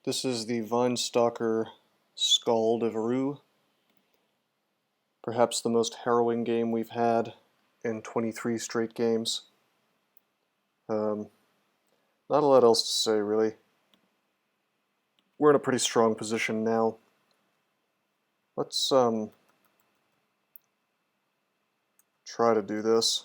This is the Vinestalker Skull de Verou, perhaps the most harrowing game we've had in 23 straight games. Not a lot else to say, really. We're in a pretty strong position now. Let's try to do this.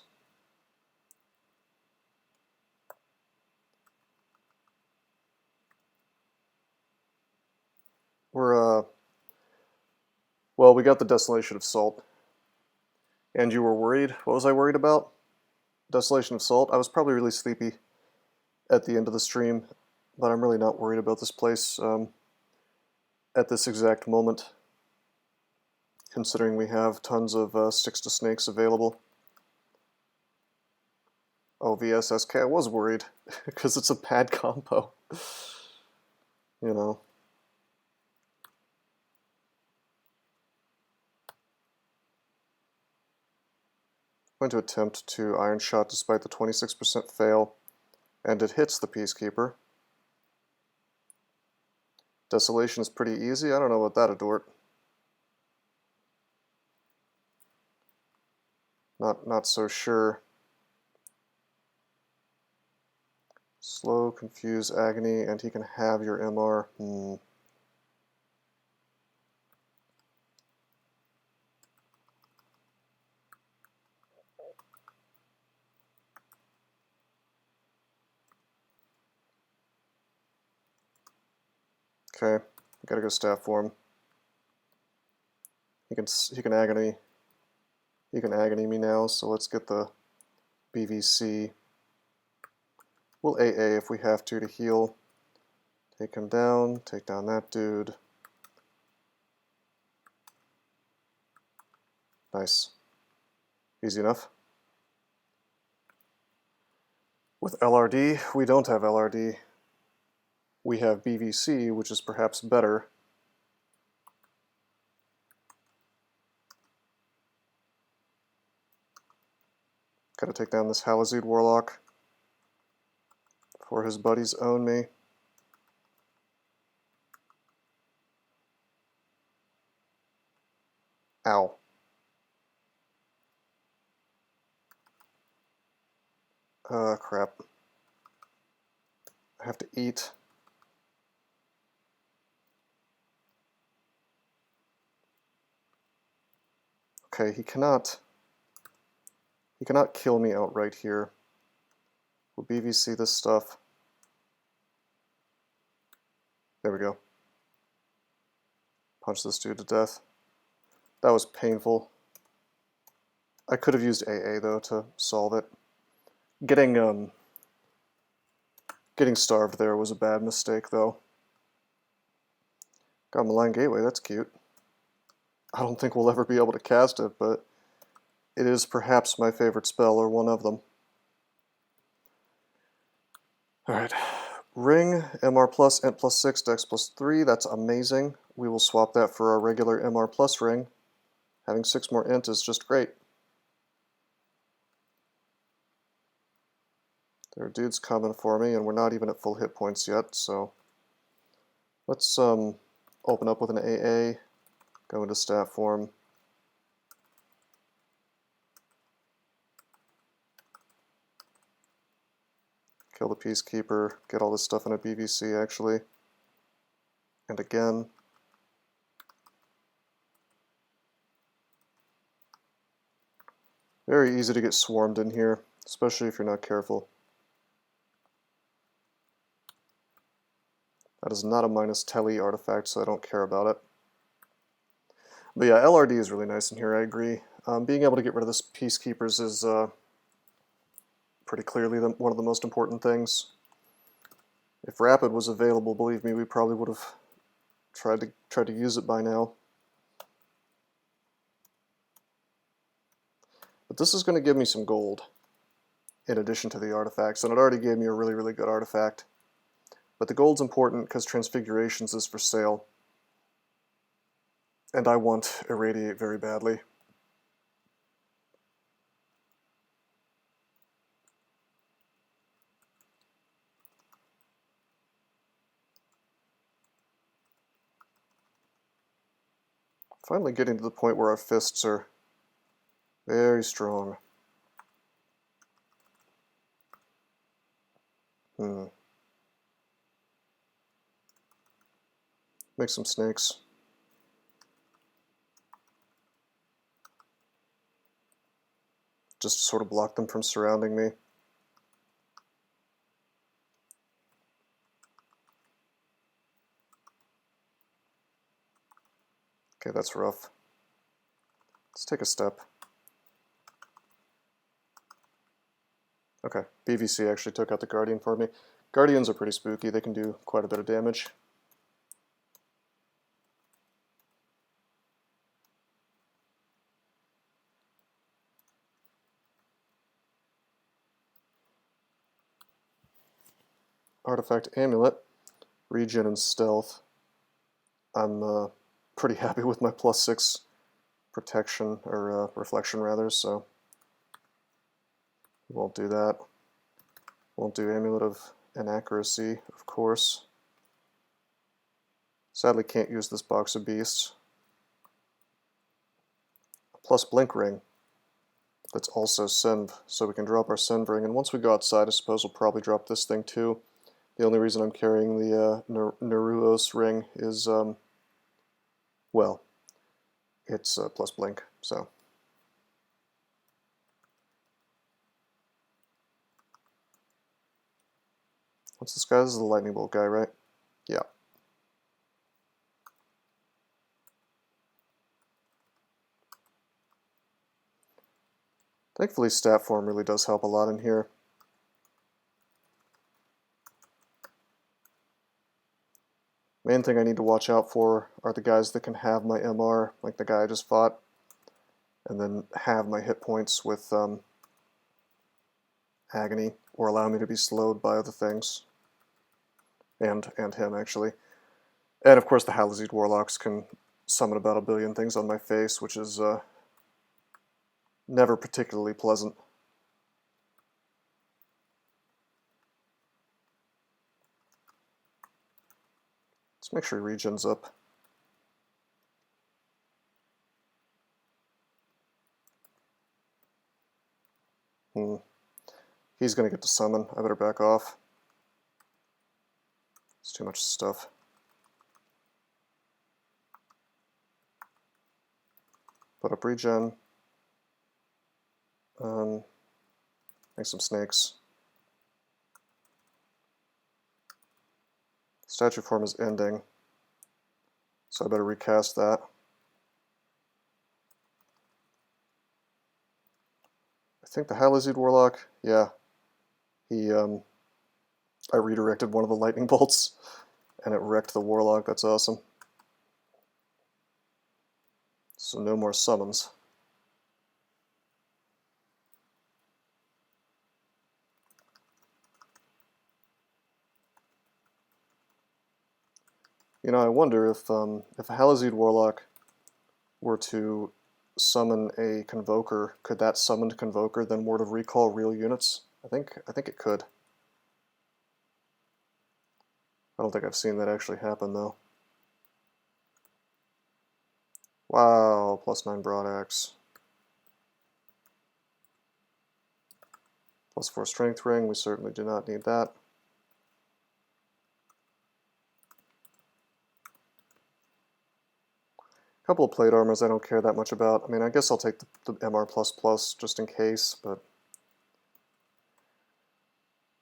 Well, we got the Desolation of Salt. And you were worried? What was I worried about? Desolation of Salt? I was probably really sleepy at the end of the stream, but I'm really not worried about this place at this exact moment, considering we have tons of sticks to snakes available. Oh, VSSk, I was worried, because it's a bad combo. You know. I'm going to attempt to Iron Shot despite the 26% fail, and it hits the Peacekeeper. Desolation is pretty easy. I don't know about that, Adort. Not so sure. Slow, confuse, agony, and he can have your MR. Okay, I gotta go staff form. He can agony. He can agony me now, so let's get the BVC. We'll AA if we have to heal. Take him down, take down that dude. Nice. Easy enough. With LRD, we don't have LRD. We have BVC, which is perhaps better. Gotta take down this Halazid Warlock before his buddies own me. Ow. Crap. I have to eat. Okay, he cannot kill me outright here. We'll BVC this stuff. There we go. Punch this dude to death. That was painful. I could have used AA though to solve it. Getting starved there was a bad mistake though. Got Malign Gateway, that's cute. I don't think we'll ever be able to cast it, but it is perhaps my favorite spell, or one of them. Alright. Ring, MR plus, Int plus 6, Dex plus 3, that's amazing. We will swap that for our regular MR plus ring. Having 6 more Int is just great. There are dudes coming for me, and we're not even at full hit points yet, so let's open up with an AA, go into staff form. Kill the Peacekeeper, get all this stuff in a BVC actually. And again. Very easy to get swarmed in here, especially if you're not careful. That is not a minus Telly artifact, so I don't care about it. But yeah, LRD is really nice in here, I agree. Being able to get rid of this Peacekeepers is pretty clearly one of the most important things. If Rapid was available, believe me, we probably would have tried to use it by now. But this is going to give me some gold in addition to the artifacts, and it already gave me a really, really good artifact. But the gold's important because Transfigurations is for sale. And I want Irradiate very badly. finally getting to the point where our fists are very strong. Make some snakes. Just to sort of block them from surrounding me. Okay, that's rough. Let's take a step. Okay, BVC actually took out the Guardian for me. Guardians are pretty spooky. They can do quite a bit of damage. Artifact Amulet, Regen and Stealth. I'm pretty happy with my +6 protection, or reflection rather, so we won't do that. Won't do Amulet of Inaccuracy, of course. Sadly can't use this Box of Beasts. Plus Blink Ring. That's also Senv, so we can drop our Senv ring, and once we go outside I suppose we'll probably drop this thing too. The only reason I'm carrying the Neruos ring is, well, it's plus Blink, so. What's this guy? This is the Lightning Bolt guy, right? Yeah. Thankfully, stat form really does help a lot in here. Main thing I need to watch out for are the guys that can have my MR, like the guy I just fought, and then have my hit points with Agony, or allow me to be slowed by other things. And him, actually. And of course the Halazid Warlocks can summon about a billion things on my face, which is never particularly pleasant. Let's make sure he regens up. He's going to get to summon. I better back off. It's too much stuff. Put up regen. Make some snakes. Statue form is ending, so I better recast that. I think the Halazid Warlock, yeah, I redirected one of the lightning bolts, and it wrecked the Warlock. That's awesome. So no more summons. You know, I wonder if a Halazid Warlock were to summon a Convoker, could that summoned Convoker then Word of Recall real units? I think it could. I don't think I've seen that actually happen though. Wow, +9 Broadaxe. +4 Strength Ring, we certainly do not need that. A couple of plate armors I don't care that much about. I mean, I guess I'll take the MR++ just in case, but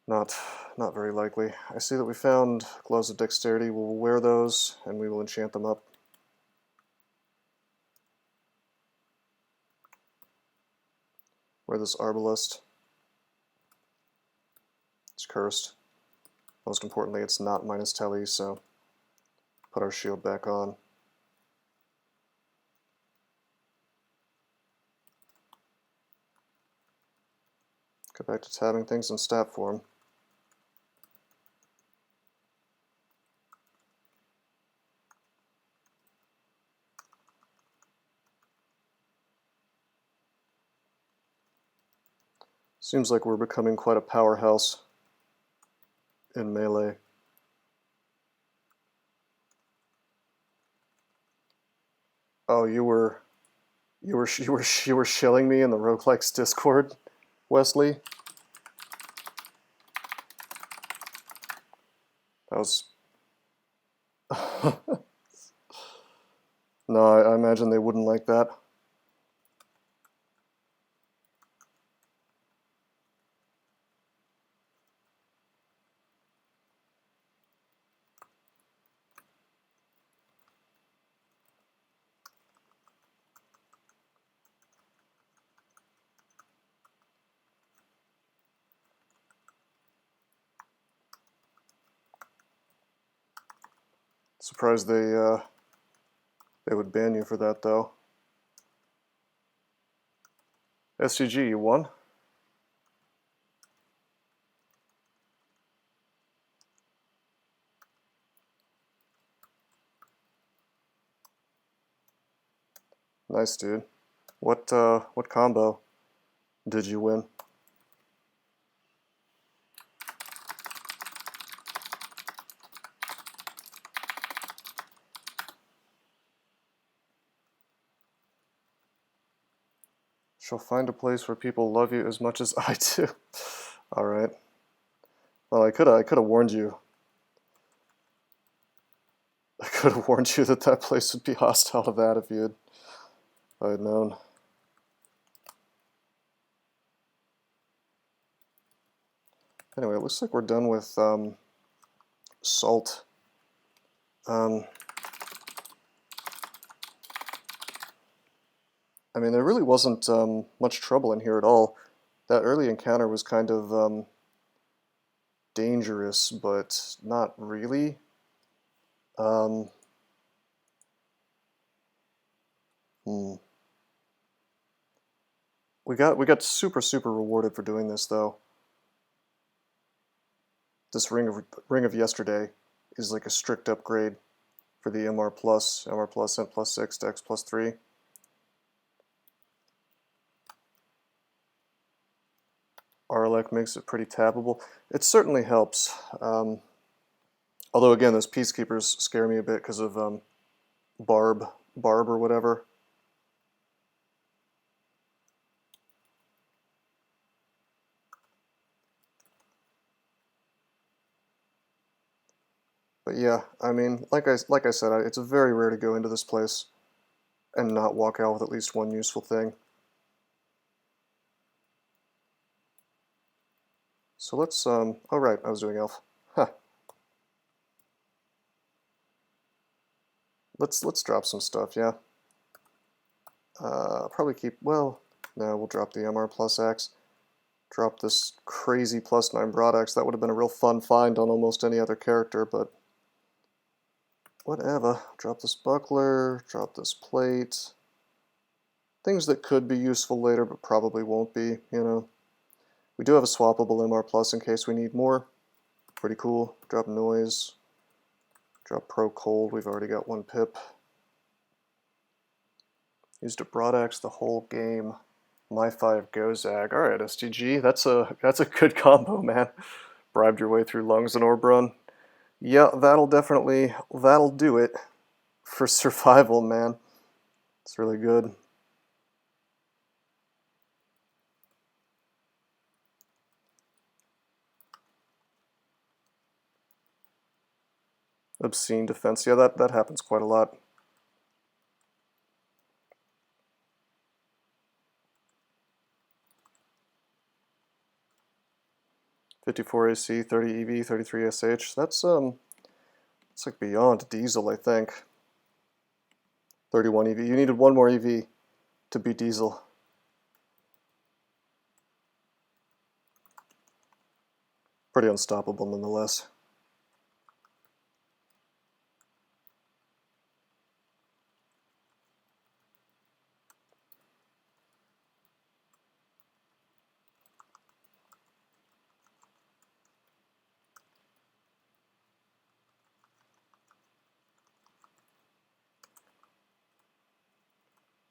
not very likely. I see that we found Gloves of Dexterity. We'll wear those, and we will enchant them up. Wear this Arbalest. It's cursed. Most importantly, it's not minus Telly, so put our shield back on. Go back to tabbing things in stat form. Seems like we're becoming quite a powerhouse in melee. Oh, you were shilling me in the Roguelikes Discord, Wesley. That was no, I imagine they wouldn't like that. Surprised they would ban you for that though. STG, you won? Nice, dude. What combo did you win? She'll find a place where people love you as much as I do. All right. Well, I could have warned you. I could have warned you that that place would be hostile to that if I had known. Anyway, it looks like we're done with salt. I mean, there really wasn't much trouble in here at all. That early encounter was kind of dangerous, but not really. We got super rewarded for doing this though. This ring of yesterday is like a strict upgrade for the MR plus Int plus 6 to X plus 3. RLEC makes it pretty tappable. It certainly helps. Although again, those peacekeepers scare me a bit because of barb or whatever. But yeah, I mean, like I said, it's very rare to go into this place and not walk out with at least one useful thing. So let's oh right, I was doing elf. Huh. Let's drop some stuff, yeah. Probably keep, well, no, we'll drop the MR plus X. Drop this crazy +9 broad X. That would have been a real fun find on almost any other character, but whatever. Drop this buckler, drop this plate. Things that could be useful later, but probably won't be, you know. We do have a swappable MR plus in case we need more. Pretty cool. Drop noise. Drop pro cold. We've already got one pip. Used a broad axe the whole game. My 5 Gozag. Alright, STG. That's a good combo, man. Bribed your way through lungs and Orbrun. Yeah, that'll do it for survival, man. It's really good. Obscene defense. Yeah, that happens quite a lot. $54 AC, 30 EV, 33 SH. That's it's like beyond diesel, I think. 31 EV. You needed one more EV to beat diesel. Pretty unstoppable nonetheless.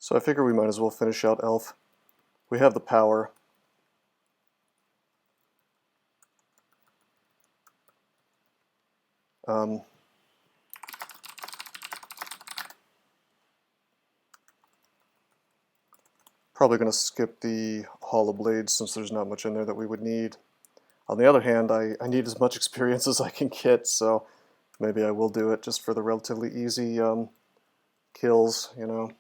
So I figure we might as well finish out Elf. We have the power. Probably going to skip the Hollow Blades since there's not much in there that we would need. On the other hand, I need as much experience as I can get, so maybe I will do it just for the relatively easy kills, you know.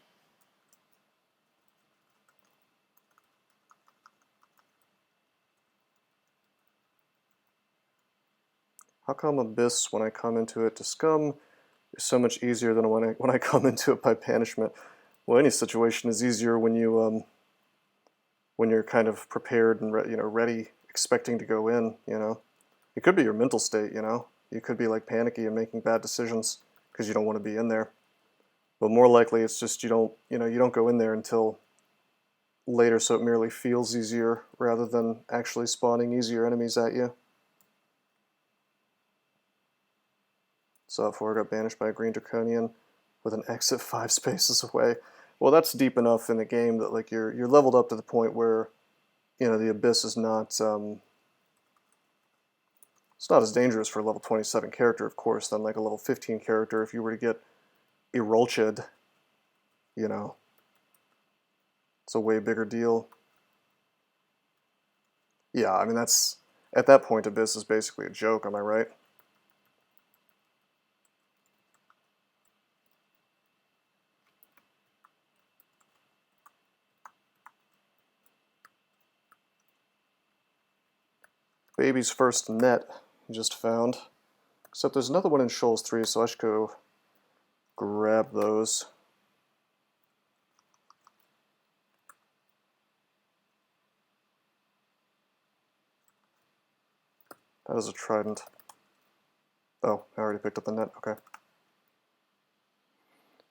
How come Abyss, when I come into it to scum, is so much easier than when I come into it by banishment? Well, any situation is easier when you when you're kind of prepared and ready, expecting to go in. You know, it could be your mental state. You know, you could be like panicky and making bad decisions because you don't want to be in there. But more likely, it's just you don't go in there until later, so it merely feels easier rather than actually spawning easier enemies at you. So before I got banished by a green draconian with an exit 5 spaces away. Well, that's deep enough in the game that like you're leveled up to the point where, you know, the Abyss is not it's not as dangerous for a level 27 character, of course, than like a level 15 character. If you were to get Erolchid, you know, it's a way bigger deal. Yeah, I mean that's at that point Abyss is basically a joke, am I right? Baby's first net just found. Except there's another one in Shoals 3, so I should go grab those. That is a trident. Oh, I already picked up the net, okay.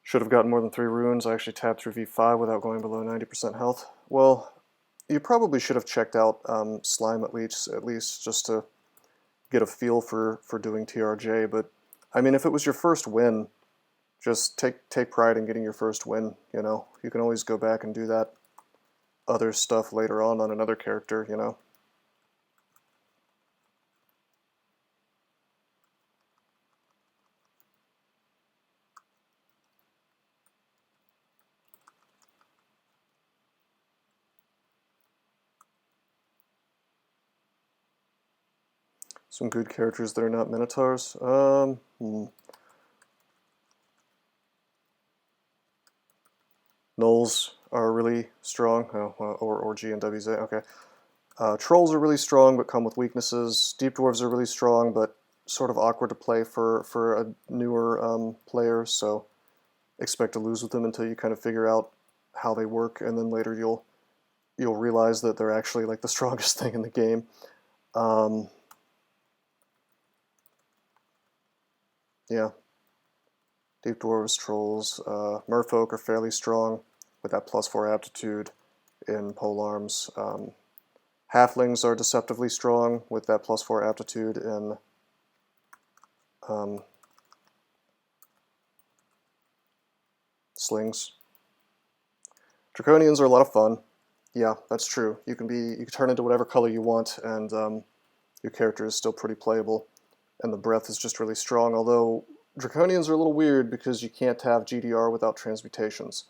Should have gotten more than 3 runes. I actually tabbed through V5 without going below 90% health. Well, you probably should have checked out Slime at least just to get a feel for doing TRJ, but I mean, if it was your first win, just take pride in getting your first win, you know? You can always go back and do that other stuff later on another character, you know? Some good characters that are not Minotaurs. Gnolls are really strong, or G and WZ, okay. Trolls are really strong, but come with weaknesses. Deep Dwarves are really strong, but sort of awkward to play for a newer player, so expect to lose with them until you kind of figure out how they work, and then later you'll realize that they're actually like the strongest thing in the game. Yeah. Deep Dwarves, Trolls, Merfolk are fairly strong with that +4 aptitude in polearms. Halflings are deceptively strong with that +4 aptitude in slings. Draconians are a lot of fun. Yeah, that's true. You can turn into whatever color you want, and your character is still pretty playable. And the breath is just really strong, although Draconians are a little weird because you can't have GDR without transmutations.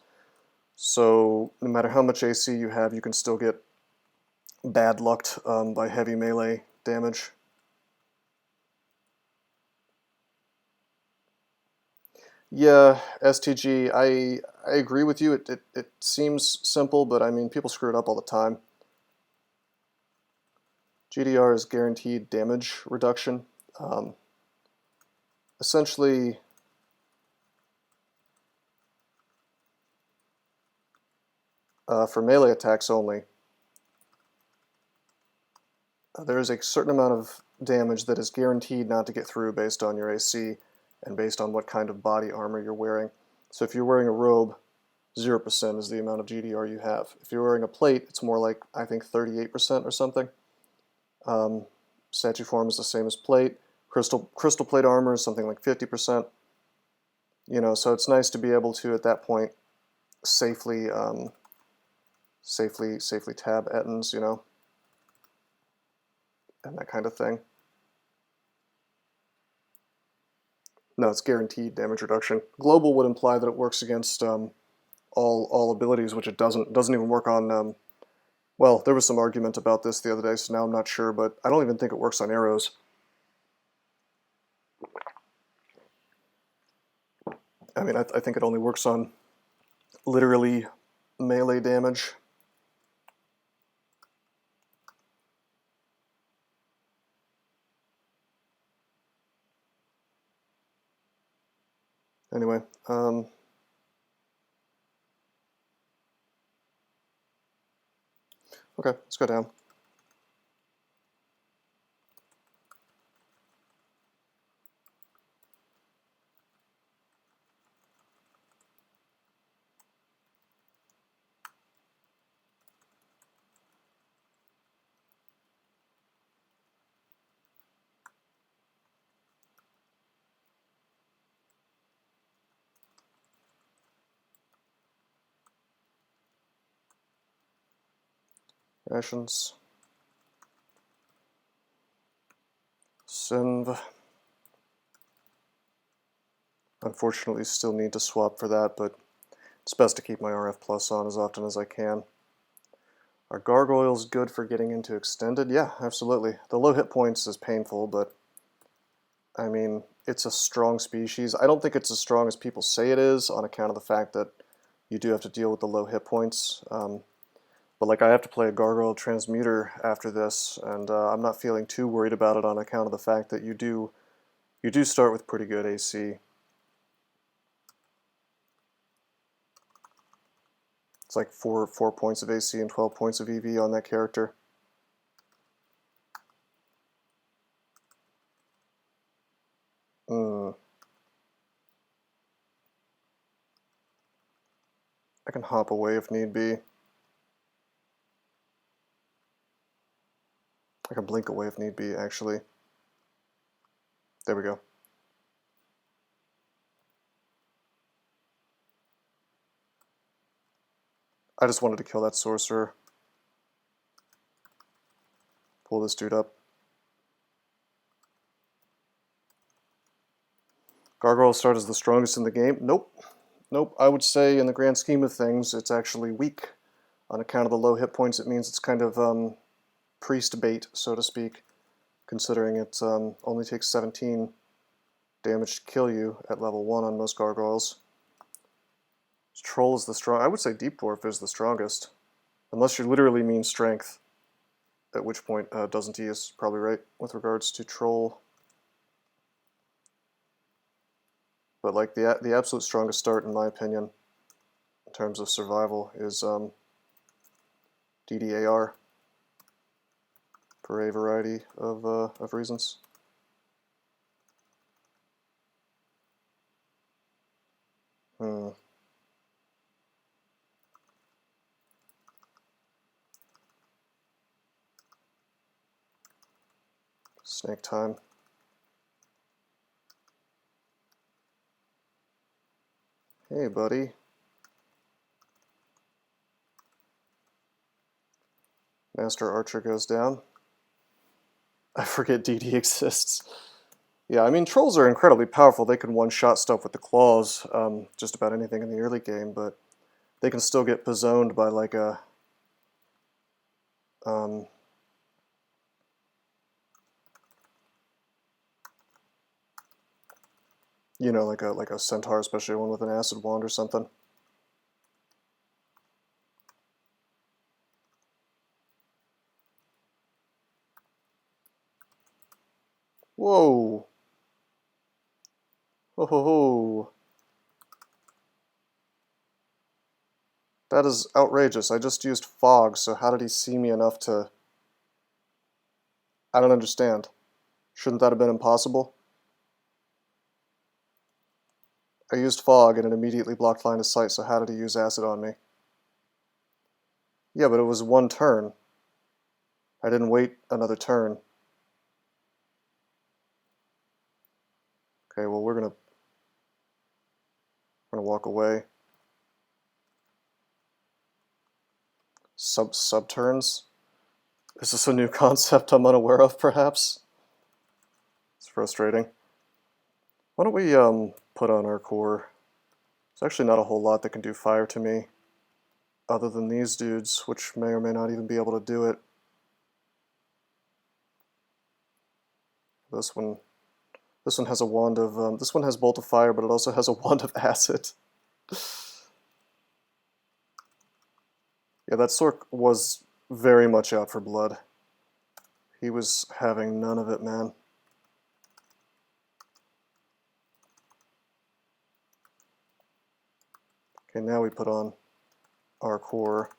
So no matter how much AC you have, you can still get bad lucked by heavy melee damage. Yeah, STG, I agree with you. It seems simple, but I mean, people screw it up all the time. GDR is guaranteed damage reduction. Essentially, for melee attacks only, there is a certain amount of damage that is guaranteed not to get through based on your AC and based on what kind of body armor you're wearing. So if you're wearing a robe, 0% is the amount of GDR you have. If you're wearing a plate, it's more like, I think, 38% or something. Statue form is the same as plate. Crystal plate armor is something like 50%. You know, so it's nice to be able to, at that point, safely tab ettins, you know, and that kind of thing. No, it's guaranteed damage reduction. Global would imply that it works against all abilities, which it doesn't. It doesn't even work on. Well, there was some argument about this the other day, so now I'm not sure, but I don't even think it works on arrows. I mean, I think it only works on literally melee damage. Anyway, okay, let's go down. Rations. Synv. Unfortunately, still need to swap for that, but it's best to keep my RF plus on as often as I can. Are gargoyles good for getting into extended? Yeah, absolutely. The low hit points is painful, but I mean, it's a strong species. I don't think it's as strong as people say it is on account of the fact that you do have to deal with the low hit points. But like, I have to play a gargoyle transmuter after this, and I'm not feeling too worried about it on account of the fact that you do start with pretty good AC. It's like 4 points of AC and 12 points of EV on that character. I can hop away if need be. I can blink away if need be, actually. There we go. I just wanted to kill that sorcerer. Pull this dude up. Gargoyles start as the strongest in the game? Nope. Nope. I would say in the grand scheme of things, it's actually weak. On account of the low hit points, it means it's kind of priest bait, so to speak, considering it only takes 17 damage to kill you at level 1 on most gargoyles. Troll is the strong. I would say Deep Dwarf is the strongest, unless you literally mean strength, at which point doesn't he is probably right with regards to Troll. But like the absolute strongest start, in my opinion, in terms of survival, is DDAr, for a variety of reasons. Snake time. Hey, buddy. Master Archer goes down. I forget DD exists. Yeah, I mean, trolls are incredibly powerful. They can one-shot stuff with the claws, just about anything in the early game, but they can still get pizzoned by like a you know, like a centaur, especially one with an acid wand or something. Whoa! Ho ho ho! That is outrageous. I just used fog, so how did he see me enough to... I don't understand. Shouldn't that have been impossible? I used fog and it immediately blocked line of sight, so how did he use acid on me? Yeah, but it was one turn. I didn't wait another turn. Okay, well, we're gonna walk away. Sub turns? Is this a new concept I'm unaware of, perhaps? It's frustrating. Why don't we put on our core There's actually not a whole lot that can do fire to me other than these dudes, which may or may not even be able to do it. This one has a wand of, this one has bolt of fire, but it also has a wand of acid. Yeah, that Sork was very much out for blood. He was having none of it, man. Okay, now we put on our core.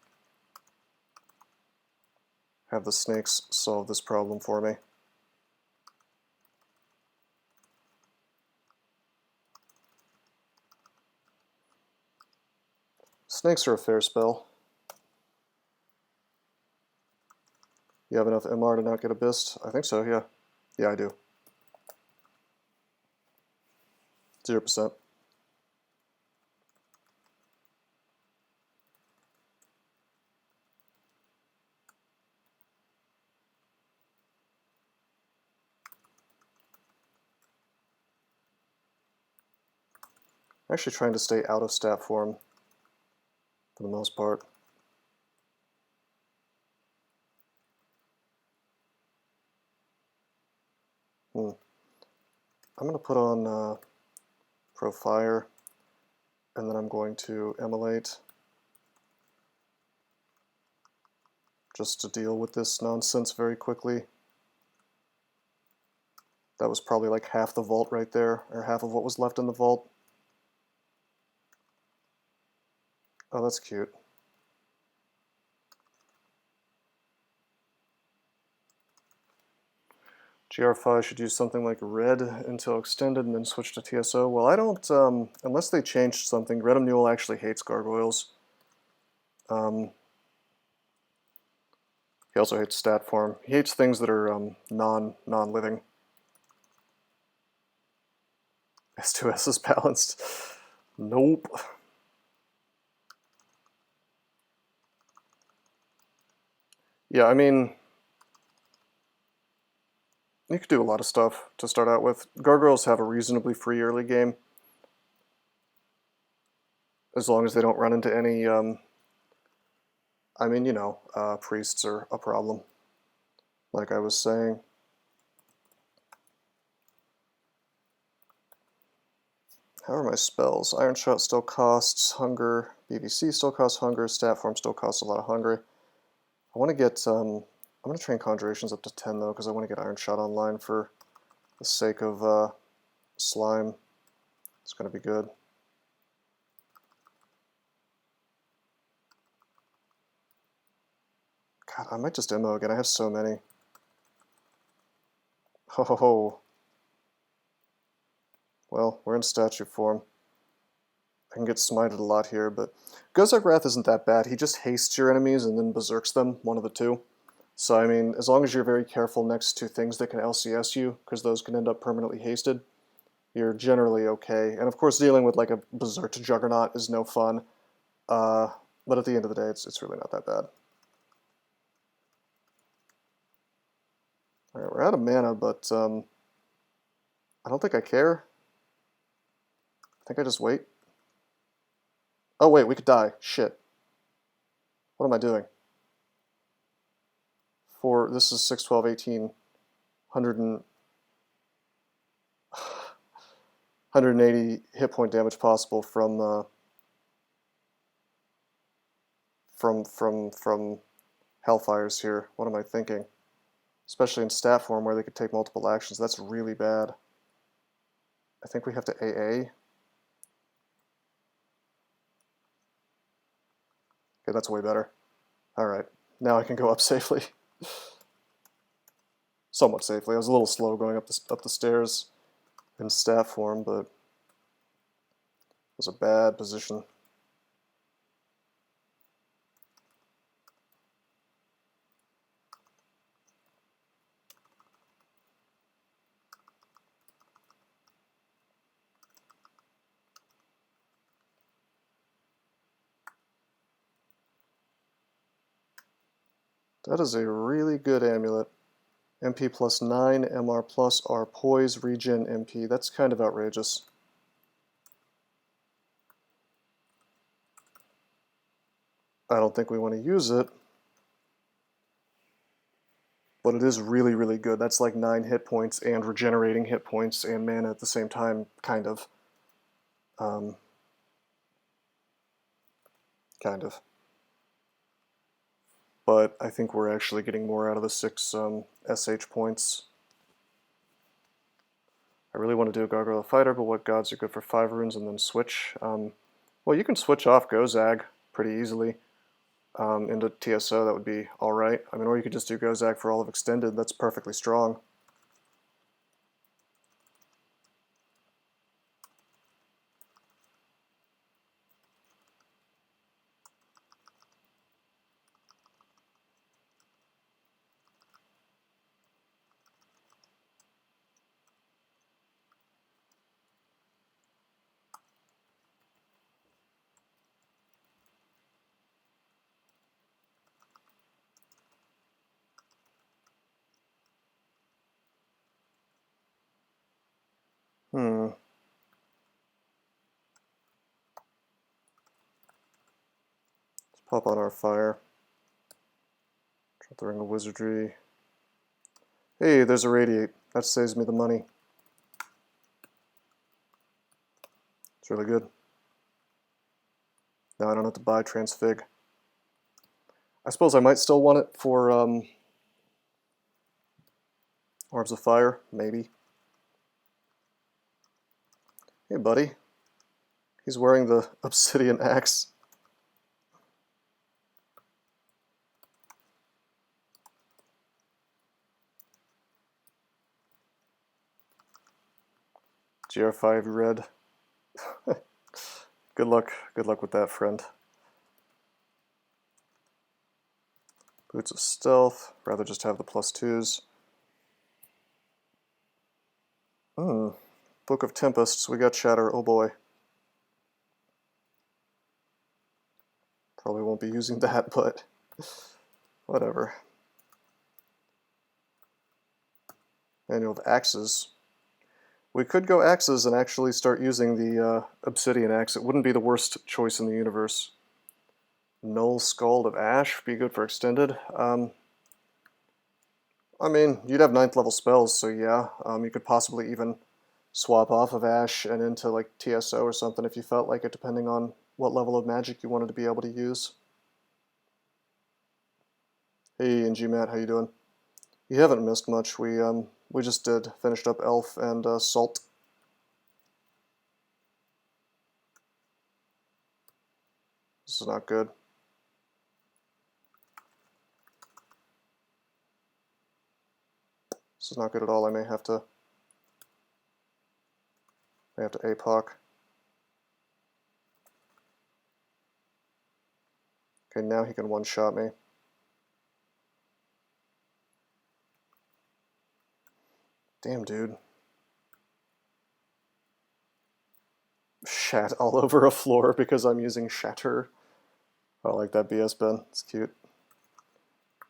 Have the snakes solve this problem for me. Snakes are a fair spell. You have enough MR to not get abyssed? I think so, yeah. Yeah, I do. 0%. I'm actually trying to stay out of stat form for the most part. I'm going to put on Pro Fire, and then I'm going to emulate just to deal with this nonsense very quickly. That was probably like half the vault right there, or half of what was left in the vault. Oh, that's cute. GrFi should use something like red until extended and then switch to TSO. Well, I don't, unless they changed something. GrTm actually hates gargoyles. He also hates stat form. He hates things that are non-living. S2S is balanced. Nope. Yeah, I mean, you could do a lot of stuff to start out with. Gargoyles have a reasonably free early game, as long as they don't run into any, I mean, you know, priests are a problem, like I was saying. How are my spells? Iron Shot still costs hunger, BVC still costs hunger, stat form still costs a lot of hunger. I want to get, I'm going to train Conjurations up to 10 though, because I want to get Iron Shot online for the sake of slime. It's going to be good. God, I might just demo again. I have so many. Ho ho ho. Well, we're in statue form. I can get smited a lot here, but Gozark Wrath isn't that bad. He just hastes your enemies and then berserks them, one of the two. So, I mean, as long as you're very careful next to things that can LCS you, because those can end up permanently hasted, you're generally okay. And of course, dealing with like a berserked Juggernaut is no fun. But at the end of the day, it's really not that bad. Alright, we're out of mana, but I don't think I care. I think I just wait. Oh wait, we could die. Shit. What am I doing? This is 6, 12, 18, 180 hit point damage possible from Hellfires here. What am I thinking? Especially in stat form where they could take multiple actions. That's really bad. I think we have to AA. Okay, that's way better. Alright, now I can go up safely. Somewhat safely. I was a little slow going up the stairs in stat form, but it was a bad position. That is a really good amulet. MP plus 9, MR plus R poise, regen MP. That's kind of outrageous. I don't think we want to use it. But it is really, really good. That's like 9 hit points and regenerating hit points and mana at the same time, kind of. Kind of. But I think we're actually getting more out of the 6 SH points. I really want to do a Gargoyle Fighter, but what gods are good for 5 runes and then switch? Well, you can switch off Gozag pretty easily into TSO. That would be alright. I mean, or you could just do Gozag for all of Extended. That's perfectly strong. Let's pop on our fire. Drop the Ring of Wizardry. Hey, there's a Radiate. That saves me the money. It's really good. Now I don't have to buy Transfig. I suppose I might still want it for Arms of Fire, maybe. Hey, buddy. He's wearing the Obsidian Axe. GR5 red. Good luck with that, friend. Boots of Stealth. Rather just have the +2s. Book of Tempests. We got Shatter. Oh boy. Probably won't be using that, but whatever. Manual of Axes. We could go Axes and actually start using the Obsidian Axe. It wouldn't be the worst choice in the universe. Null Scald of Ash. Be good for Extended. I mean, you'd have 9th level spells, so yeah. You could possibly even swap off of Ash and into like TSO or something if you felt like it, depending on what level of magic you wanted to be able to use. Hey, NG Matt, how you doing? You haven't missed much. We just finished up Elf and Salt. This is not good. This is not good at all. I may have to APOC. Okay, now he can one-shot me. Damn, dude. Shat all over a floor because I'm using Shatter. I like that BS, Ben. It's cute.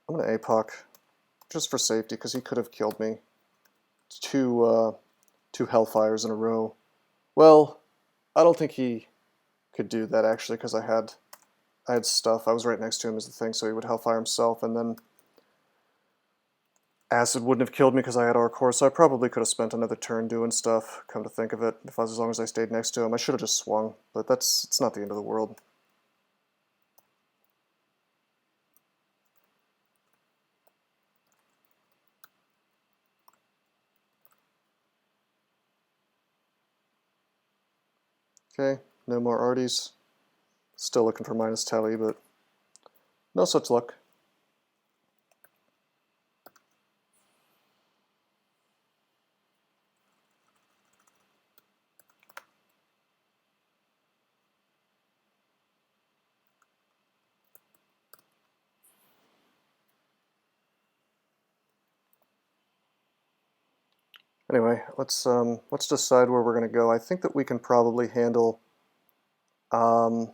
I'm going to APOC just for safety because he could have killed me. It's two Hellfires in a row. Well, I don't think he could do that actually because I had stuff. I was right next to him as the thing, so he would Hellfire himself, and then Acid wouldn't have killed me because I had Arcor, so I probably could have spent another turn doing stuff, come to think of it, as long as I stayed next to him. I should have just swung, but it's not the end of the world. Okay, no more Arties. Still looking for minus tally, but no such luck. Anyway, let's decide where we're going to go. I think that we can probably handle. I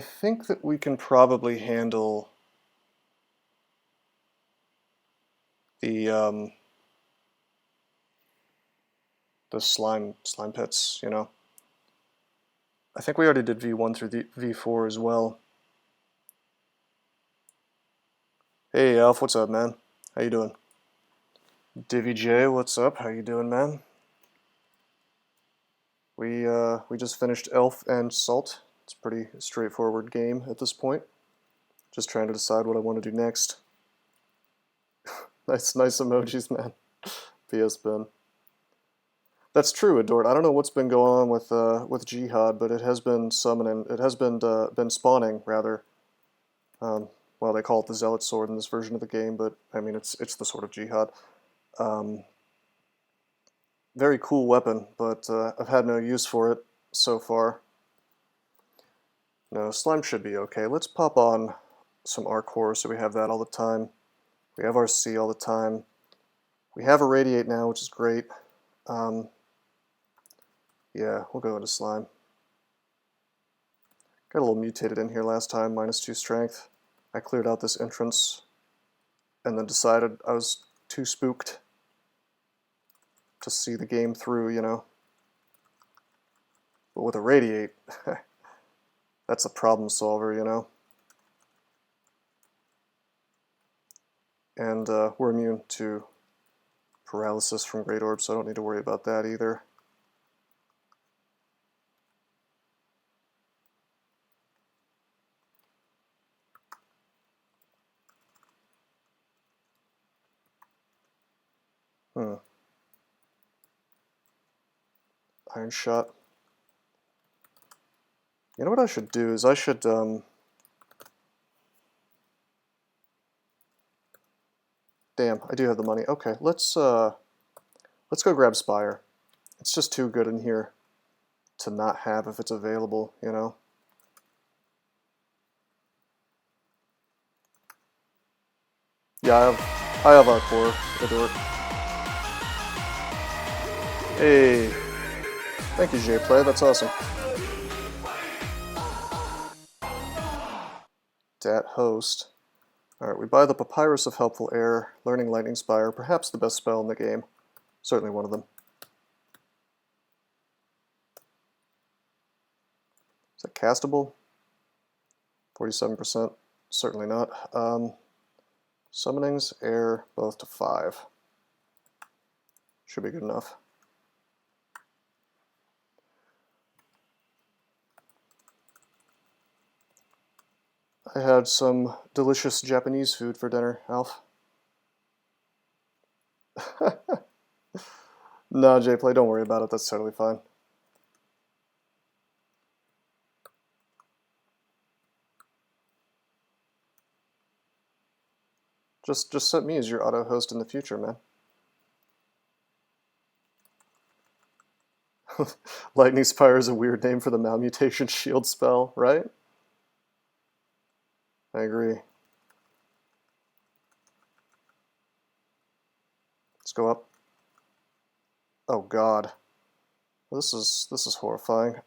think that we can probably handle the slime pits, you know. I think we already did V1 through V4 as well. Hey Alf, what's up, man? How you doing? DivvyJ, what's up? How you doing, man? We just finished Elf and Salt. It's a pretty straightforward game at this point. Just trying to decide what I want to do next. nice emojis, man. PS Ben. That's true, Adort. I don't know what's been going on with Jihad, but it has been summoning. It has been spawning rather. Well, they call it the Zealot Sword in this version of the game, but I mean it's the sword of Jihad. Very cool weapon, but I've had no use for it so far. No, slime should be okay. Let's pop on some R-Core so we have that all the time. We have our C all the time. We have a Radiate now, which is great. Yeah, we'll go into slime. Got a little mutated in here last time, -2 strength. I cleared out this entrance and then decided I was too spooked to see the game through, you know. But with a Radiate, that's a problem solver, you know. And we're immune to paralysis from Great Orb, so I don't need to worry about that either. Iron Shot. You know what I should do is I should damn, I do have the money. Okay, let's go grab Spire. It's just too good in here to not have if it's available, you know. Yeah, I have R-Core, Adort. Hey, thank you, Jplay. That's awesome. Dat host. Alright, we buy the Papyrus of Helpful Air, Learning Lightning Spire, perhaps the best spell in the game. Certainly one of them. Is that castable? 47%. Certainly not. Summonings, air, both to 5. Should be good enough. I had some delicious Japanese food for dinner, Alf. No, Jplay, don't worry about it. That's totally fine. Just set me as your auto host in the future, man. Lightning Spire is a weird name for the malmutation shield spell, right? I agree. Let's go up. Oh God, this is horrifying.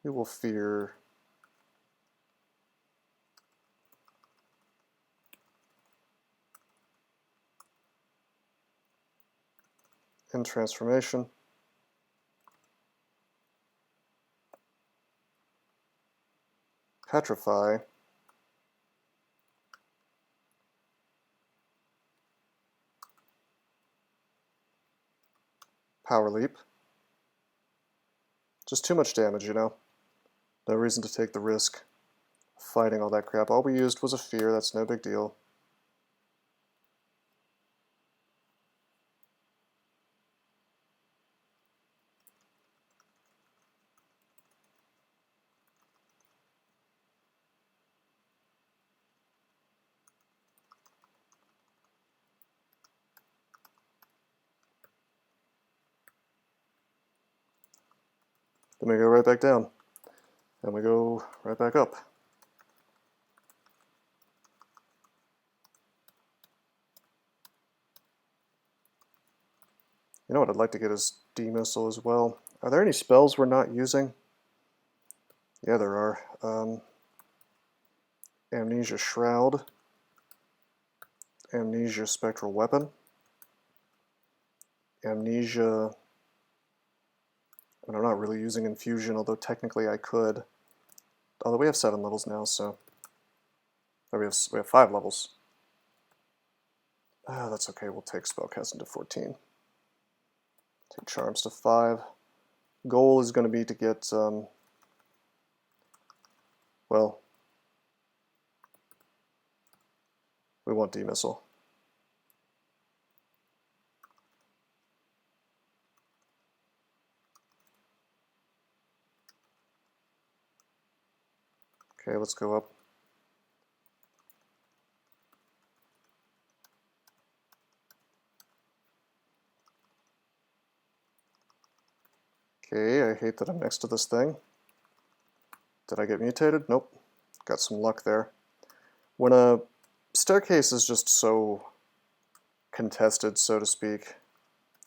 We will fear. In transformation. Petrify. Power Leap. Just too much damage, you know. No reason to take the risk of fighting all that crap. All we used was a fear, that's no big deal. Then we go right back down. And we go right back up. You know what I'd like to get is D-Missile as well. Are there any spells we're not using? Yeah, there are. Amnesia Shroud. Amnesia Spectral Weapon. Amnesia And I'm not really using infusion, although technically I could. Although we have 7 levels now, so we have 5 levels. That's okay. We'll take Spellcasting to 14. Take Charms to 5. Goal is going to be to get well, we want demissile. Okay, let's go up. Okay, I hate that I'm next to this thing. Did I get mutated? Nope. Got some luck there. When a staircase is just so contested, so to speak,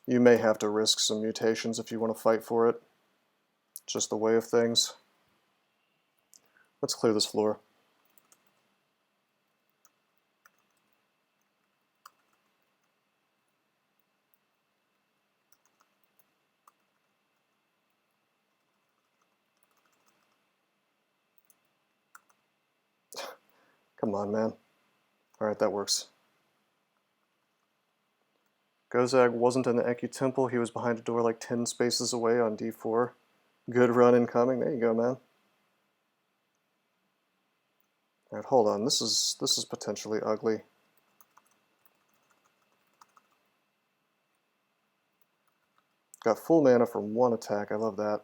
you may have to risk some mutations if you want to fight for it. Just the way of things. Let's clear this floor. Come on, man. Alright, that works. Gozag wasn't in the Eki Temple. He was behind a door like 10 spaces away on D4. Good run incoming. There you go, man. Alright, hold on. This is potentially ugly. Got full mana from 1 attack. I love that.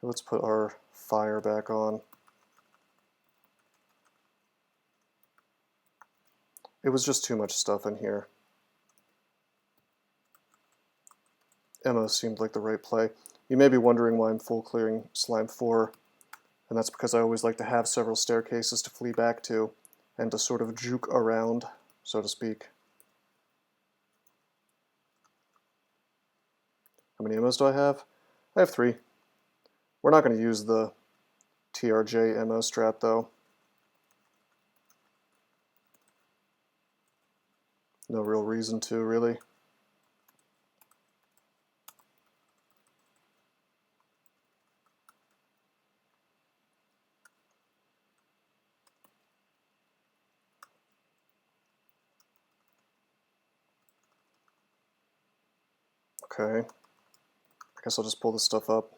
Okay, let's put our fire back on. It was just too much stuff in here. Emma seemed like the right play. You may be wondering why I'm full clearing Slime 4, and that's because I always like to have several staircases to flee back to, and to sort of juke around, so to speak. How many Emmos do I have? I have 3. We're not going to use the TRJ Emmo strat, though. No real reason to, really. Okay. I guess I'll just pull this stuff up.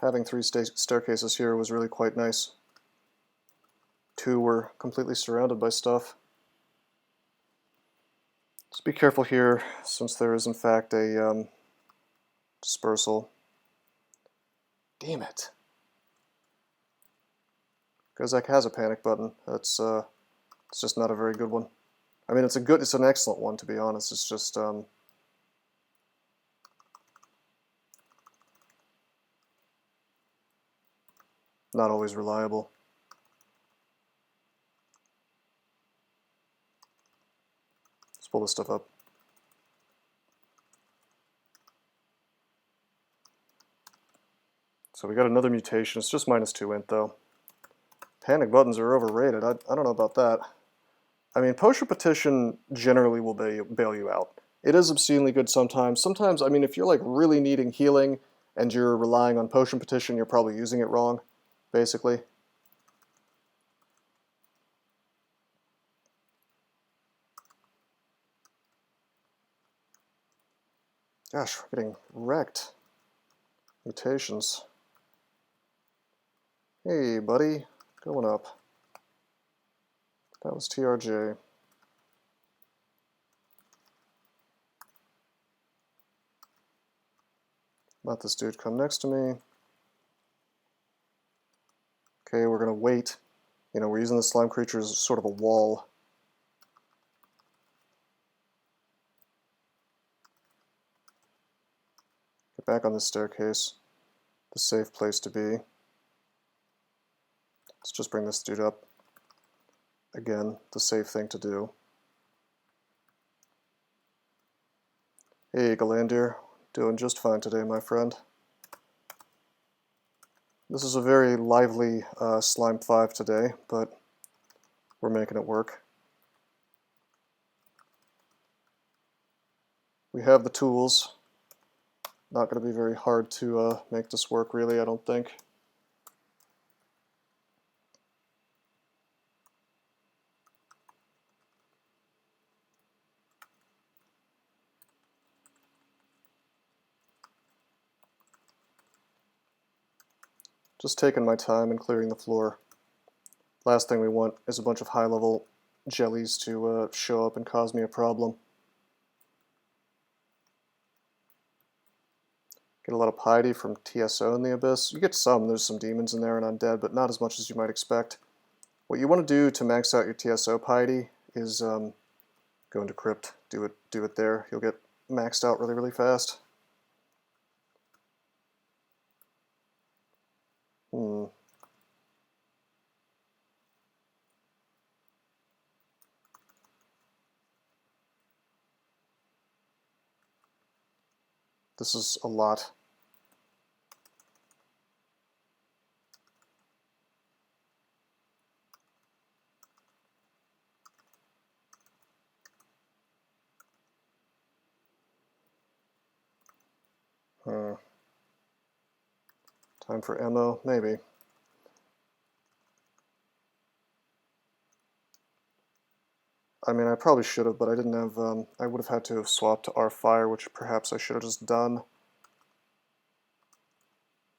Having 3 staircases here was really quite nice. 2 were completely surrounded by stuff. Just be careful here, since there is in fact a dispersal. Damn it. Gozak has a panic button. It's just not a very good one. I mean, it's an excellent one, to be honest. It's just not always reliable. Let's pull this stuff up. So we got another mutation. It's just -2 int, though. Panic buttons are overrated. I don't know about that. I mean, Potion Petition generally will bail you out. It is obscenely good sometimes. Sometimes, I mean, if you're like really needing healing and you're relying on Potion Petition, you're probably using it wrong, basically. Gosh, we're getting wrecked. Mutations. Hey, buddy. Going up. That was TRJ. Let this dude come next to me. Okay, we're going to wait. You know, we're using the slime creature as sort of a wall. Get back on this staircase. The safe place to be. Let's just bring this dude up. Again, the safe thing to do. Hey, Galandir. Doing just fine today, my friend. This is a very lively Slime 5 today, but we're making it work. We have the tools. Not going to be very hard to make this work, really, I don't think. Just taking my time and clearing the floor. Last thing we want is a bunch of high-level jellies to show up and cause me a problem. Get a lot of piety from TSO in the Abyss. You get some, there's some demons in there and undead, but not as much as you might expect. What you want to do to max out your TSO piety is go into Crypt, do it there. You'll get maxed out really, really fast. This is a lot. Time for ammo? Maybe. I mean, I probably should have, but I didn't have, I would have had to have swapped to R-Fire, which perhaps I should have just done.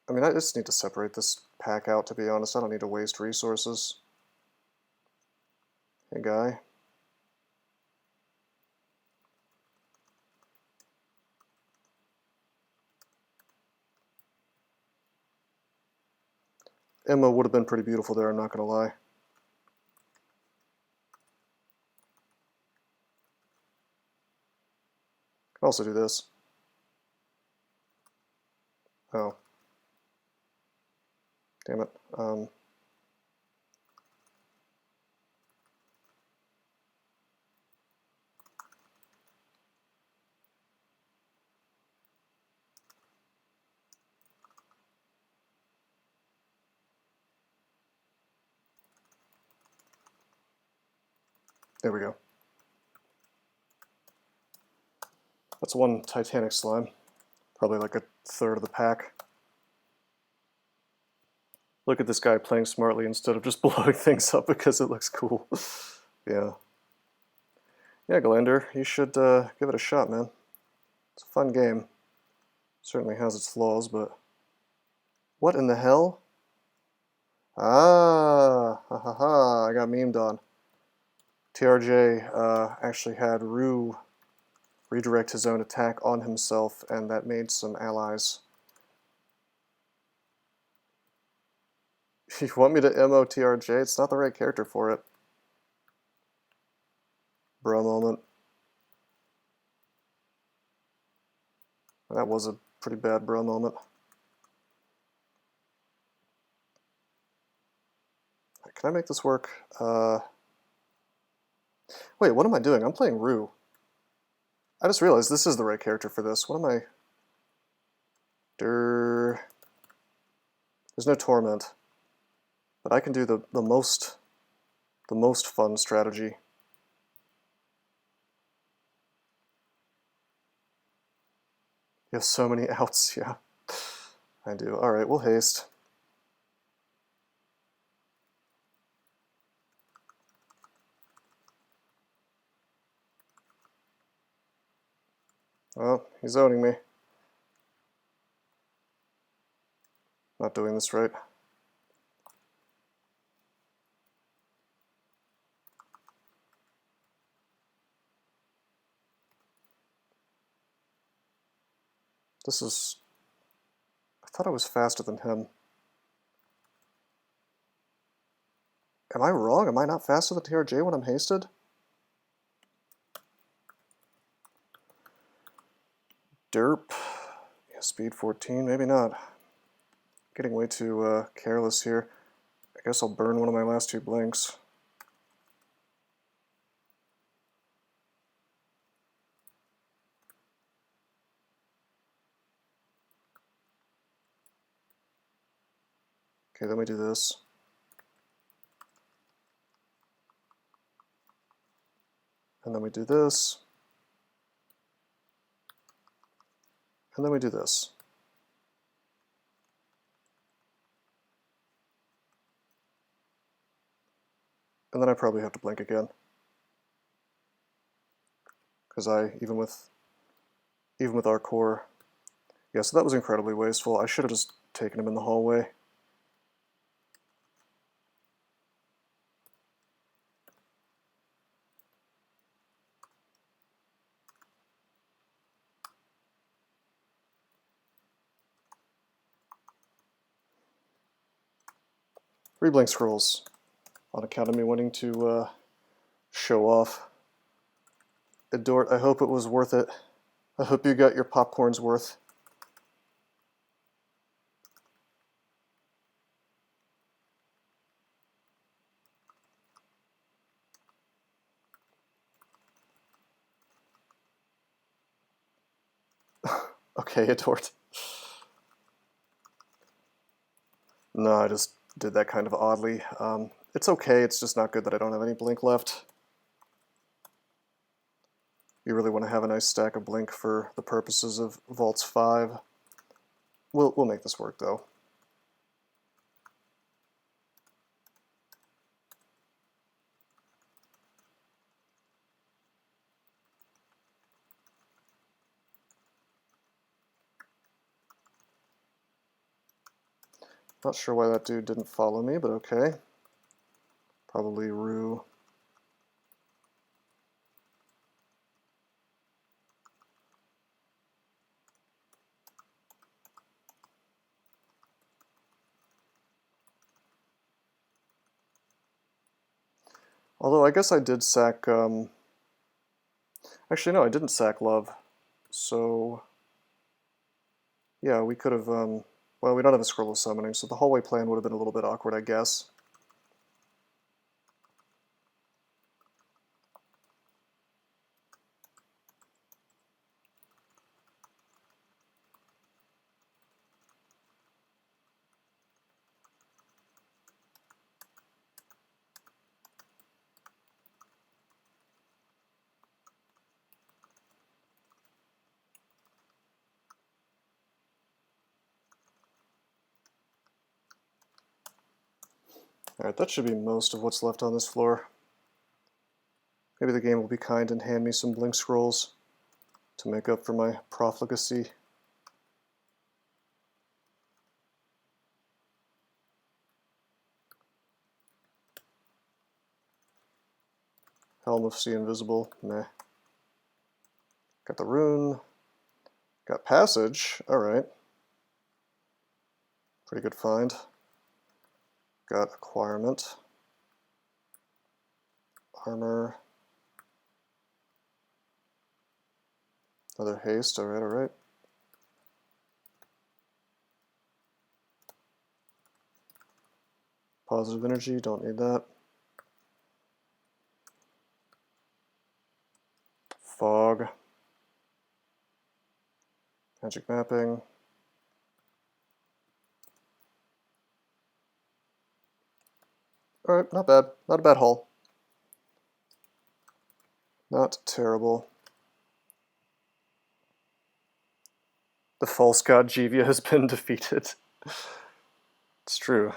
I mean, I just need to separate this pack out, to be honest. I don't need to waste resources. Hey, guy. Emma would have been pretty beautiful there, I'm not going to lie. Can also do this. Oh. Damn it. There we go. That's one Titanic slime. Probably like a third of the pack. Look at this guy playing smartly instead of just blowing things up because it looks cool. Yeah. Yeah, Galander, you should give it a shot, man. It's a fun game. Certainly has its flaws, but... What in the hell? Ah, ha ha ha, I got memed on. TRJ actually had Rue redirect his own attack on himself, and that made some allies. You want me to MO TRJ? It's not the right character for it. Bro moment. That was a pretty bad bro moment. Can I make this work? Wait, what am I doing? I'm playing Rue. I just realized this is the right character for this. What am I... There's no Torment. But I can do the most fun strategy. You have so many outs, yeah. I do. Alright, we'll haste. Oh, he's owning me. Not doing this right. This is... I thought I was faster than him. Am I wrong? Am I not faster than TRJ when I'm hasted? Derp. Yeah, speed 14, maybe not. Getting way too careless here. I guess I'll burn one of my last two blinks. Okay, then we do this. And then we do this. And then we do this. And then I probably have to blink again. Because even with our core, yeah, so that was incredibly wasteful. I should have just taken him in the hallway. Reblink scrolls on account of me wanting to show off. Adort, I hope it was worth it. I hope you got your popcorn's worth. Okay, Adort. No, I just did that kind of oddly. It's okay, it's just not good that I don't have any blink left. You really want to have a nice stack of blink for the purposes of Vaults 5. We'll make this work though. Not sure why that dude didn't follow me, but okay. Probably Rue. Although I guess I did sack, actually no, I didn't sack Love. So, yeah, we could have, well, we don't have a scroll of summoning, so the hallway plan would have been a little bit awkward, I guess. Alright, that should be most of what's left on this floor. Maybe the game will be kind and hand me some blink scrolls to make up for my profligacy. Helm of Sea Invisible, meh. Got the rune. Got Passage, alright. Pretty good find. Got Acquirement. Armor. Another Haste, alright, alright. Positive Energy, don't need that. Fog. Magic Mapping. Alright, not bad. Not a bad haul. Not terrible. The false god Jivia has been defeated. It's true.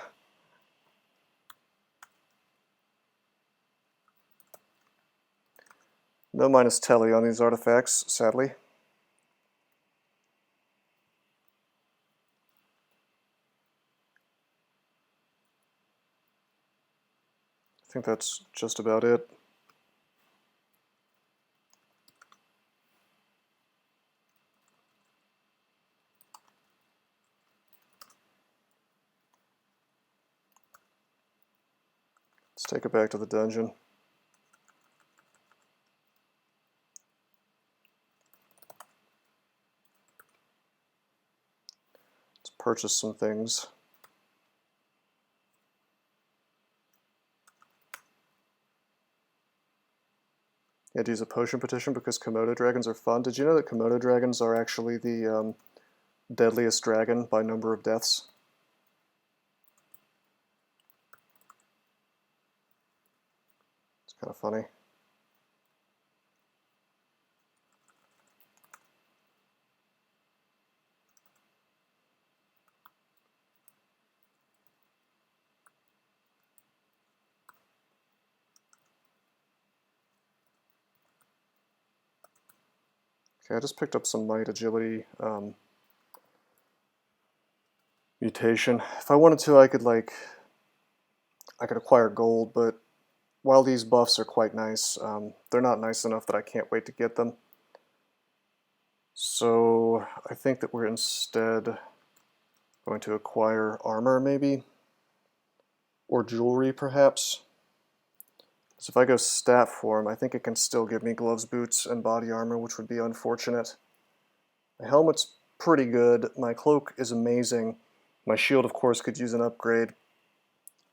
No minus telly on these artifacts, sadly. I think that's just about it. Let's take it back to the dungeon. Let's purchase some things. Yeah, to use a potion petition because Komodo dragons are fun. Did you know that Komodo dragons are actually the deadliest dragon by number of deaths? Kind of funny. Okay, I just picked up some might agility mutation. If I wanted to, I could acquire gold, but while these buffs are quite nice, they're not nice enough that I can't wait to get them. So I think that we're instead going to acquire armor, maybe, or jewelry, perhaps. So if I go stat form, I think it can still give me gloves, boots, and body armor, which would be unfortunate. My helmet's pretty good. My cloak is amazing. My shield, of course, could use an upgrade,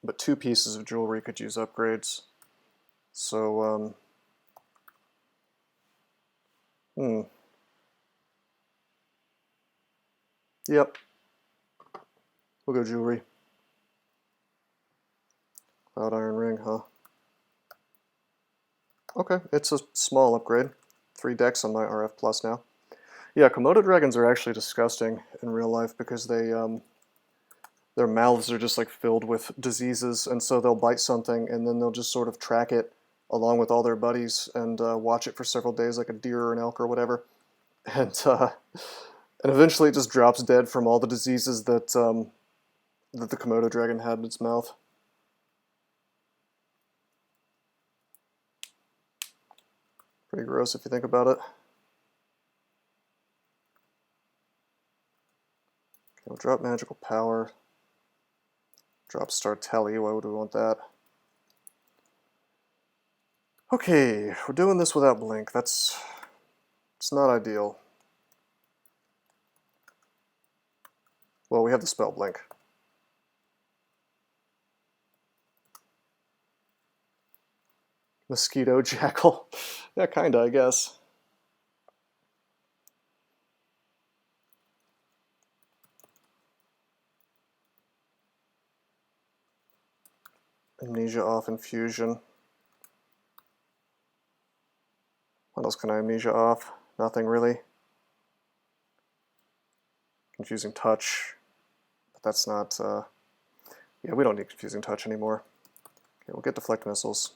but 2 pieces of jewelry could use upgrades. So, Yep. We'll go jewelry. Cloud iron ring, huh? Okay, it's a small upgrade. 3 decks on my RF Plus now. Yeah, Komodo dragons are actually disgusting in real life because they, their mouths are just like filled with diseases, and so they'll bite something and then they'll just sort of track it along with all their buddies and watch it for several days like a deer or an elk or whatever. And eventually it just drops dead from all the diseases that, that the Komodo dragon had in its mouth. Pretty gross if you think about it. Okay, we'll drop magical power. Drop star tally, why would we want that? Okay, we're doing this without blink. It's not ideal. Well, we have the spell blink. Mosquito jackal. Yeah, kinda, I guess. Amnesia off infusion. What else can I amnesia off? Nothing really. Confusing touch. But that's not, yeah, we don't need confusing touch anymore. Okay, we'll get deflect missiles.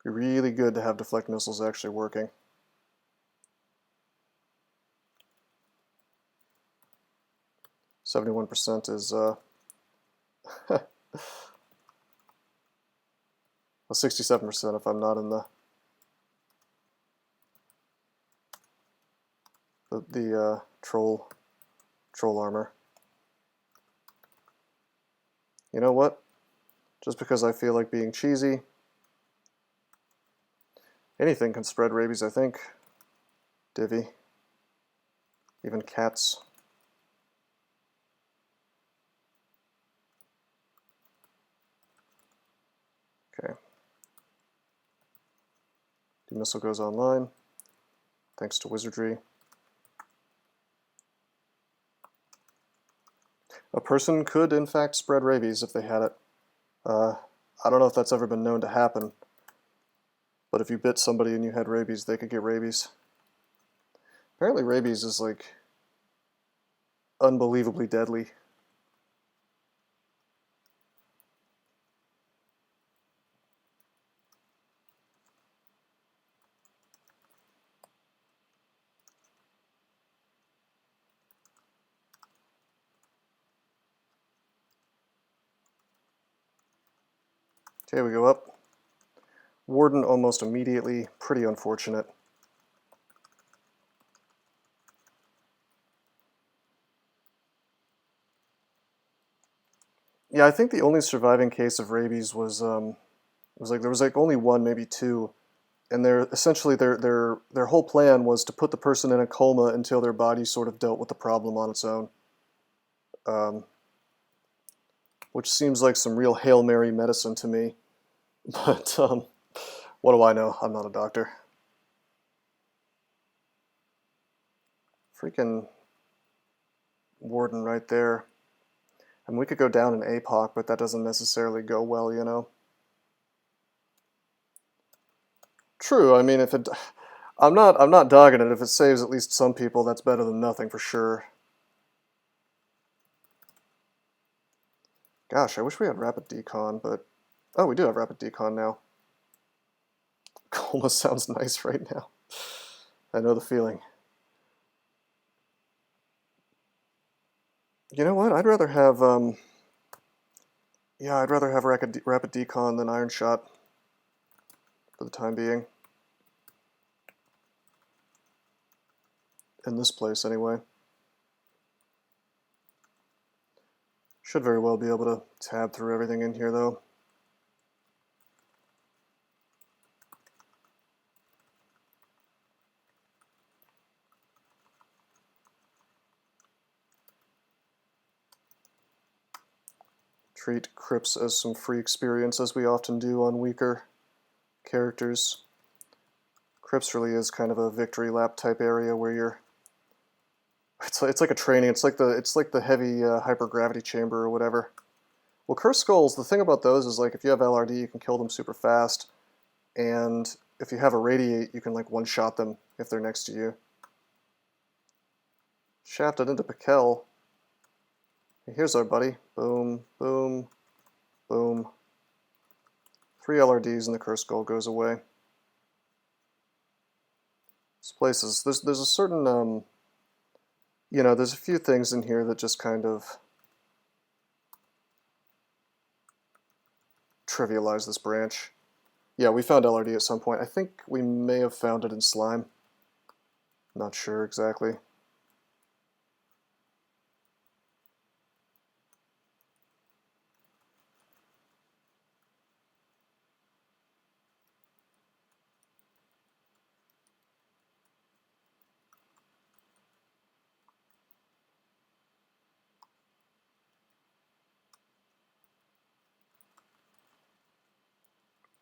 It'd be really good to have deflect missiles actually working. %71% is, well, 67% if I'm not in the troll armor. You know what? Just because I feel like being cheesy, anything can spread rabies, I think. Divvy. Even cats. Okay. The missile goes online, thanks to wizardry. A person could, in fact, spread rabies if they had it. I don't know if that's ever been known to happen, but if you bit somebody and you had rabies, they could get rabies. Apparently rabies is, like, unbelievably deadly. Okay, we go up. Warden almost immediately, pretty unfortunate. Yeah, I think the only surviving case of rabies was there was only 1, maybe 2, and essentially their whole plan was to put the person in a coma until their body sort of dealt with the problem on its own. Which seems like some real Hail Mary medicine to me. But what do I know? I'm not a doctor. Freaking Warden right there. I mean, we could go down in APOC, but that doesn't necessarily go well, you know? True. I mean, if it, I'm not dogging it. If it saves at least some people, that's better than nothing for sure. Gosh, I wish we had rapid decon, but oh, we do have rapid decon now. Almost sounds nice right now. I know the feeling. You know what? I'd rather have yeah, I'd rather have rapid decon than iron shot for the time being. In this place, anyway. Should very well be able to tab through everything in here, though. Treat crypts as some free experience, as we often do on weaker characters. Crypts really is kind of a victory lap type area where you're. It's like a training. It's like the heavy hypergravity chamber or whatever. Well, cursed skulls. The thing about those is like if you have LRD, you can kill them super fast, and if you have a radiate, you can like one-shot them if they're next to you. Shafted into Pakel. Here's our buddy. Boom, boom, boom. 3 LRDs and the cursed skull goes away. This place is, there's a certain, you know, there's a few things in here that just kind of trivialize this branch. Yeah, we found LRD at some point. I think we may have found it in slime. Not sure exactly.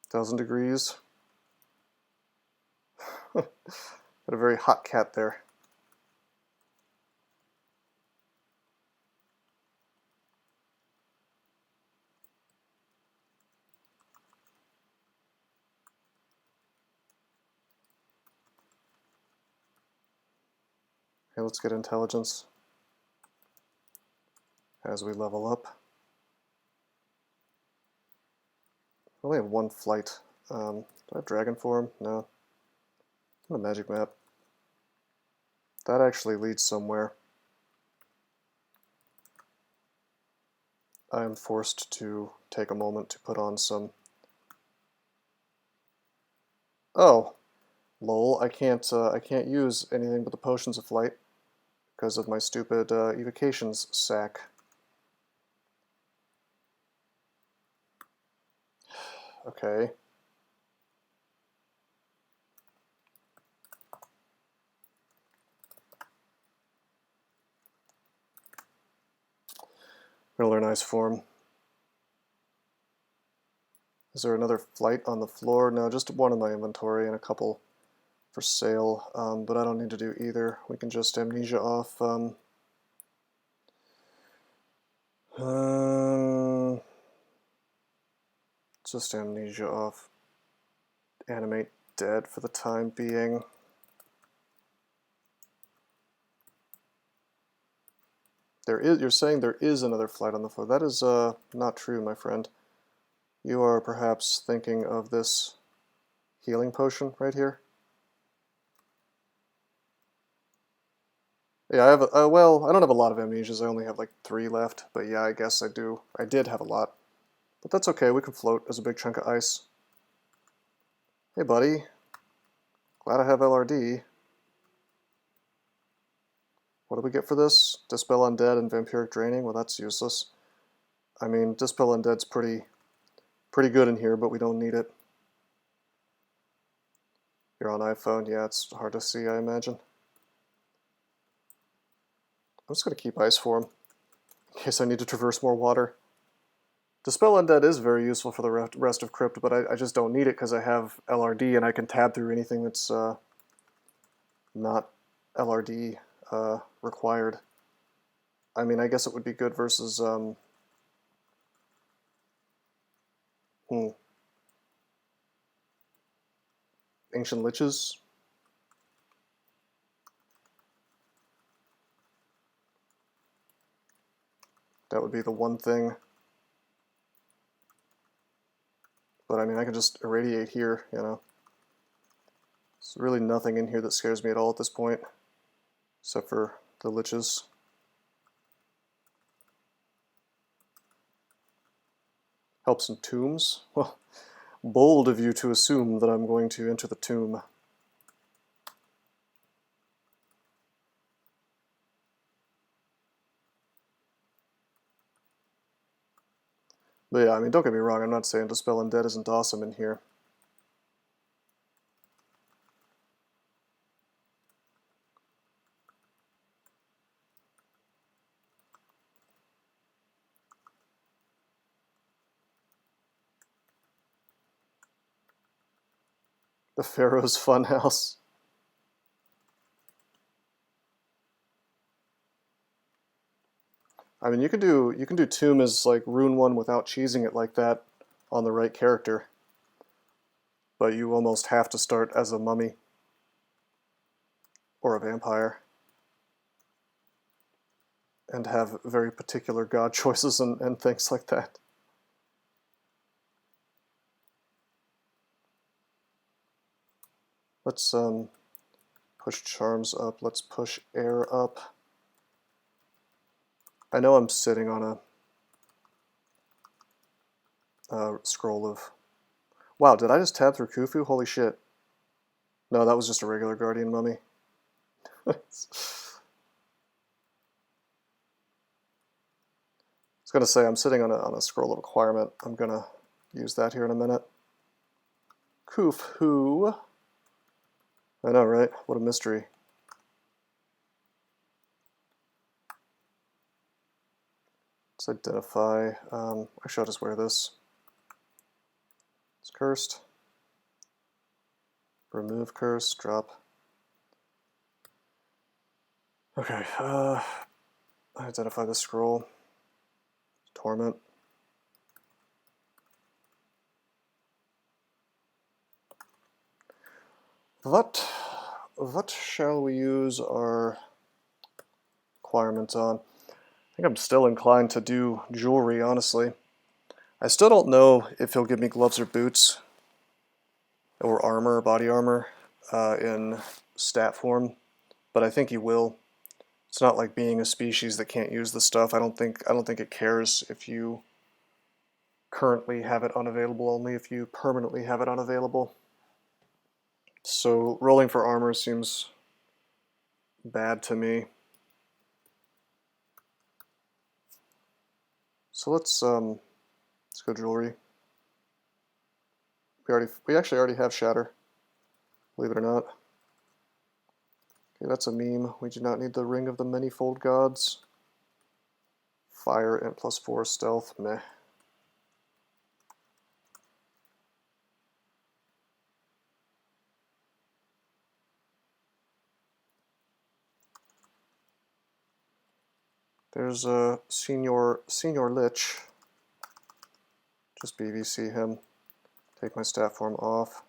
Thousand degrees. Got a very hot cat there. Okay, let's get intelligence as we level up. I only have 1 flight. Do I have dragon form? No. A magic map. That actually leads somewhere. I am forced to take a moment to put on some. Oh, lol! I can't use anything but the potions of flight because of my stupid evocations sack. Okay. I'm gonna learn ice form. Is there another flight on the floor? No, just 1 in my inventory and a couple for sale, but I don't need to do either. We can just amnesia off. Just amnesia off. Animate dead for the time being. You're saying there is another flight on the floor. That is not true, my friend. You are perhaps thinking of this healing potion right here. Yeah, I have well, I don't have a lot of amnesias. I only have like 3 left, but yeah, I guess I do. I did have a lot. But that's okay, we can float as a big chunk of ice. Hey buddy, glad I have LRD. What do we get for this? Dispel Undead and Vampiric Draining? Well, that's useless. I mean, Dispel Undead's pretty good in here, but we don't need it. You're on iPhone? Yeah, it's hard to see, I imagine. I'm just going to keep ice form in case I need to traverse more water. Dispel Undead is very useful for the rest of Crypt, but I just don't need it because I have LRD and I can tab through anything that's not LRD required. I mean, I guess it would be good versus ancient liches. That would be the one thing. But I mean, I can just irradiate here, you know. There's really nothing in here that scares me at all at this point, except for the liches. Helps in tombs? Well, bold of you to assume that I'm going to enter the tomb. But yeah, I mean, don't get me wrong, I'm not saying Dispel Undead isn't awesome in here. The Pharaoh's Funhouse. I mean, you can do Tomb as like Rune 1 without cheesing it like that on the right character. But you almost have to start as a mummy. Or a vampire. And have very particular god choices and things like that. Let's push charms up, let's push air up. I know I'm sitting on a scroll of... Wow, did I just tab through Khufu? Holy shit. No, that was just a regular Guardian Mummy. I was going to say, I'm sitting on a scroll of acquirement. I'm going to use that here in a minute. Khufu. I know, right? What a mystery. Let's identify. Actually, I'll just wear this. It's cursed. Remove curse, drop. Okay, identify the scroll. Torment. What shall we use our requirements on? I think I'm still inclined to do jewelry, honestly. I still don't know if he'll give me gloves or boots, or armor, body armor, in stat form, but I think he will. It's not like being a species that can't use the stuff. I don't think it cares if you currently have it unavailable, only if you permanently have it unavailable. So rolling for armor seems bad to me. So let's go jewelry. We actually already have shatter, believe it or not. Okay, that's a meme. We do not need the Ring of the Manifold Gods. Fire and +4 stealth, meh. There's a Senior Lich. Just BVC him. Take my stat form off.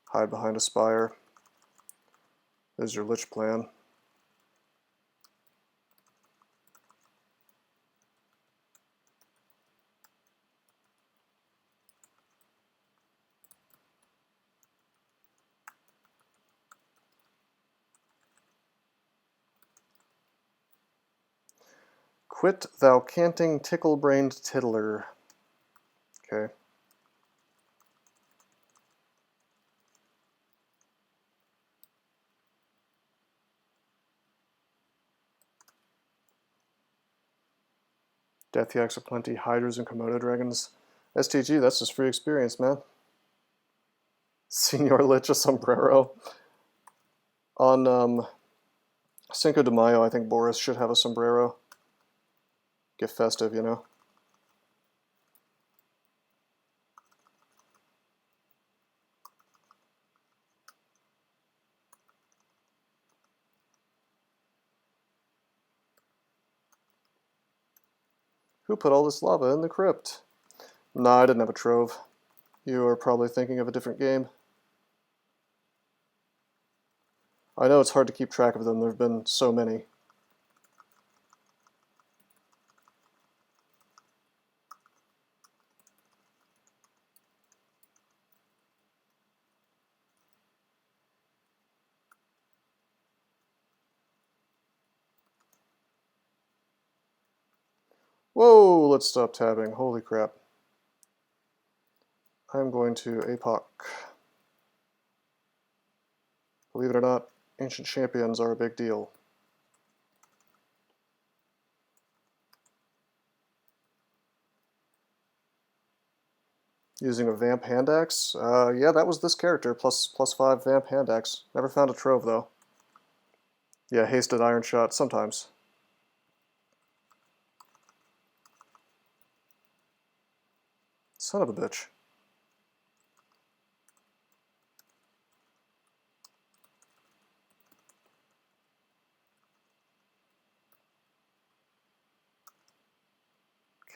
Hide behind a spire. There's your Lich plan. Quit thou canting tickle-brained tiddler. Okay. Death Yaks aplenty, Hydras and Komodo Dragons. STG, that's just free experience, man. Senior Lich, a sombrero. On Cinco de Mayo, I think Boris should have a sombrero. Get festive, you know. Who put all this lava in the crypt? Nah, I didn't have a trove. You are probably thinking of a different game. I know it's hard to keep track of them, there have been so many. Whoa, let's stop tabbing. Holy crap. I'm going to APOC. Believe it or not, ancient champions are a big deal. Using a Vamp hand axe? Yeah, that was this character, +5 Vamp hand axe. Never found a trove, though. Yeah, hasted iron shot, sometimes. Son of a bitch.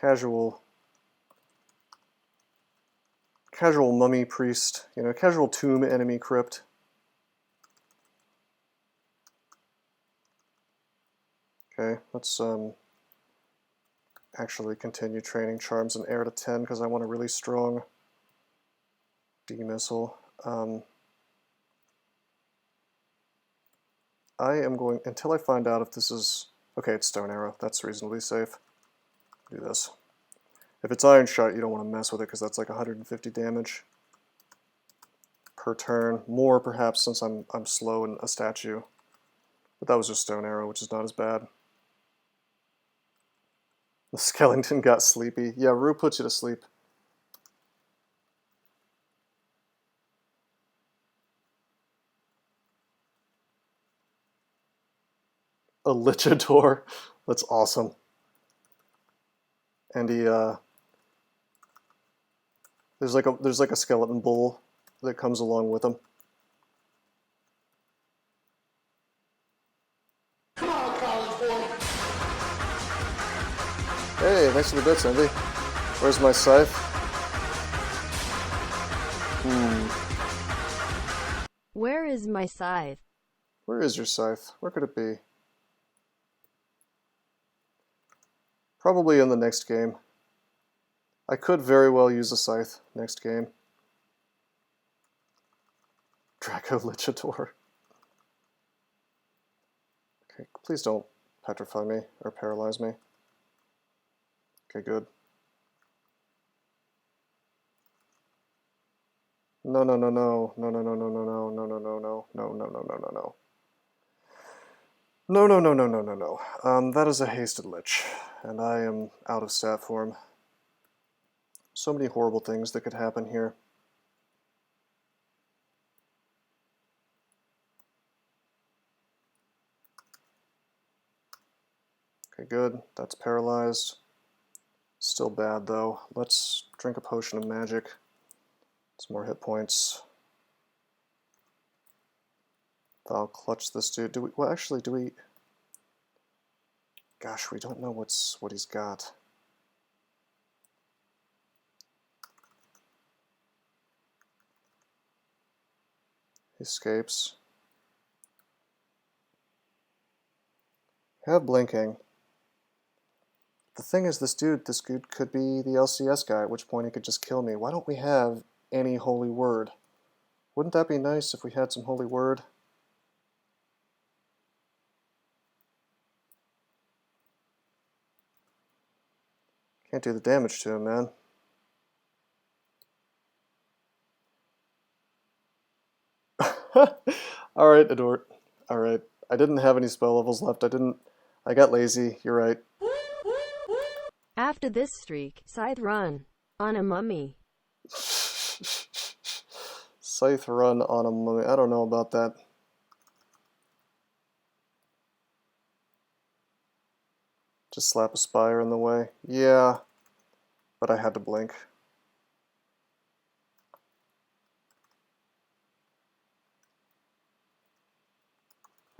Casual mummy priest, you know, casual tomb enemy crypt. Okay, let's actually continue training charms and air to 10 because I want a really strong D-missile. I am going, until I find out if this is, okay, it's stone arrow, that's reasonably safe. Do this. If it's iron shot, you don't want to mess with it because that's like 150 damage per turn. More perhaps since I'm slow in a statue. But that was just stone arrow, which is not as bad. The skeleton got sleepy. Yeah, Rue puts you to sleep. A Lichador. That's awesome. And he there's like a skeleton bull that comes along with him. Come on, college boy. Hey, thanks for the bits, Andy. Where's my scythe? Where is my scythe? Where is your scythe? Where could it be? Probably in the next game. I could very well use a scythe next game. Draco Lichador. Okay, please don't petrify me or paralyze me. Okay, good. No, no, no, no, no, no, no, no, no, no, no, no, no, no, no, no, no, no, no, no. No, no, no, no, no, no, no. That is a hasted lich, and I am out of stat form. So many horrible things that could happen here. Okay, good. That's paralyzed. Still bad, though. Let's drink a potion of magic. Some more hit points. I'll clutch this dude. Do we? Well, actually, do we? Gosh, we don't know what he's got. He escapes. Have blinking. The thing is, this dude could be the LCS guy, at which point he could just kill me. Why don't we have any holy word? Wouldn't that be nice if we had some holy word? Can't do the damage to him, man. Alright, Adort. Alright. I didn't have any spell levels left. I got lazy. You're right. After this streak, scythe run on a mummy. Scythe run on a mummy. I don't know about that. Just slap a spire in the way. Yeah, but I had to blink.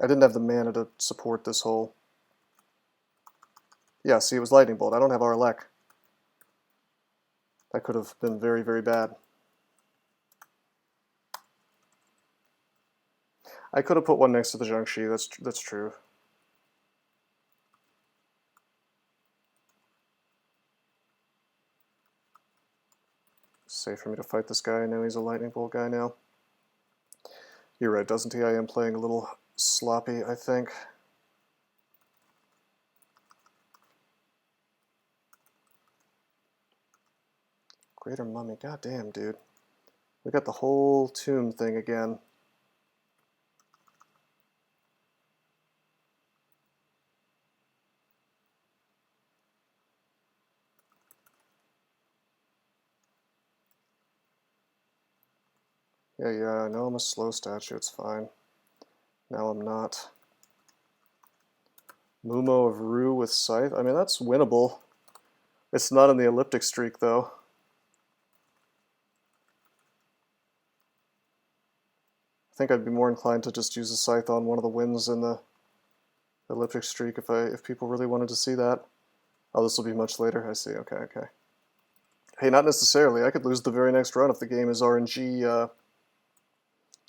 I didn't have the mana to support this whole... Yeah, see, it was Lightning Bolt. I don't have Arlek. That could have been very, very bad. I could have put one next to the Jiangxi, that's true. Safe for me to fight this guy. I know he's a lightning bolt guy now. You're right, doesn't he? I am playing a little sloppy, I think. Greater Mummy, goddamn, dude. We got the whole tomb thing again. Yeah, I know I'm a slow statue, it's fine. Now I'm not. Mumo of Ru with Scythe, I mean, that's winnable. It's not in the Elliptic Streak, though. I think I'd be more inclined to just use a Scythe on one of the wins in the Elliptic Streak if people really wanted to see that. Oh, this will be much later, I see, okay. Hey, not necessarily, I could lose the very next run if the game is RNG,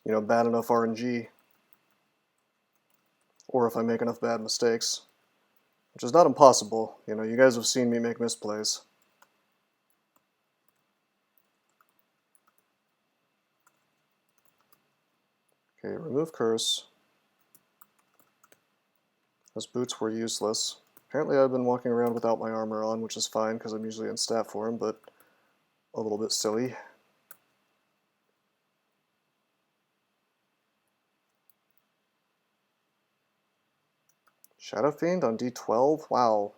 you know, bad enough RNG, or if I make enough bad mistakes, which is not impossible. You know, you guys have seen me make misplays. Okay, remove curse. Those boots were useless. Apparently I've been walking around without my armor on, which is fine because I'm usually in stat form, but a little bit silly. Shadow Fiend on D12? Wow.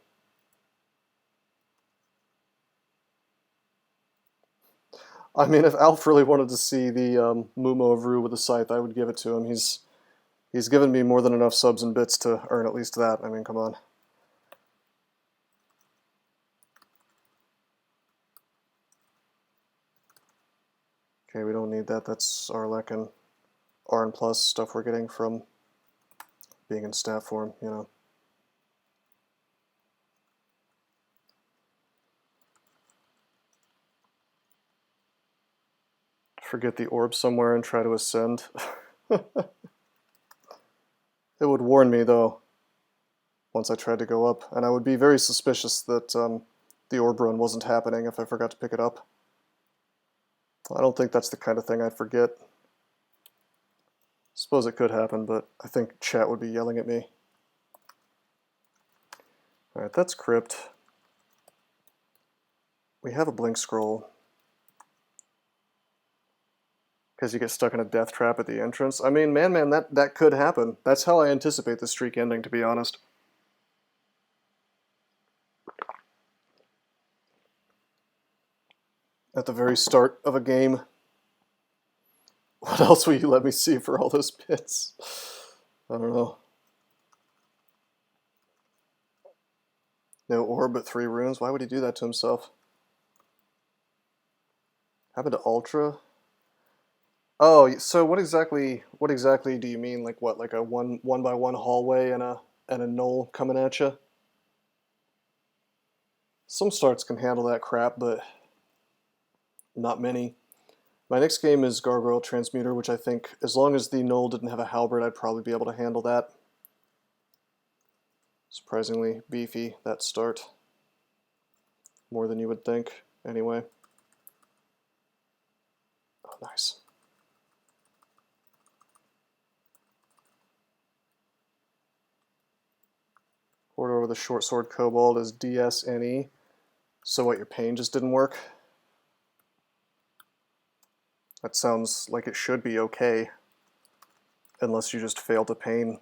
I mean, if Alf really wanted to see the Mumo of Ru with a Scythe, I would give it to him. He's given me more than enough subs and bits to earn at least that. I mean, come on. Okay, we don't need that. That's Arlec and RN plus stuff we're getting from being in stat form, you know. Forget the orb somewhere and try to ascend. It would warn me, though, once I tried to go up, and I would be very suspicious that the orb run wasn't happening if I forgot to pick it up. I don't think that's the kind of thing I'd forget. Suppose it could happen, but I think chat would be yelling at me. Alright, that's Crypt. We have a Blink Scroll. Because you get stuck in a death trap at the entrance. I mean, man, that could happen. That's how I anticipate the streak ending, to be honest. At the very start of a game. What else will you let me see for all those bits? I don't know. No orb but 3 runes? Why would he do that to himself? Happened to Ultra? Oh, so what exactly do you mean? Like what? Like a one by one hallway and a null coming at you? Some starts can handle that crap, but not many. My next game is Gargoyle Transmuter, which I think, as long as the null didn't have a halberd, I'd probably be able to handle that. Surprisingly beefy, that start. More than you would think, anyway. Oh, nice. Order over the short sword kobold is DSNE. So what, your pain just didn't work? That sounds like it should be okay. Unless you just fail to pain,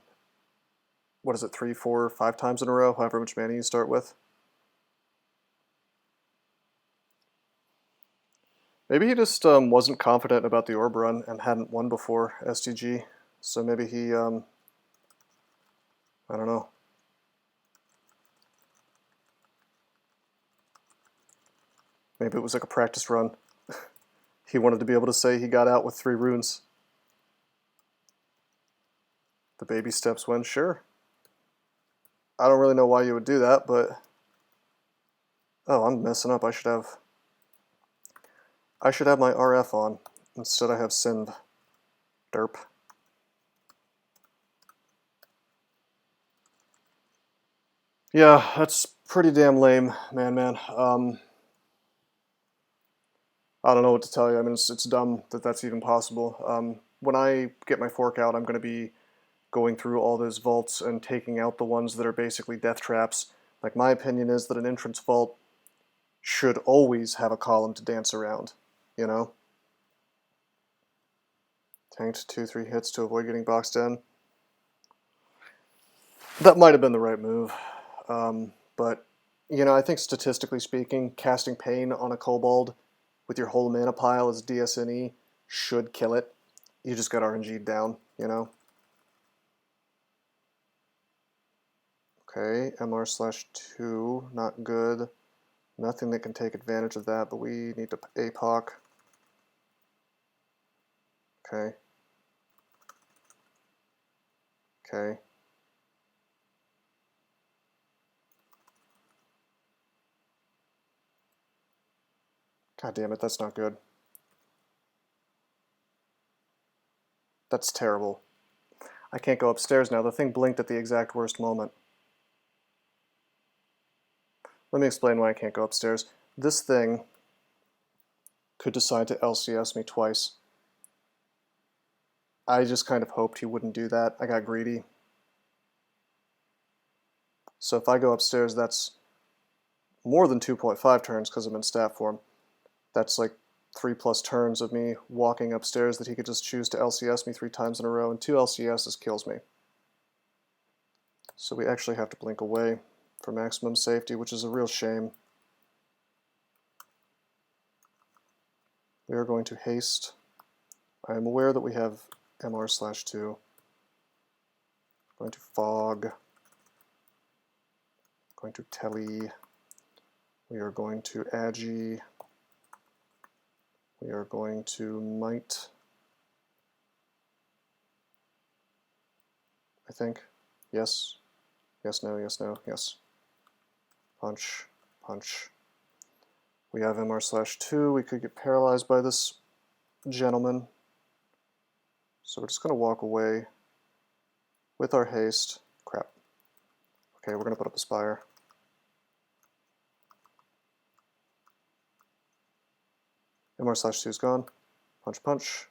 what is it, 3, 4, 5 times in a row, however much mana you start with. Maybe he just wasn't confident about the orb run and hadn't won before STG. So maybe he, I don't know. Maybe it was like a practice run. He wanted to be able to say he got out with 3 runes. The baby steps win, sure. I don't really know why you would do that, but... Oh, I'm messing up. I should have my RF on. Instead I have Synth. Derp. Yeah, that's pretty damn lame, man. I don't know what to tell you. I mean, it's dumb that that's even possible. When I get my fork out, I'm going to be going through all those vaults and taking out the ones that are basically death traps. Like, my opinion is that an entrance vault should always have a column to dance around, you know? Tanked 2-3 hits to avoid getting boxed in. That might have been the right move. But, you know, I think statistically speaking, casting Pain on a Kobold with your whole mana pile as DSNE should kill it. You just got RNG'd down, you know? Okay, MR/2, not good. Nothing that can take advantage of that, but we need to APOC. Okay. Okay. God damn it, that's not good. That's terrible. I can't go upstairs now. The thing blinked at the exact worst moment. Let me explain why I can't go upstairs. This thing could decide to LCS me twice. I just kind of hoped he wouldn't do that. I got greedy. So if I go upstairs, that's more than 2.5 turns because I'm in stat form. That's like 3+ turns of me walking upstairs that he could just choose to LCS me 3 times in a row, and 2 LCSs kills me. So we actually have to blink away for maximum safety, which is a real shame. We are going to haste. I am aware that we have MR/2. Going to fog. Going to tele. We are going to agi. We are going to might. I think. Yes. Yes, no, yes, no, yes. Punch, punch. We have MR/2. We could get paralyzed by this gentleman. So we're just going to walk away with our haste. Crap. Okay, we're going to put up a spire. MR/2 is gone. Punch, punch.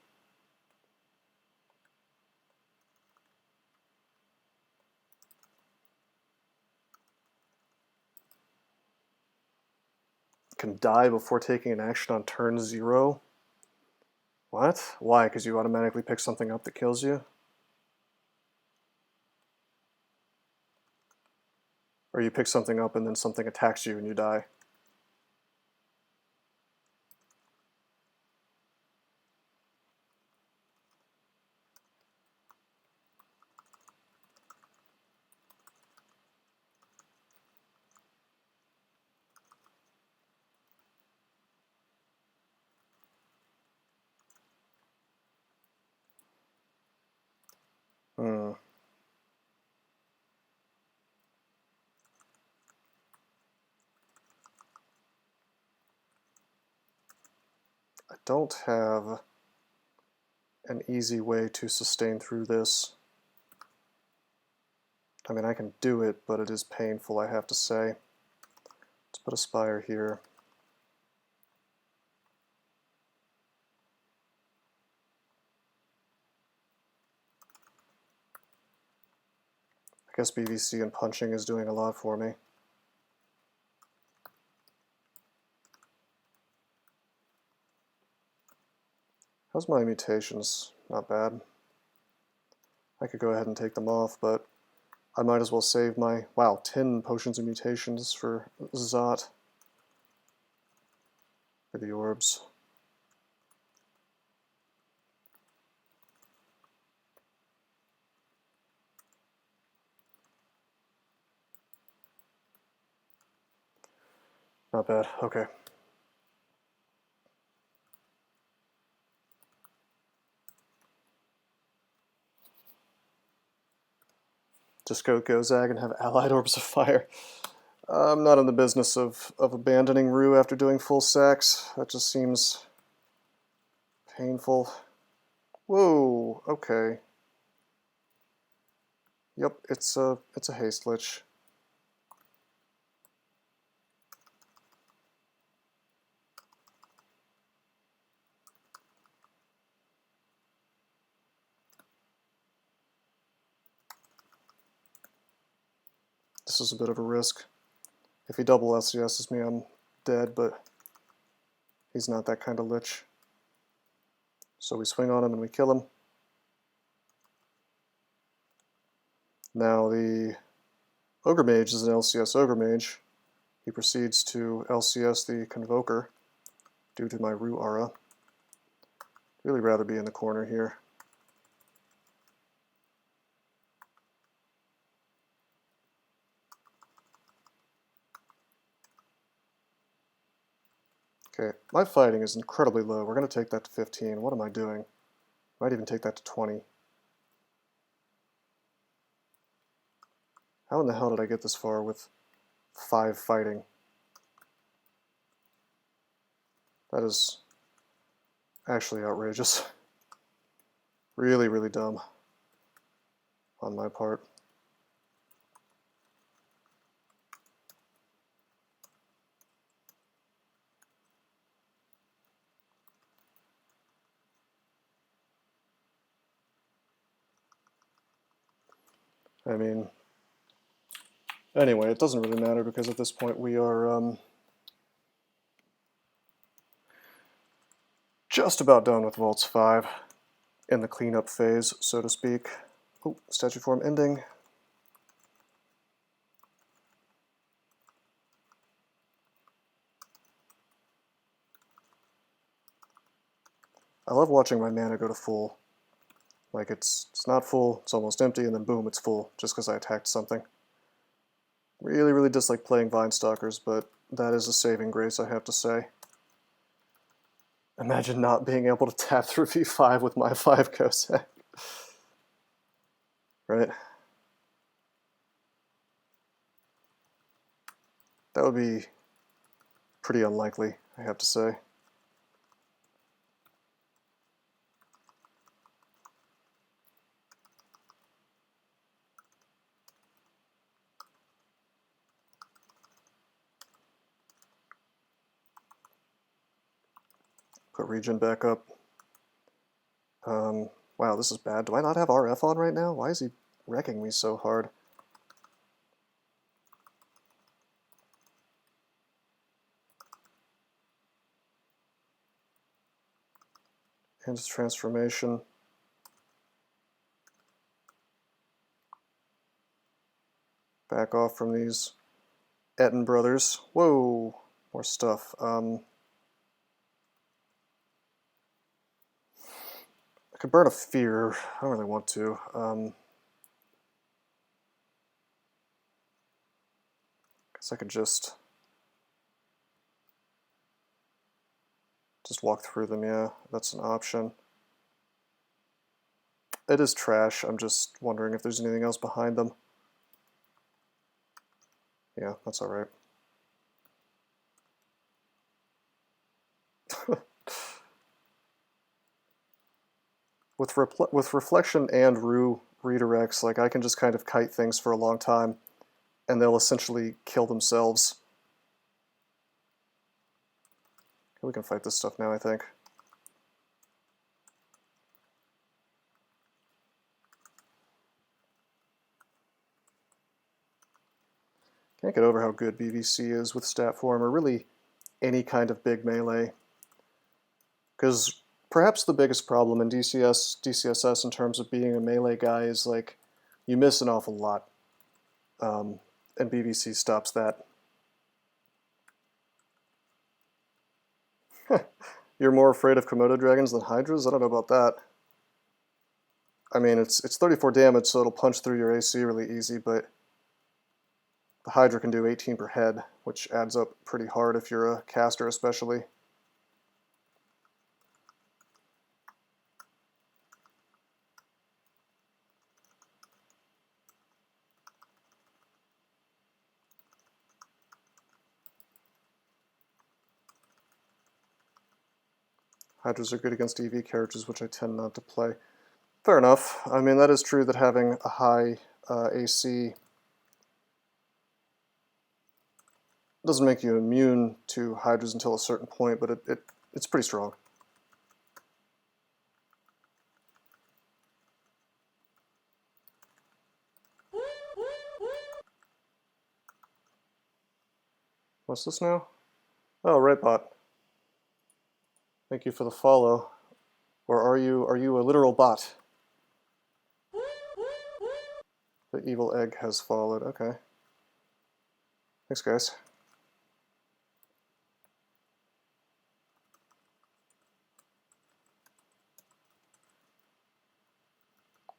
Can die before taking an action on turn 0. What? Why? Because you automatically pick something up that kills you? Or you pick something up and then something attacks you and you die? Hmm. I don't have an easy way to sustain through this. I mean, I can do it, but it is painful, I have to say. Let's put a spire here. I guess BVC and punching is doing a lot for me. How's my mutations? Not bad. I could go ahead and take them off, but I might as well save my, wow, 10 potions and mutations for Zot. For the orbs. Not bad, okay. Just go Gozag and have allied orbs of fire. I'm not in the business of abandoning Rue after doing full sacks. That just seems painful. Whoa, okay. Yep, it's a haste lich. This is a bit of a risk. If he double LCSs me, I'm dead, but he's not that kind of lich. So we swing on him and we kill him. Now the Ogre Mage is an LCS Ogre Mage. He proceeds to LCS the Convoker due to my Ru aura. Really rather be in the corner here. Okay, my fighting is incredibly low. We're going to take that to 15. What am I doing? Might even take that to 20. How in the hell did I get this far with 5 fighting? That is actually outrageous. Really, really dumb on my part. I mean, anyway, it doesn't really matter because at this point we are just about done with Vaults 5 in the cleanup phase, so to speak. Oh, statue form ending. I love watching my mana go to full. Like it's not full, it's almost empty, and then boom, it's full, just because I attacked something. Really, really dislike playing Vine Stalkers, but that is a saving grace, I have to say. Imagine not being able to tap through V5 with my 5 KoCj. Right? That would be pretty unlikely, I have to say. Put regen back up. Wow, this is bad. Do I not have RF on right now? Why is he wrecking me so hard? And his transformation. Back off from these Etten brothers. Whoa, more stuff. I could burn a fear. I don't really want to. Guess I could just walk through them. Yeah, that's an option. It is trash. I'm just wondering if there's anything else behind them. Yeah, that's all right. With reflection and Ru redirects, like I can just kind of kite things for a long time, and they'll essentially kill themselves. Okay, we can fight this stuff now, I think. Can't get over how good BVC is with stat form, or really any kind of big melee. Because perhaps the biggest problem in DCSS in terms of being a melee guy is like you miss an awful lot, and BVC stops that. You're more afraid of Komodo dragons than Hydras? I don't know about that. I mean, it's 34 damage, so it'll punch through your AC really easy, but the Hydra can do 18 per head, which adds up pretty hard if you're a caster especially. Hydras are good against EV characters, which I tend not to play. Fair enough. I mean, that is true that having a high AC doesn't make you immune to Hydras until a certain point, but it's pretty strong. What's this now? Oh, right bot. Thank you for the follow. Or are you a literal bot? The evil egg has followed. Okay. Thanks, guys.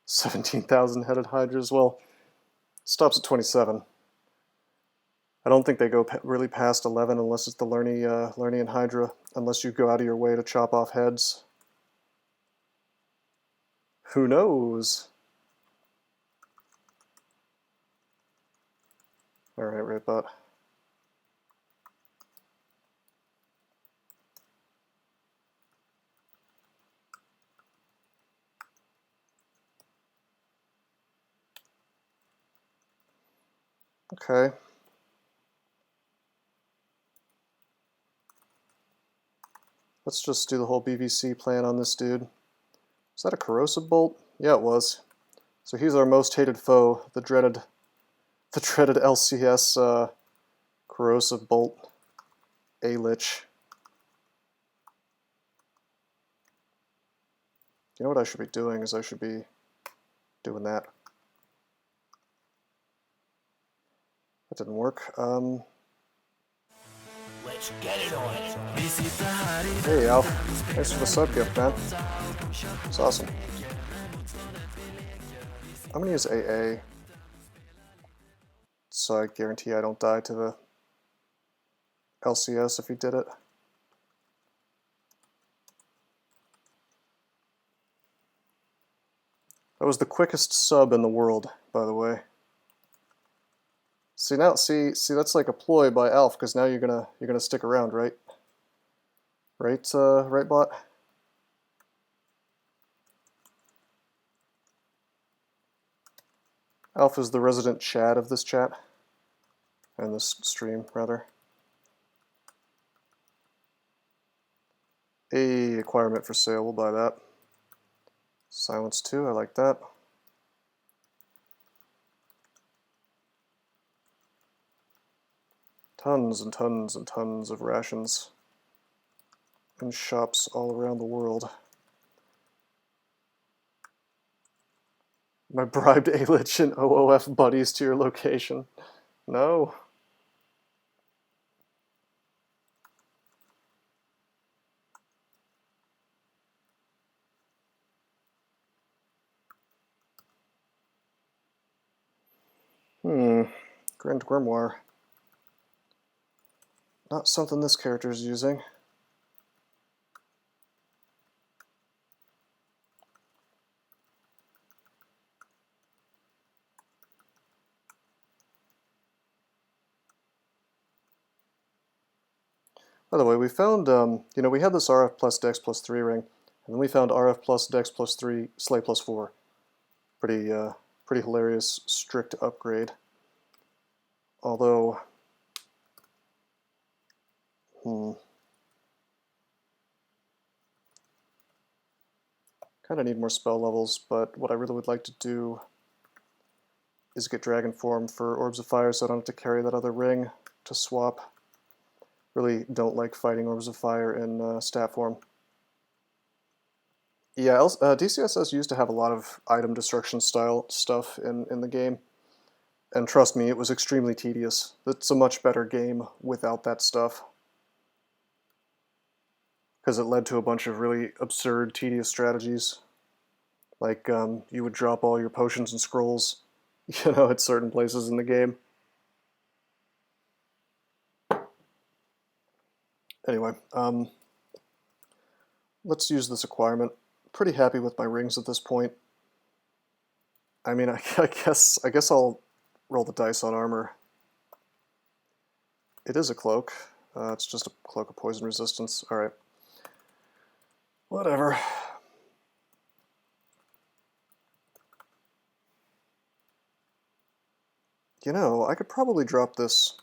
$17,000 headed hydras. Well, stops at 27. I don't think they go really past 11 unless it's the Lernian Hydra, unless you go out of your way to chop off heads. Who knows? Alright, right bot. Okay. Let's just do the whole BVC plan on this dude. Is that a corrosive bolt? Yeah, it was. So he's our most hated foe, the dreaded LCS corrosive bolt, A-Lich. You know what I should be doing is I should be doing that. That didn't work. Let's get it on. Hey Alf, thanks for the sub gift, man. It's awesome. I'm gonna use AA, so I guarantee I don't die to the LCS if he did it. That was the quickest sub in the world, by the way. See now, see that's like a ploy by Alf, because now you're gonna stick around, right? Right, right bot? Alf is the resident Chad of this chat, and this stream, rather. A acquirement for sale, we'll buy that. Silence 2, I like that. Tons and tons and tons of rations in shops all around the world. My bribed A-Lich and OOF buddies to your location. No. Grand Grimoire. Not something this character is using. By the way, we found, you know, we had this RF plus Dex plus 3 ring, and then we found RF plus Dex plus 3, Slay plus 4. Pretty hilarious, strict upgrade. Although, kind of need more spell levels, but what I really would like to do is get Dragon Form for Orbs of Fire so I don't have to carry that other ring to swap. Really don't like fighting Orbs of Fire in stat form. Yeah, DCSS used to have a lot of item destruction style stuff in the game, and trust me, it was extremely tedious. It's a much better game without that stuff, because it led to a bunch of really absurd, tedious strategies. Like, you would drop all your potions and scrolls, you know, at certain places in the game. Anyway, let's use this acquirement. Pretty happy with my rings at this point. I mean, I guess I'll roll the dice on armor. It is a cloak. It's just a cloak of poison resistance. All right. Whatever. You know, I could probably drop this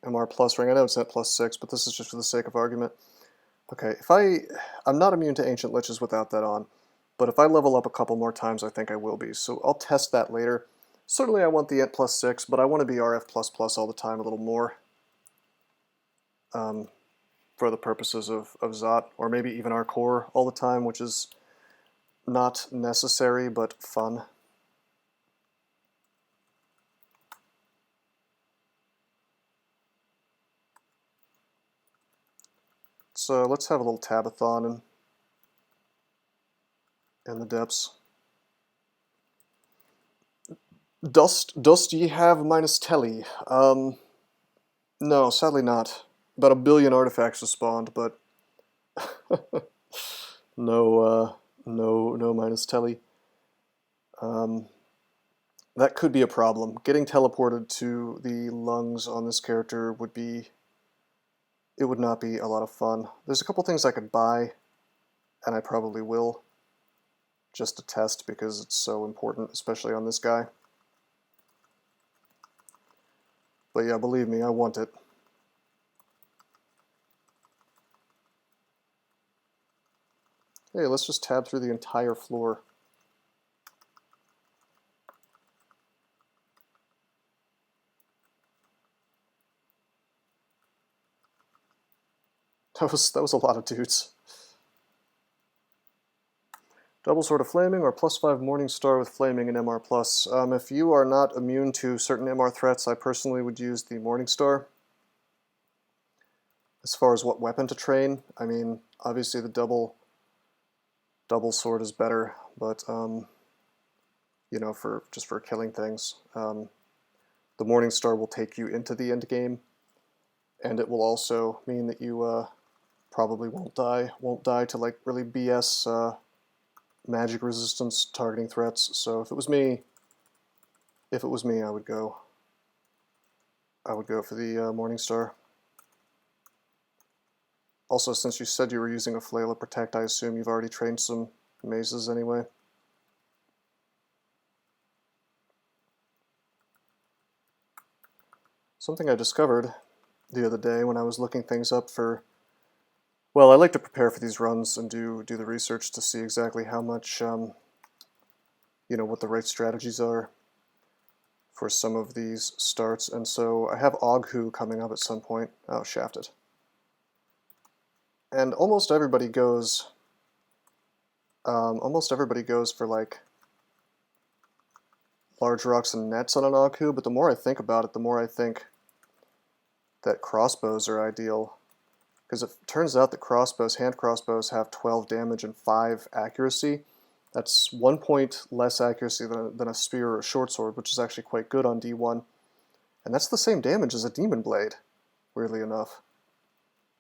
MR plus ring. I know it's at plus 6, but this is just for the sake of argument. Okay, I'm not immune to Ancient Liches without that on, but if I level up a couple more times, I think I will be. So I'll test that later. Certainly I want the int plus 6, but I want to be RF++ all the time a little more for the purposes of Zot, or maybe even our core all the time, which is not necessary but fun. So let's have a little tabathon in the depths. Dost ye have minus telly? No, sadly not. About 1 billion artifacts have spawned, but no minus telly. That could be a problem. Getting teleported to the lungs on this character would not be a lot of fun. There's a couple things I could buy, and I probably will, just to test because it's so important, especially on this guy. But yeah, believe me, I want it. Hey, let's just tab through the entire floor. That was a lot of dudes. Double Sword of Flaming or +5 Morning Star with Flaming and MR+. If you are not immune to certain MR threats, I personally would use the Morning Star. As far as what weapon to train, I mean, obviously the double sword is better, but you know, just for killing things. The Morning Star will take you into the end game, and it will also mean that you probably won't die to like really BS magic resistance targeting threats. So if it was me, I would go for the Morning Star. Also, since you said you were using a Flail of Protect, I assume you've already trained some mazes anyway. Something I discovered the other day when I was looking things up for... Well, I like to prepare for these runs and do the research to see exactly how much, you know, what the right strategies are for some of these starts. And so I have OgHu coming up at some point. Oh, shafted. And almost everybody goes for like large rocks and nets on an OgHu, but the more I think about it, the more I think that crossbows are ideal. Because it turns out that hand crossbows have 12 damage and 5 accuracy. That's 1 point less accuracy than a spear or a short sword, which is actually quite good on D1. And that's the same damage as a demon blade, weirdly enough.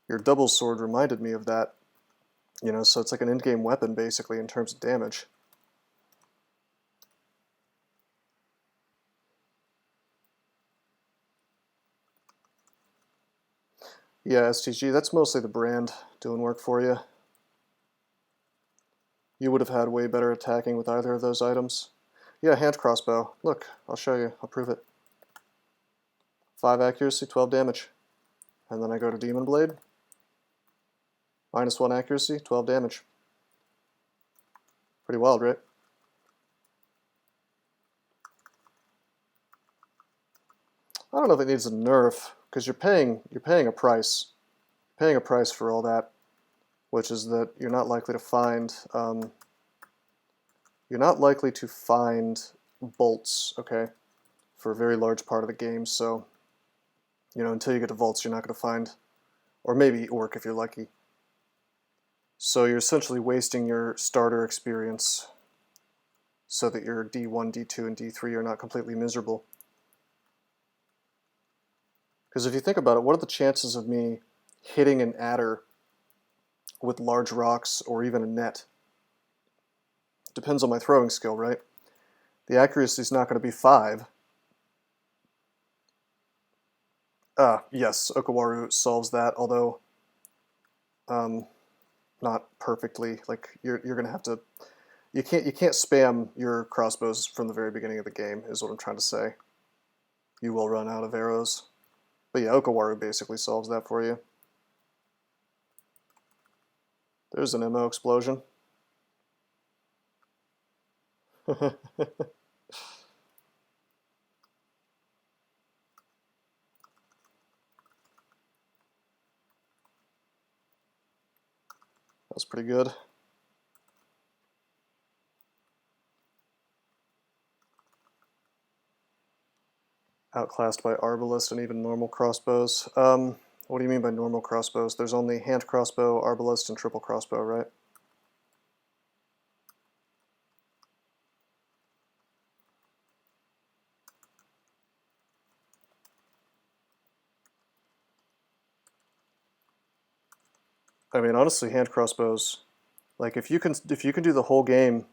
Your double sword reminded me of that. You know, so it's like an in-game weapon, basically, in terms of damage. Yeah, STG, that's mostly the brand doing work for you. You would have had way better attacking with either of those items. Yeah, hand crossbow. Look, I'll show you. I'll prove it. 5 accuracy, 12 damage. And then I go to Demon Blade. -1 accuracy, 12 damage. Pretty wild, right? I don't know if it needs a nerf, because you're paying a price. You're paying a price for all that, which is that you're not likely to find bolts, okay, for a very large part of the game. So, you know, until you get to vaults, you're not going to find, or maybe orc if you're lucky. So you're essentially wasting your starter experience so that your D1, D2, and D3 are not completely miserable. Because if you think about it, what are the chances of me hitting an adder with large rocks or even a net? Depends on my throwing skill, right? The accuracy is not going to be 5. Yes, Okawaru solves that, although not perfectly. Like you're going to have to... You can't spam your crossbows from the very beginning of the game, is what I'm trying to say. You will run out of arrows. But yeah, Okawaru basically solves that for you. There's an MO explosion. pretty good. Outclassed by Arbalist and even normal crossbows. What do you mean by normal crossbows? There's only hand crossbow, Arbalist, and triple crossbow, right? I mean, honestly, hand crossbows, like if you can do the whole game,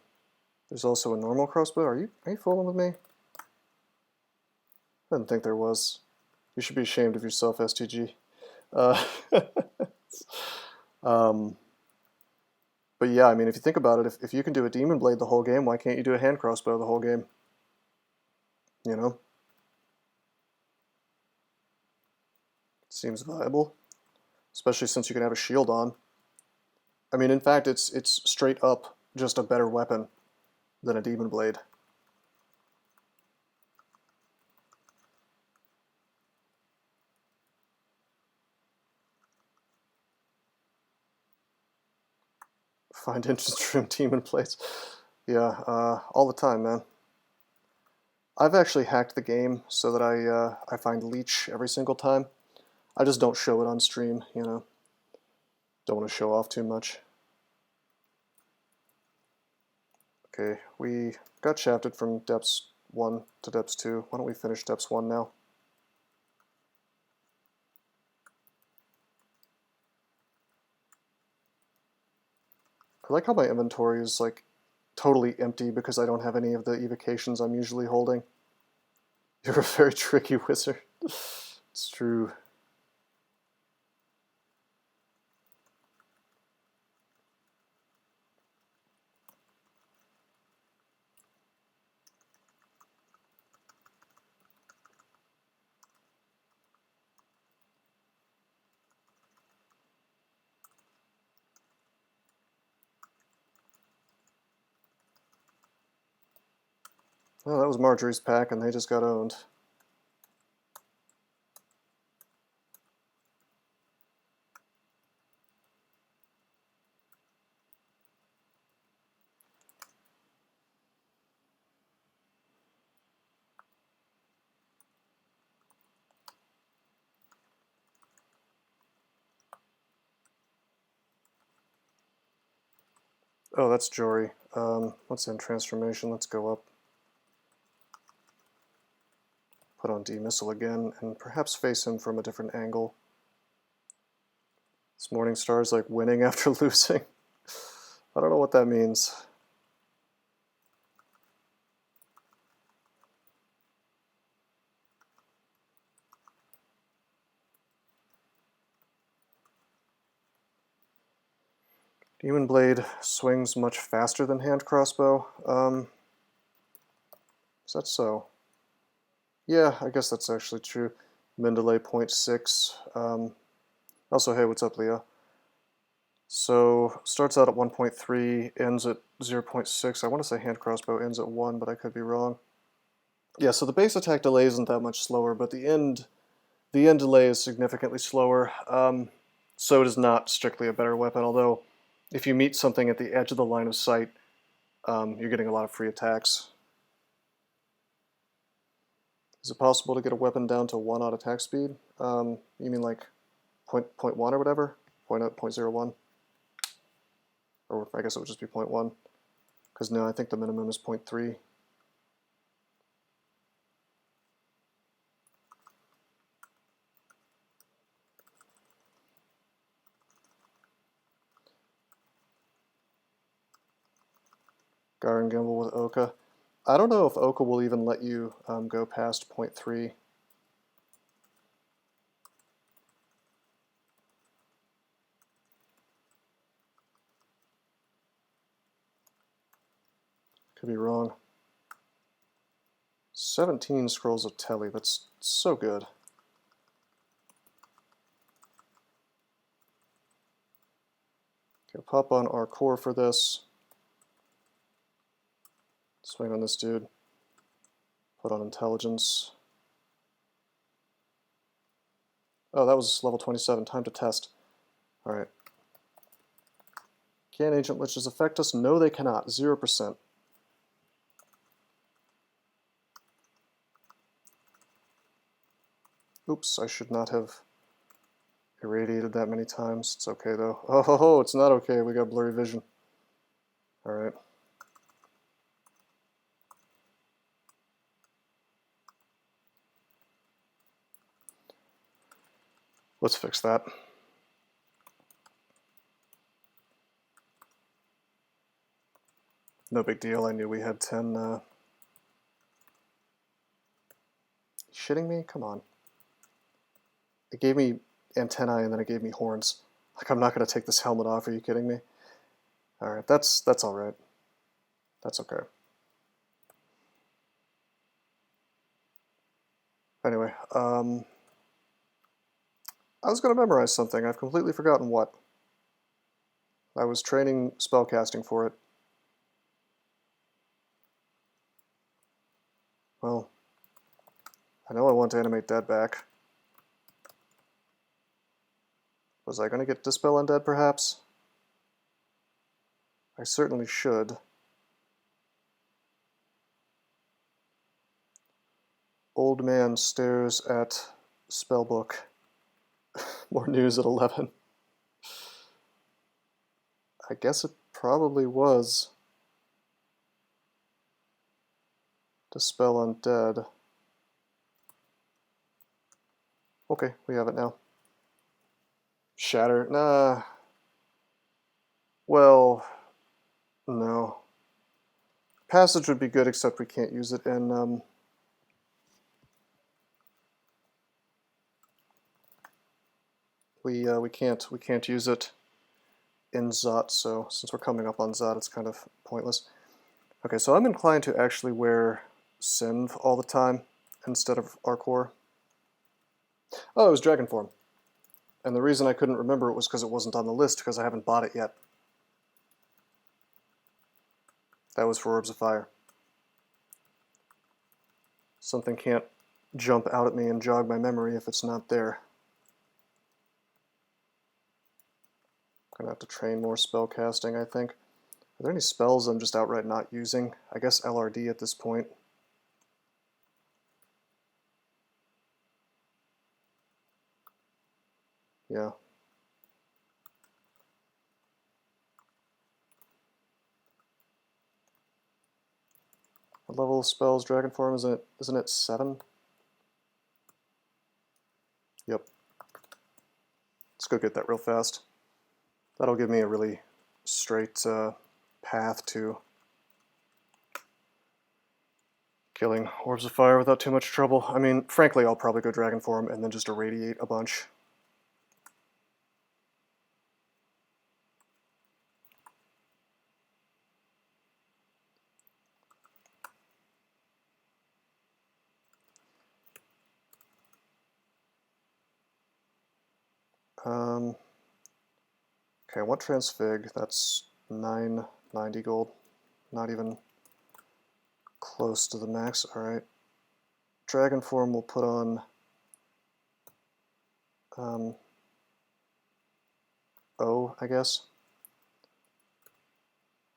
there's also a normal crossbow. Are you fooling with me? I didn't think there was. You should be ashamed of yourself, STG. But yeah, I mean, if you think about it, if you can do a Demon Blade the whole game, why can't you do a hand crossbow the whole game? You know? Seems viable. Especially since you can have a shield on. I mean, in fact, it's straight up just a better weapon than a Demon Blade. Find interest from Demon Blades. Yeah, all the time, man. I've actually hacked the game so that I find Leech every single time. I just don't show it on stream, you know. Don't want to show off too much. Okay, we got shafted from depths 1 to depths 2. Why don't we finish depths 1 now? I like how my inventory is like totally empty because I don't have any of the evocations I'm usually holding. You're a very tricky wizard. It's true. Oh, that was Marjorie's pack and they just got owned. Oh, that's Jory. Let's end transformation. Let's go up. Put on D-Missile again, and perhaps face him from a different angle. This Morningstar's like winning after losing. I don't know what that means. Demon Blade swings much faster than hand crossbow. Is that so? Yeah, I guess that's actually true. Mendeley 0.6. Also, hey, what's up, Leah? So, starts out at 1.3, ends at 0.6. I want to say hand crossbow ends at 1, but I could be wrong. Yeah, so the base attack delay isn't that much slower, but the end delay is significantly slower. So it is not strictly a better weapon, although if you meet something at the edge of the line of sight, you're getting a lot of free attacks. Is it possible to get a weapon down to 1 odd attack speed? You mean like 0.1 or whatever? 0.01? Or I guess it would just be 0.1. Because no, I think the minimum is 0.3. Garen Gimbal with Oka. I don't know if Oka will even let you go past 0.3. Could be wrong. 17 scrolls of Telly. That's so good. Okay, pop on our core for this. Swing on this dude. Put on intelligence. Oh, that was level 27. Time to test. Alright. Can agent glitches affect us? No, they cannot. 0%. Oops, I should not have irradiated that many times. It's okay though. Oh, it's not okay. We got blurry vision. Alright. Let's fix that. No big deal. I knew we had 10. Shitting me? Come on. It gave me antennae and then it gave me horns. Like, I'm not going to take this helmet off. Are you kidding me? Alright, that's alright. That's okay. Anyway, I was going to memorize something. I've completely forgotten what. I was training spellcasting for it. Well, I know I want to animate Dead back. Was I going to get Dispel Undead, perhaps? I certainly should. Old man stares at spellbook. More news at 11. I guess it probably was Dispel Undead. Okay, we have it now. Shatter? Nah. Well, no. Passage would be good, except we can't use it in we can't use it in Zot, so since we're coming up on Zot, it's kind of pointless. Okay, so I'm inclined to actually wear Synv all the time instead of Arcor. Oh, it was Dragon Form. And the reason I couldn't remember it was because it wasn't on the list, because I haven't bought it yet. That was for Orbs of Fire. Something can't jump out at me and jog my memory if it's not there. I'm gonna have to train more spell casting, I think. Are there any spells I'm just outright not using? I guess LRD at this point. Yeah. What level of spells Dragon Form? Isn't it 7? Yep. Let's go get that real fast. That'll give me a really straight path to killing Orbs of Fire without too much trouble. I mean, frankly, I'll probably go Dragon Form and then just irradiate a bunch. Okay, I want Transfig. That's 990 gold. Not even close to the max. Alright. Dragon Form we'll put on O, I guess.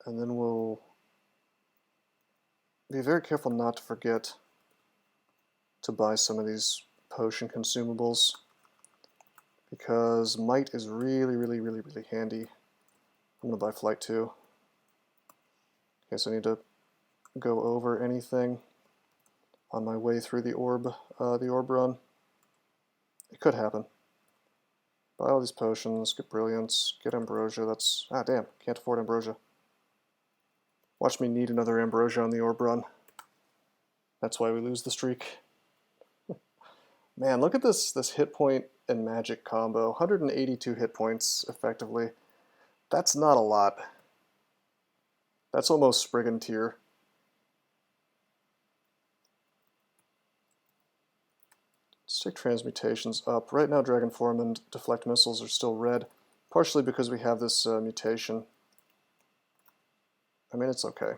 And then we'll be very careful not to forget to buy some of these potion consumables, because Might is really handy. I'm going to buy Flight 2. Okay, so I need to go over anything on my way through the orb run. It could happen. Buy all these potions, get Brilliance, get Ambrosia. That's... ah, damn, can't afford Ambrosia. Watch me need another Ambrosia on the orb run. That's why we lose the streak. Man, look at this hit point and magic combo. 182 hit points, effectively. That's not a lot. That's almost Spriggan tier. Let's take Transmutations up. Right now, Dragon Form and Deflect Missiles are still red, partially because we have this mutation. I mean, it's okay.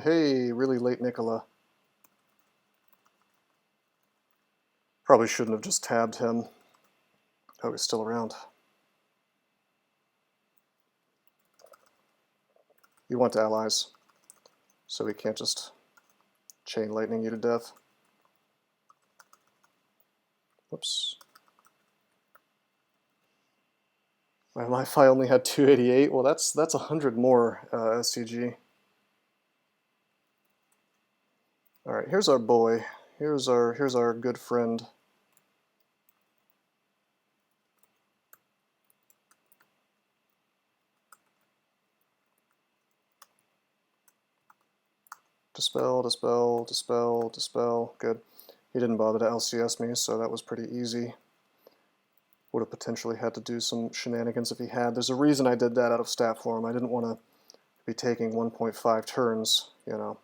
Hey, really late Nicola. Probably shouldn't have just tabbed him. Oh, he's still around. You want allies, so we can't just chain lightning you to death. Whoops. My MiFi only had 288. Well, that's 100 more STG. All right, here's our boy. Here's our good friend. Dispel, dispel, dispel, dispel. Good. He didn't bother to LCS me, so that was pretty easy. Would have potentially had to do some shenanigans if he had. There's a reason I did that out of stat form. I didn't want to be taking 1.5 turns, you know.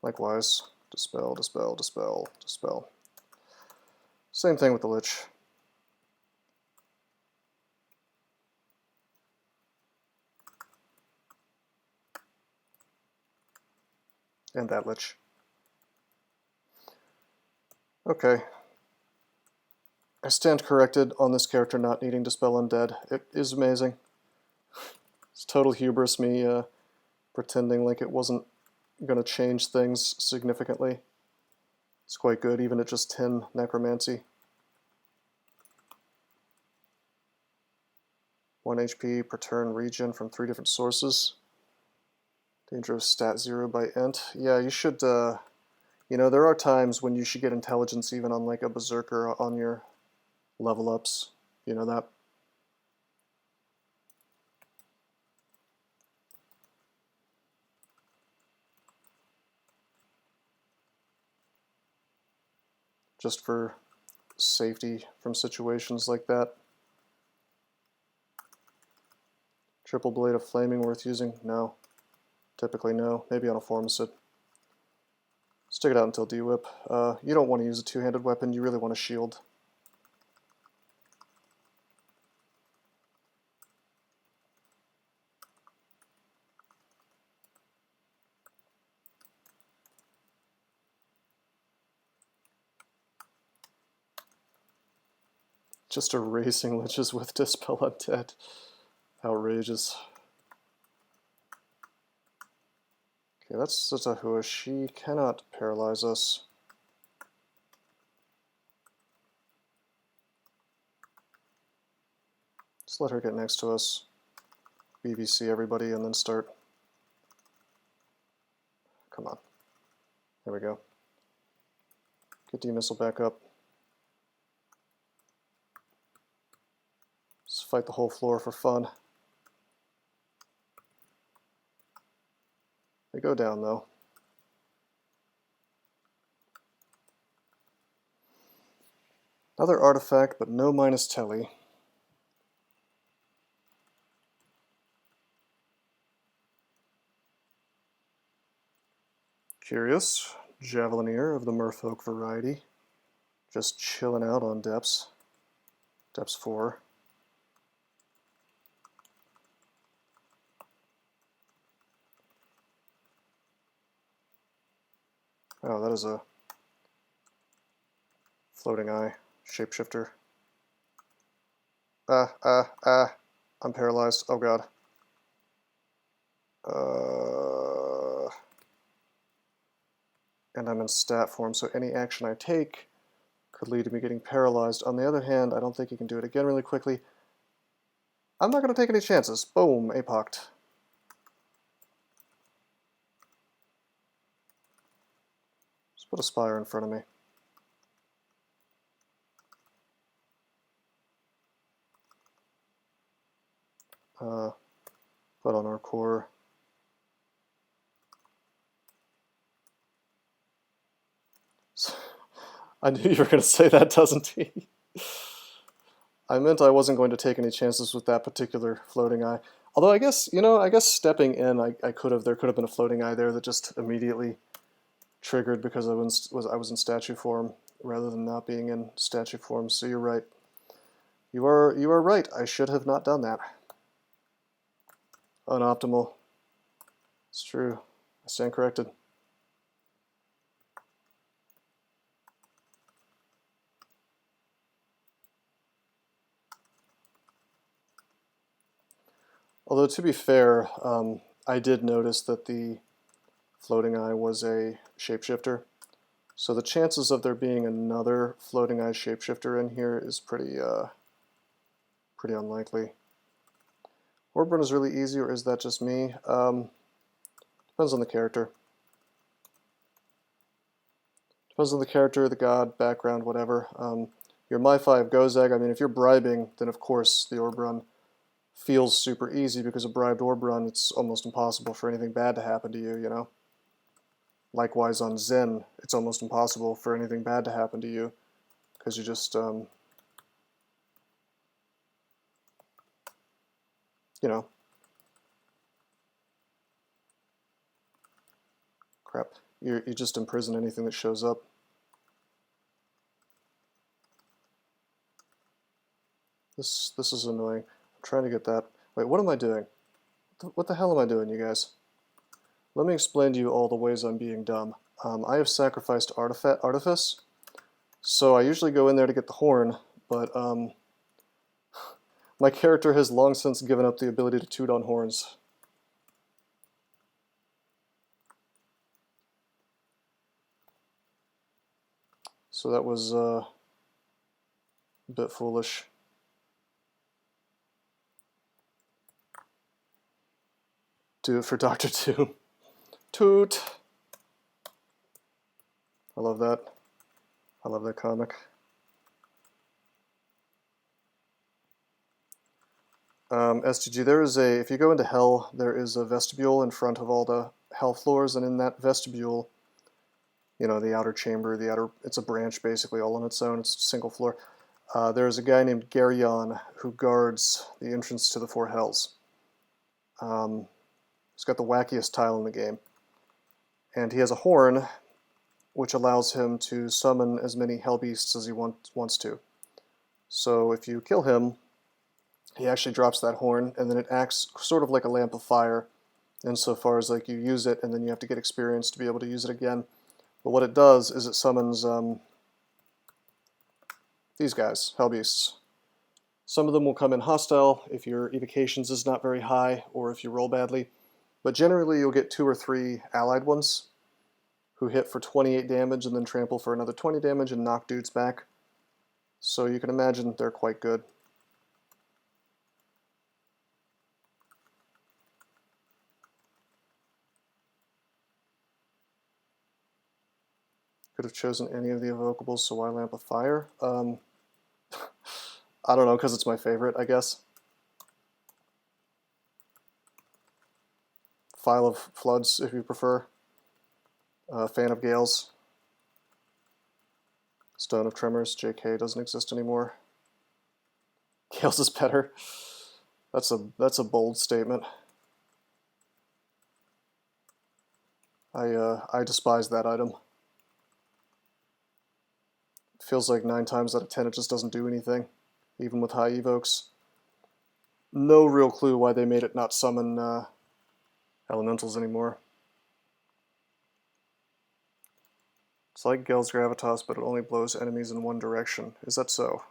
Likewise, dispel, dispel, dispel, dispel. Same thing with the Lich. And that Lich. Okay. I stand corrected on this character not needing Dispel Undead. It is amazing. It's total hubris, me pretending like it wasn't going to change things significantly. It's quite good, even at just 10 Necromancy. 1 HP per turn regen from 3 different sources. Danger of stat 0 by int. Yeah, you should, you know, there are times when you should get intelligence even on like a Berserker on your level ups. You know that? Just for safety from situations like that. Triple Blade of Flaming worth using? No. Typically no. Maybe on a Formicid. Stick it out until D-Whip. You don't want to use a two-handed weapon, you really want a shield. Just erasing Liches with Dispel Undead. Outrageous. Okay, that's a HuAE. She cannot paralyze us. Just let her get next to us. BVC everybody and then start. Come on. There we go. Get D-Missile back up. Just fight the whole floor for fun. They go down though. Another artifact, but no minus telly. Curious, Javelineer of the Merfolk variety. Just chilling out on depths. Depths 4. Oh, that is a floating eye shapeshifter. I'm paralyzed. Oh god. And I'm in stat form, so any action I take could lead to me getting paralyzed. On the other hand, I don't think he can do it again really quickly. I'm not going to take any chances. Boom, APOC'd. Just put a Spire in front of me. Put on our core. I knew you were going to say that, doesn't he? I meant I wasn't going to take any chances with that particular floating eye. Although I guess, you know, I guess stepping in, I could have, there could have been a floating eye there that just immediately triggered because I was in statue form rather than not being in statue form. So you're right. You are right. I should have not done that. Unoptimal. It's true. I stand corrected. Although to be fair, I did notice that the floating eye was a shapeshifter. So the chances of there being another floating eye shapeshifter in here is pretty unlikely. Orb run is really easy, or is that just me? Depends on the character. Depends on the character, the god, background, whatever. Your Mi-5 Gozag, I mean, if you're bribing, then of course the orb run feels super easy, because a bribed orb run, it's almost impossible for anything bad to happen to you, you know? Likewise on Zen, it's almost impossible for anything bad to happen to you, because you just, you know. Crap. You just imprison anything that shows up. This is annoying. I'm trying to get that. Wait, what am I doing? What the hell am I doing, you guys? Let me explain to you all the ways I'm being dumb. I have sacrificed Artifice, so I usually go in there to get the horn, but my character has long since given up the ability to toot on horns. So that was a bit foolish. Do it for Dr. Doom. Toot! I love that. I love that comic. STG, there is a, if you go into Hell, there is a vestibule in front of all the Hell floors, and in that vestibule, you know, the outer chamber, the outer, it's a branch basically all on its own, it's a single floor. There's a guy named GrTm who guards the entrance to the four Hells. He's got the wackiest tile in the game. And he has a horn, which allows him to summon as many Hell Beasts as he wants to. So if you kill him, he actually drops that horn, and then it acts sort of like a lamp of fire, insofar as like you use it, and then you have to get experience to be able to use it again. But what it does is it summons these guys, Hell Beasts. Some of them will come in hostile if your evocations is not very high, or if you roll badly. But generally you'll get 2 or 3 allied ones who hit for 28 damage and then trample for another 20 damage and knock dudes back. So you can imagine they're quite good. Could have chosen any of the evocables, so why Lamp of Fire? I don't know, because it's my favorite, I guess. File of Floods, if you prefer. Fan of Gales. Stone of Tremors, JK doesn't exist anymore. Gales is better. That's a bold statement. I despise that item. It feels like 9 times out of 10 it just doesn't do anything, even with high evokes. No real clue why they made it not summon elementals anymore. It's like Gel's Gravitas, but it only blows enemies in one direction. Is that so?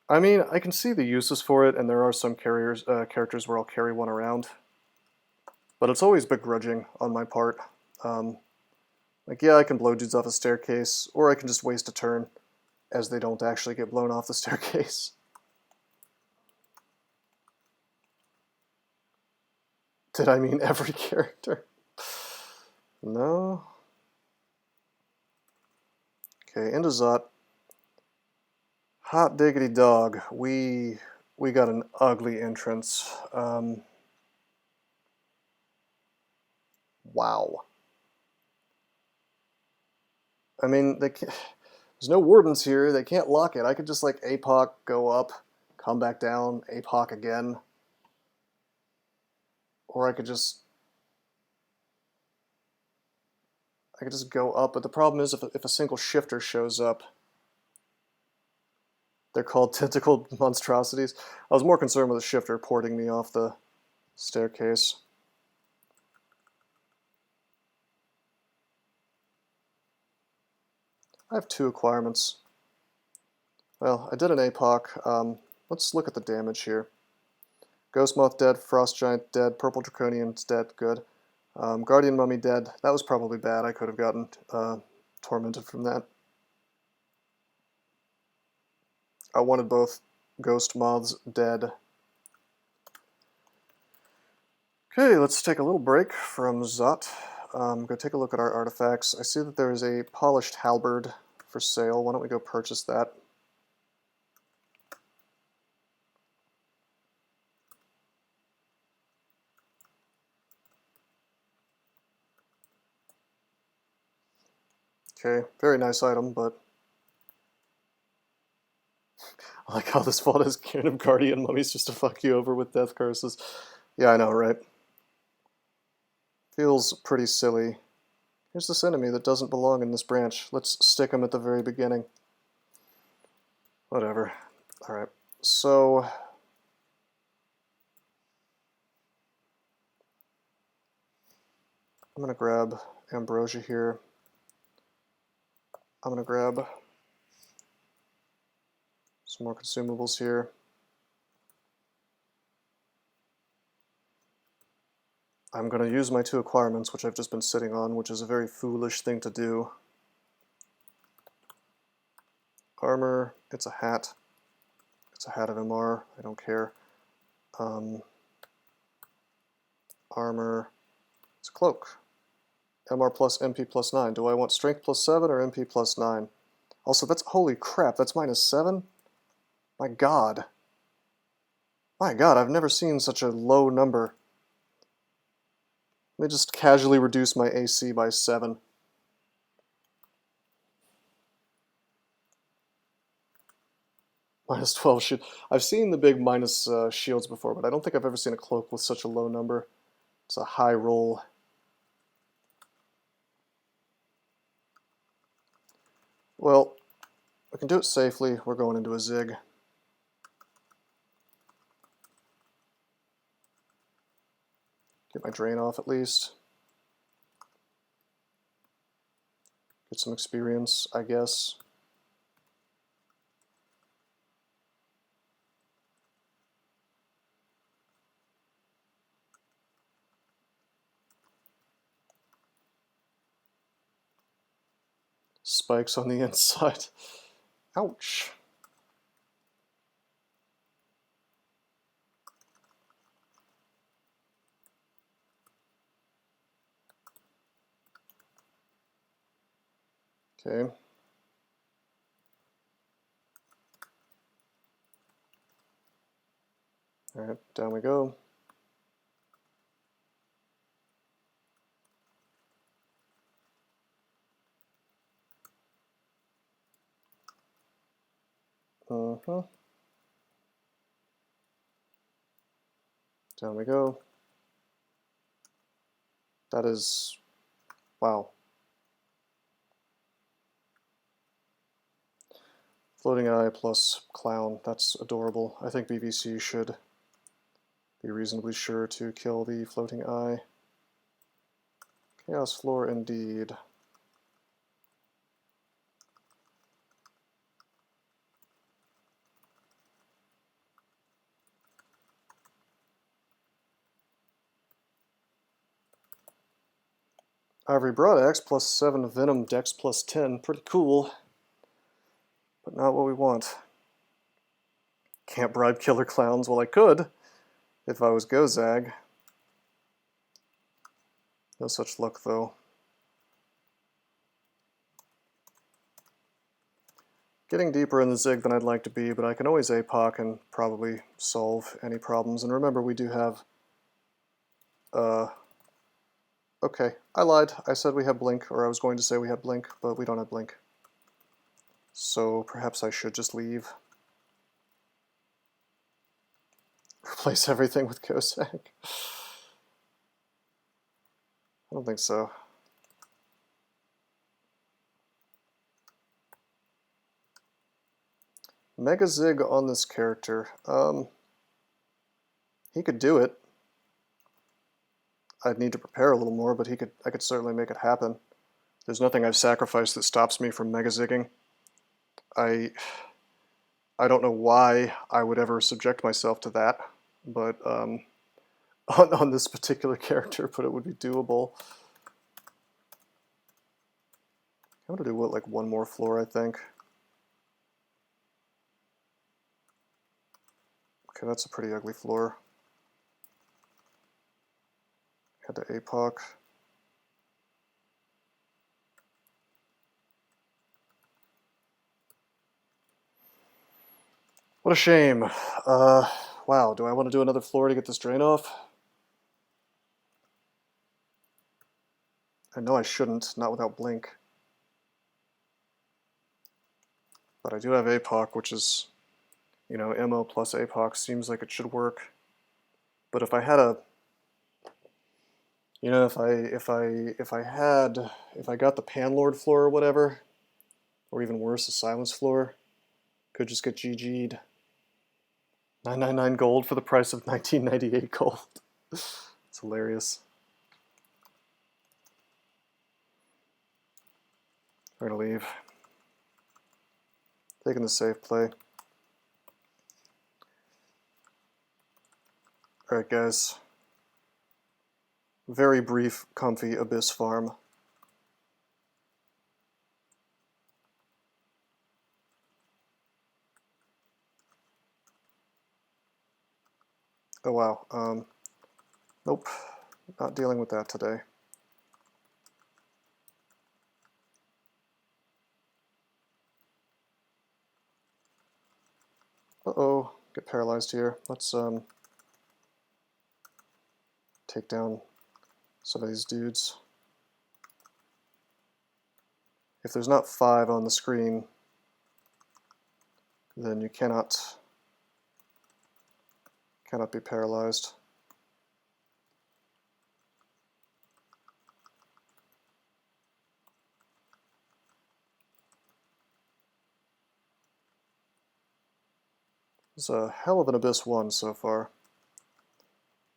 I mean, I can see the uses for it, and there are some characters where I'll carry one around. But it's always begrudging on my part. Like, yeah, I can blow dudes off a staircase, or I can just waste a turn, as they don't actually get blown off the staircase. Did I mean every character? No. Okay, into Zot. Hot diggity dog. We got an ugly entrance. Wow. I mean, there's no wardens here. They can't lock it. I could just like APOC, go up, come back down, APOC again. Or I could just go up, but the problem is if a single shifter shows up, they're called tentacled monstrosities. I was more concerned with a shifter porting me off the staircase. I have 2 acquirements. Well, I did an APOC. Let's look at the damage here. Ghost Moth dead, Frost Giant dead, Purple Draconian's dead, good. Guardian Mummy dead, that was probably bad, I could have gotten tormented from that. I wanted both Ghost Moths dead. Okay, let's take a little break from Zot. Go take a look at our artifacts. I see that there is a polished halberd for sale. Why don't we go purchase that? Okay, very nice item, but I like how this vault has Kingdom Guardian Mummies just to fuck you over with death curses. Yeah, I know, right? Feels pretty silly. Here's this enemy that doesn't belong in this branch. Let's stick him at the very beginning. Whatever. Alright, so I'm going to grab Ambrosia here. I'm going to grab some more consumables here. I'm going to use my 2 acquirements, which I've just been sitting on, which is a very foolish thing to do. Armor, it's a hat. It's a hat of MR, I don't care. Armor, it's a cloak. MR plus MP plus 9. Do I want strength plus 7 or MP plus 9? Also, that's, holy crap, that's minus 7? My god. My god, I've never seen such a low number. Let me just casually reduce my AC by 7. Minus 12 shield. I've seen the big minus shields before, but I don't think I've ever seen a cloak with such a low number. It's a high roll. Well, we can do it safely. We're going into a zig. Get my drain off at least. Get some experience, I guess. Spikes on the inside. Ouch. Okay. Alright, down we go. Down we go. That is... wow. Floating eye plus clown, that's adorable. I think BBC should be reasonably sure to kill the floating eye. Chaos floor indeed. Ivory Broadaxe plus 7 Venom Dex plus 10, pretty cool. But not what we want. Can't bribe killer clowns. Well, I could, if I was Gozag. No such luck, though. Getting deeper in the zig than I'd like to be, but I can always APOC and probably solve any problems. And remember, we do have... okay, I lied. I said we have Blink, or I was going to say we had Blink, but we don't have Blink. So perhaps I should just leave. Replace everything with CoCj. I don't think so. Mega Zig on this character. He could do it. I'd need to prepare a little more, but I could certainly make it happen. There's nothing I've sacrificed that stops me from Mega Zigging. I don't know why I would ever subject myself to that. but on this particular character, but it would be doable. I'm gonna do what, like one more floor, I think. Okay, that's a pretty ugly floor. Head to APOC. What a shame. Wow, do I want to do another floor to get this drain off? I know I shouldn't, not without blink. But I do have APOC, which is, you know, MO plus APOC seems like it should work. But if I had a, you know, if I got the Panlord floor or whatever, or even worse, a silence floor, could just get GG'd. 999 gold for the price of 1998 gold. It's hilarious. We're gonna leave. Taking the safe play. Alright guys. Very brief, comfy Abyss farm. Oh wow, nope, not dealing with that today. Uh-oh, get paralyzed here. Let's take down some of these dudes. If there's not 5 on the screen, then you cannot be paralyzed. It's a hell of an Abyss 1 so far.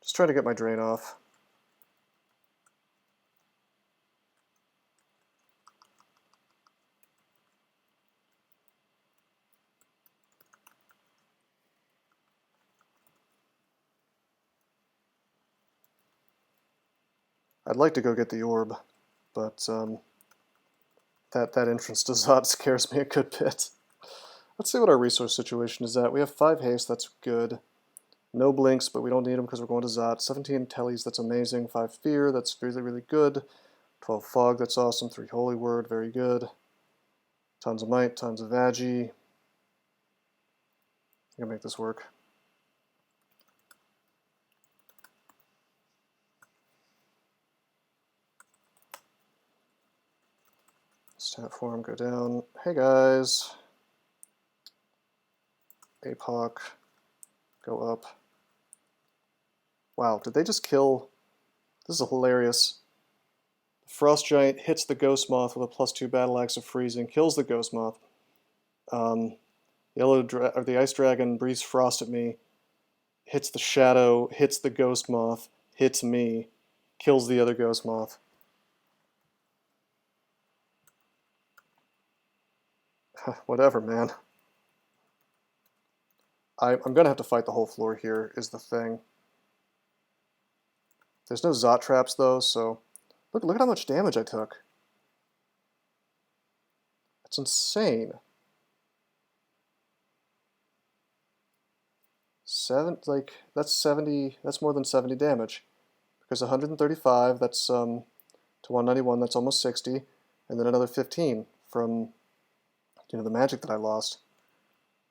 Just trying to get my drain off. I'd like to go get the orb, but that entrance to Zot scares me a good bit. Let's see what our resource situation is at. We have 5 haste, that's good. No blinks, but we don't need them because we're going to Zot. 17 tellies, that's amazing. 5 fear, that's really, really good. 12 fog, that's awesome. 3 holy word, very good. Tons of might, tons of agi. I can make this work. Stat form, go down. Hey guys. APOC, go up. Wow, did they just kill? This is hilarious. The Frost Giant hits the Ghost Moth with a +2 battle axe of freezing, kills the Ghost Moth. The Ice Dragon breathes frost at me, hits the Shadow, hits the Ghost Moth, hits me, kills the other Ghost Moth. Whatever, man. I'm gonna have to fight the whole floor here, is the thing. There's no Zot traps though, so look at how much damage I took. That's insane. That's 70. That's more than 70 damage, because 135. That's to 191. That's almost 60, and then another 15 from the magic that I lost.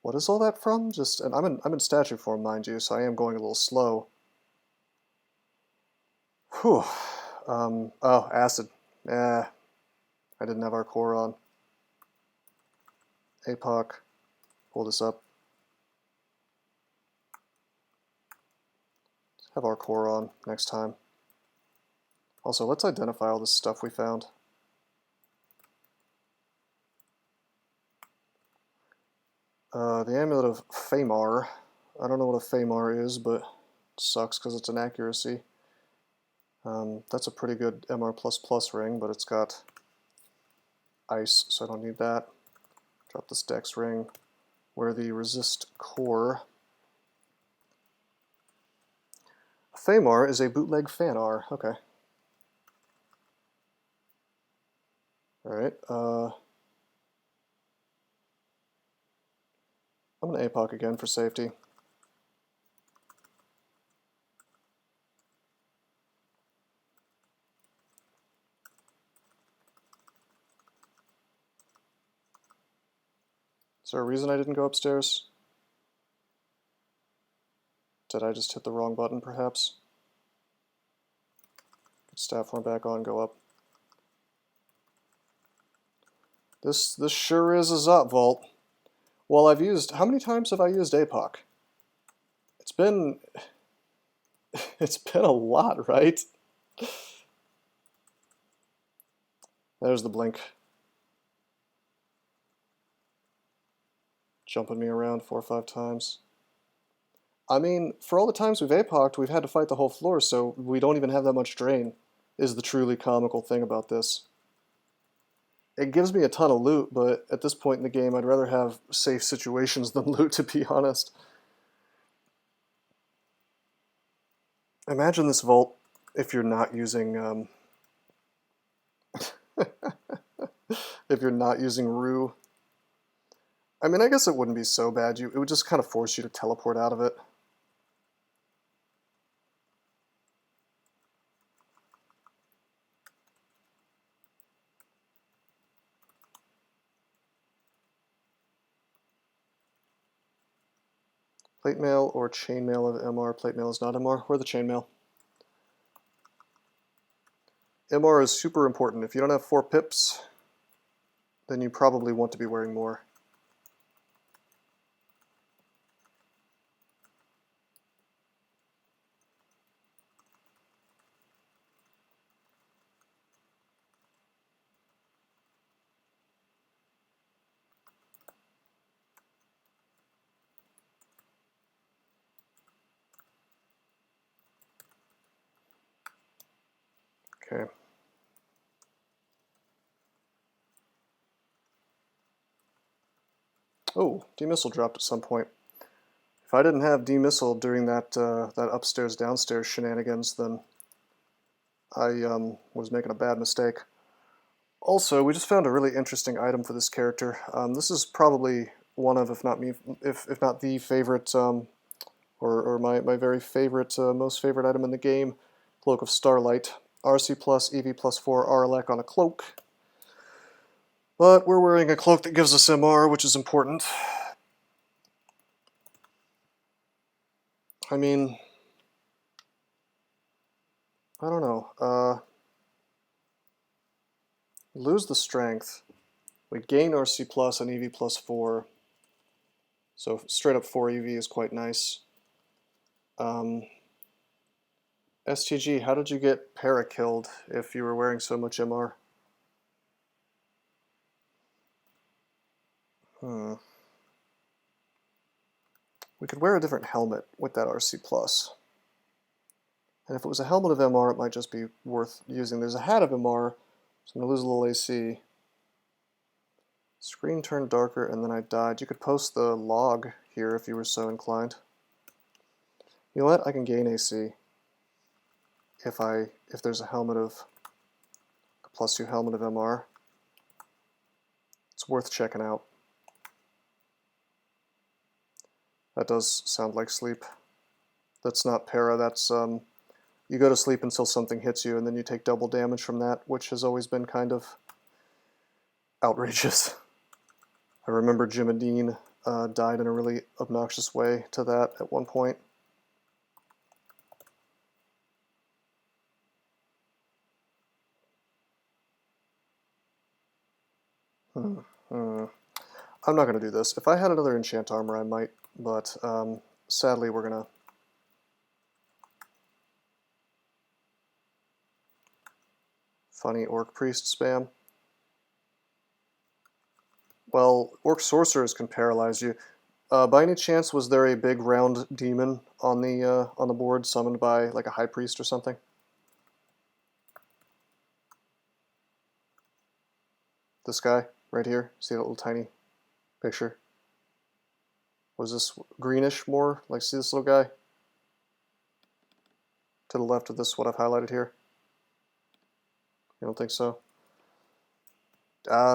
What is all that from? And I'm in statue form, mind you, so I am going a little slow. Whew. Oh, acid. I didn't have our core on. APOC. Pull this up. Let's have our core on next time. Also, let's identify all this stuff we found. The Amulet of Famar. I don't know what a Famar is, but it sucks because it's an accuracy. That's a pretty good MR++ ring, but it's got ice, so I don't need that. Drop this Dex ring. Wear the Resist core. Famar is a bootleg fanar. Okay. Alright, I'm going to APOC again for safety. Is there a reason I didn't go upstairs? Did I just hit the wrong button, perhaps? Put staff form back on, go up. This sure is a Zot vault. Well, I've used... How many times have I used APOC? It's been a lot, right? There's the blink. Jumping me around 4 or 5 times. I mean, for all the times we've APOC'd, we've had to fight the whole floor, so we don't even have that much drain, is the truly comical thing about this. It gives me a ton of loot, but at this point in the game, I'd rather have safe situations than loot, to be honest. Imagine this vault if you're not using if you're not using Ru. I mean, I guess it wouldn't be so bad. It would just kind of force you to teleport out of it. Plate mail or chainmail of MR. Plate mail is not MR. Or the chainmail. MR is super important. If you don't have 4 pips, then you probably want to be wearing more. Okay. Oh, demissile dropped at some point. If I didn't have demissile during that that upstairs-downstairs shenanigans, then I was making a bad mistake. Also, we just found a really interesting item for this character. This is probably one of, if not the favorite, or my very favorite, most favorite item in the game, Cloak of Starlight. RC plus, EV plus 4, RLEC on a cloak. But we're wearing a cloak that gives us MR, which is important. I mean, I don't know. Lose the strength. We gain RC plus and EV plus 4. So straight up 4 EV is quite nice. STG, how did you get para-killed if you were wearing so much MR? We could wear a different helmet with that RC plus. And if it was a helmet of MR, it might just be worth using. There's a hat of MR, so I'm going to lose a little AC. Screen turned darker and then I died. You could post the log here if you were so inclined. You know what? I can gain AC if there's a helmet of a +2 helmet of MR. It's worth checking out. That does sound like sleep. That's not para, that's you go to sleep until something hits you and then you take double damage from that, which has always been kind of outrageous. I remember Jim and Dean died in a really obnoxious way to that at one point. I'm not going to do this. If I had another enchant armor, I might, but sadly we're going to... Funny Orc Priest spam. Well, Orc Sorcerers can paralyze you. By any chance, was there a big round demon on the board summoned by like a High Priest or something? This guy right here. See that little tiny picture? Was this greenish more? Like, see this little guy? to the left of this, what I've highlighted here? You don't think so?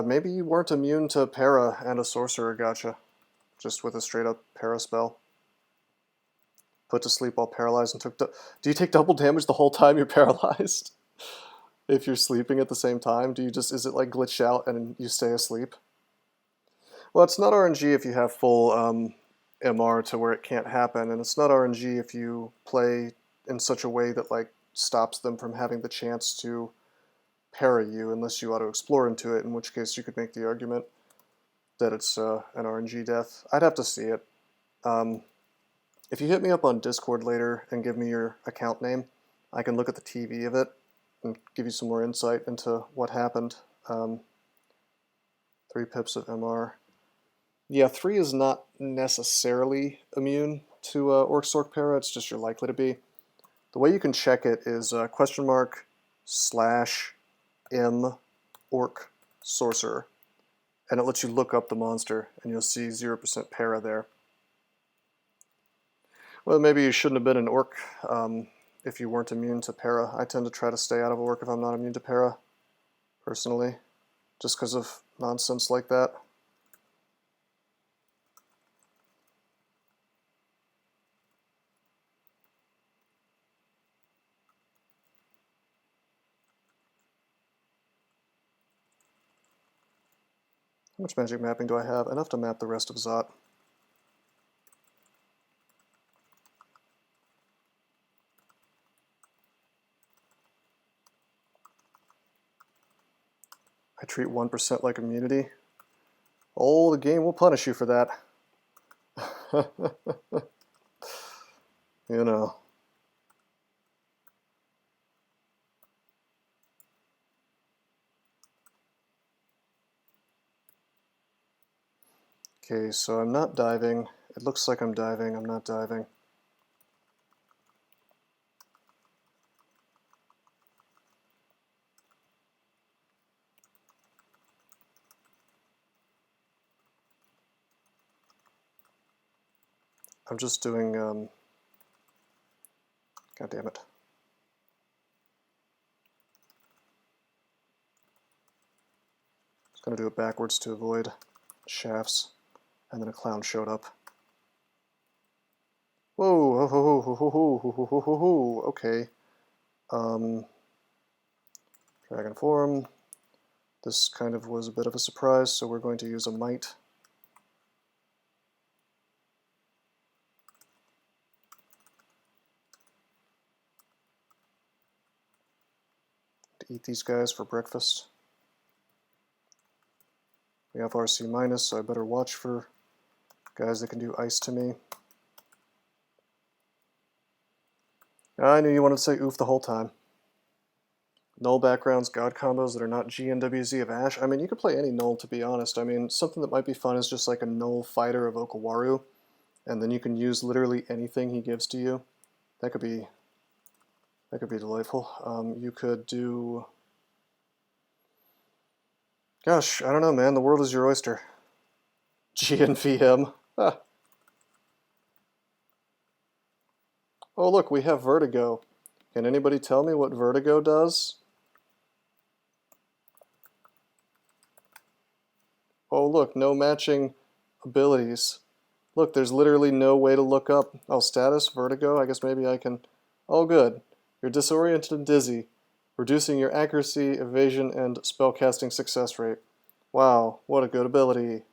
Maybe you weren't immune to para and a sorcerer gotcha, just with a straight up para spell. Put to sleep while paralyzed and took. Do you take double damage the whole time you're paralyzed? If you're sleeping at the same time, do you just, is it like glitch out and you stay asleep? Well, it's not RNG if you have full MR to where it can't happen, and it's not RNG if you play in such a way that like stops them from having the chance to para you unless you auto-explore into it, in which case you could make the argument that it's an RNG death. I'd have to see it. If you hit me up on Discord later and give me your account name, I can look at the TV of it and give you some more insight into what happened. 3 pips of MR. Yeah, 3 is not necessarily immune to Orc Sorc Para, it's just you're likely to be. The way you can check it is !/M Orc Sorcerer, and it lets you look up the monster, and you'll see 0% Para there. Well, maybe you shouldn't have been an Orc if you weren't immune to Para. I tend to try to stay out of Orc if I'm not immune to Para, personally, just because of nonsense like that. How much magic mapping do I have? Enough to map the rest of Zot. I treat 1% like immunity. Oh, the game will punish you for that. You know. Okay, so I'm not diving. It looks like I'm diving. I'm not diving. I'm just doing, God damn it. Just gonna do it backwards to avoid shafts, and then a clown showed up. Whoa, ho, ho, ho, ho, ho, ho, ho, ho, ho, ho. Okay. Dragon form. This kind of was a bit of a surprise, so we're going to use a might. To eat these guys for breakfast. We have RC minus, so I better watch for guys that can do ice to me. I knew you wanted to say oof the whole time. Null backgrounds, god combos that are not G and WZ of Ash. I mean, you could play any null, to be honest. I mean, something that might be fun is just like a null fighter of Okawaru, and then you can use literally anything he gives to you. That could be delightful. You could do... Gosh, I don't know, man. The world is your oyster. G and VM. Ah. Oh, look, we have Vertigo. Can anybody tell me what Vertigo does? Oh, look, no matching abilities. Look, there's literally no way to look up. Oh, status, Vertigo, I guess maybe I can... Oh, good. You're disoriented and dizzy, reducing your accuracy, evasion, and spellcasting success rate. Wow, what a good ability.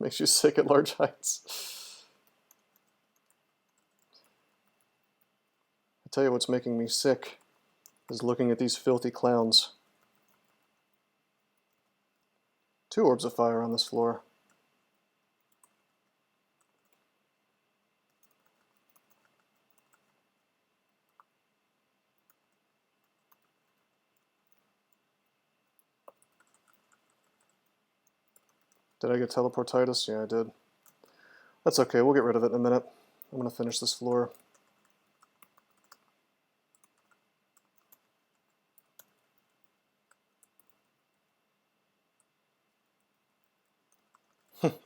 Makes you sick at large heights. I tell you what's making me sick is looking at these filthy clowns. 2 orbs of fire on this floor. Did I get teleportitis? Yeah, I did. That's okay, we'll get rid of it in a minute. I'm going to finish this floor.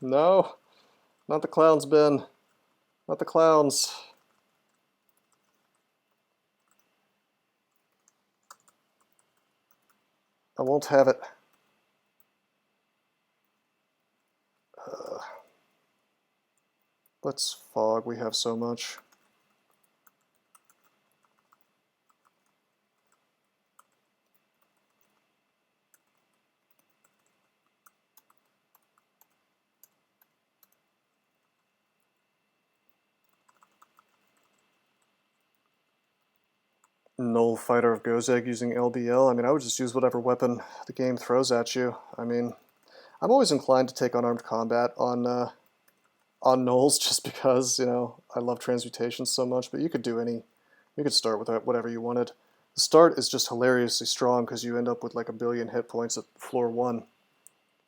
No, not the clown's bin. Not the clowns. I won't have it. Let's fog, we have so much. Null fighter of Gozeg using LBL. I mean, I would just use whatever weapon the game throws at you. I mean, I'm always inclined to take unarmed combat on nulls just because, you know, I love transmutations so much, but you could do any, you could start with whatever you wanted. The start is just hilariously strong because you end up with like 1 billion hit points at floor 1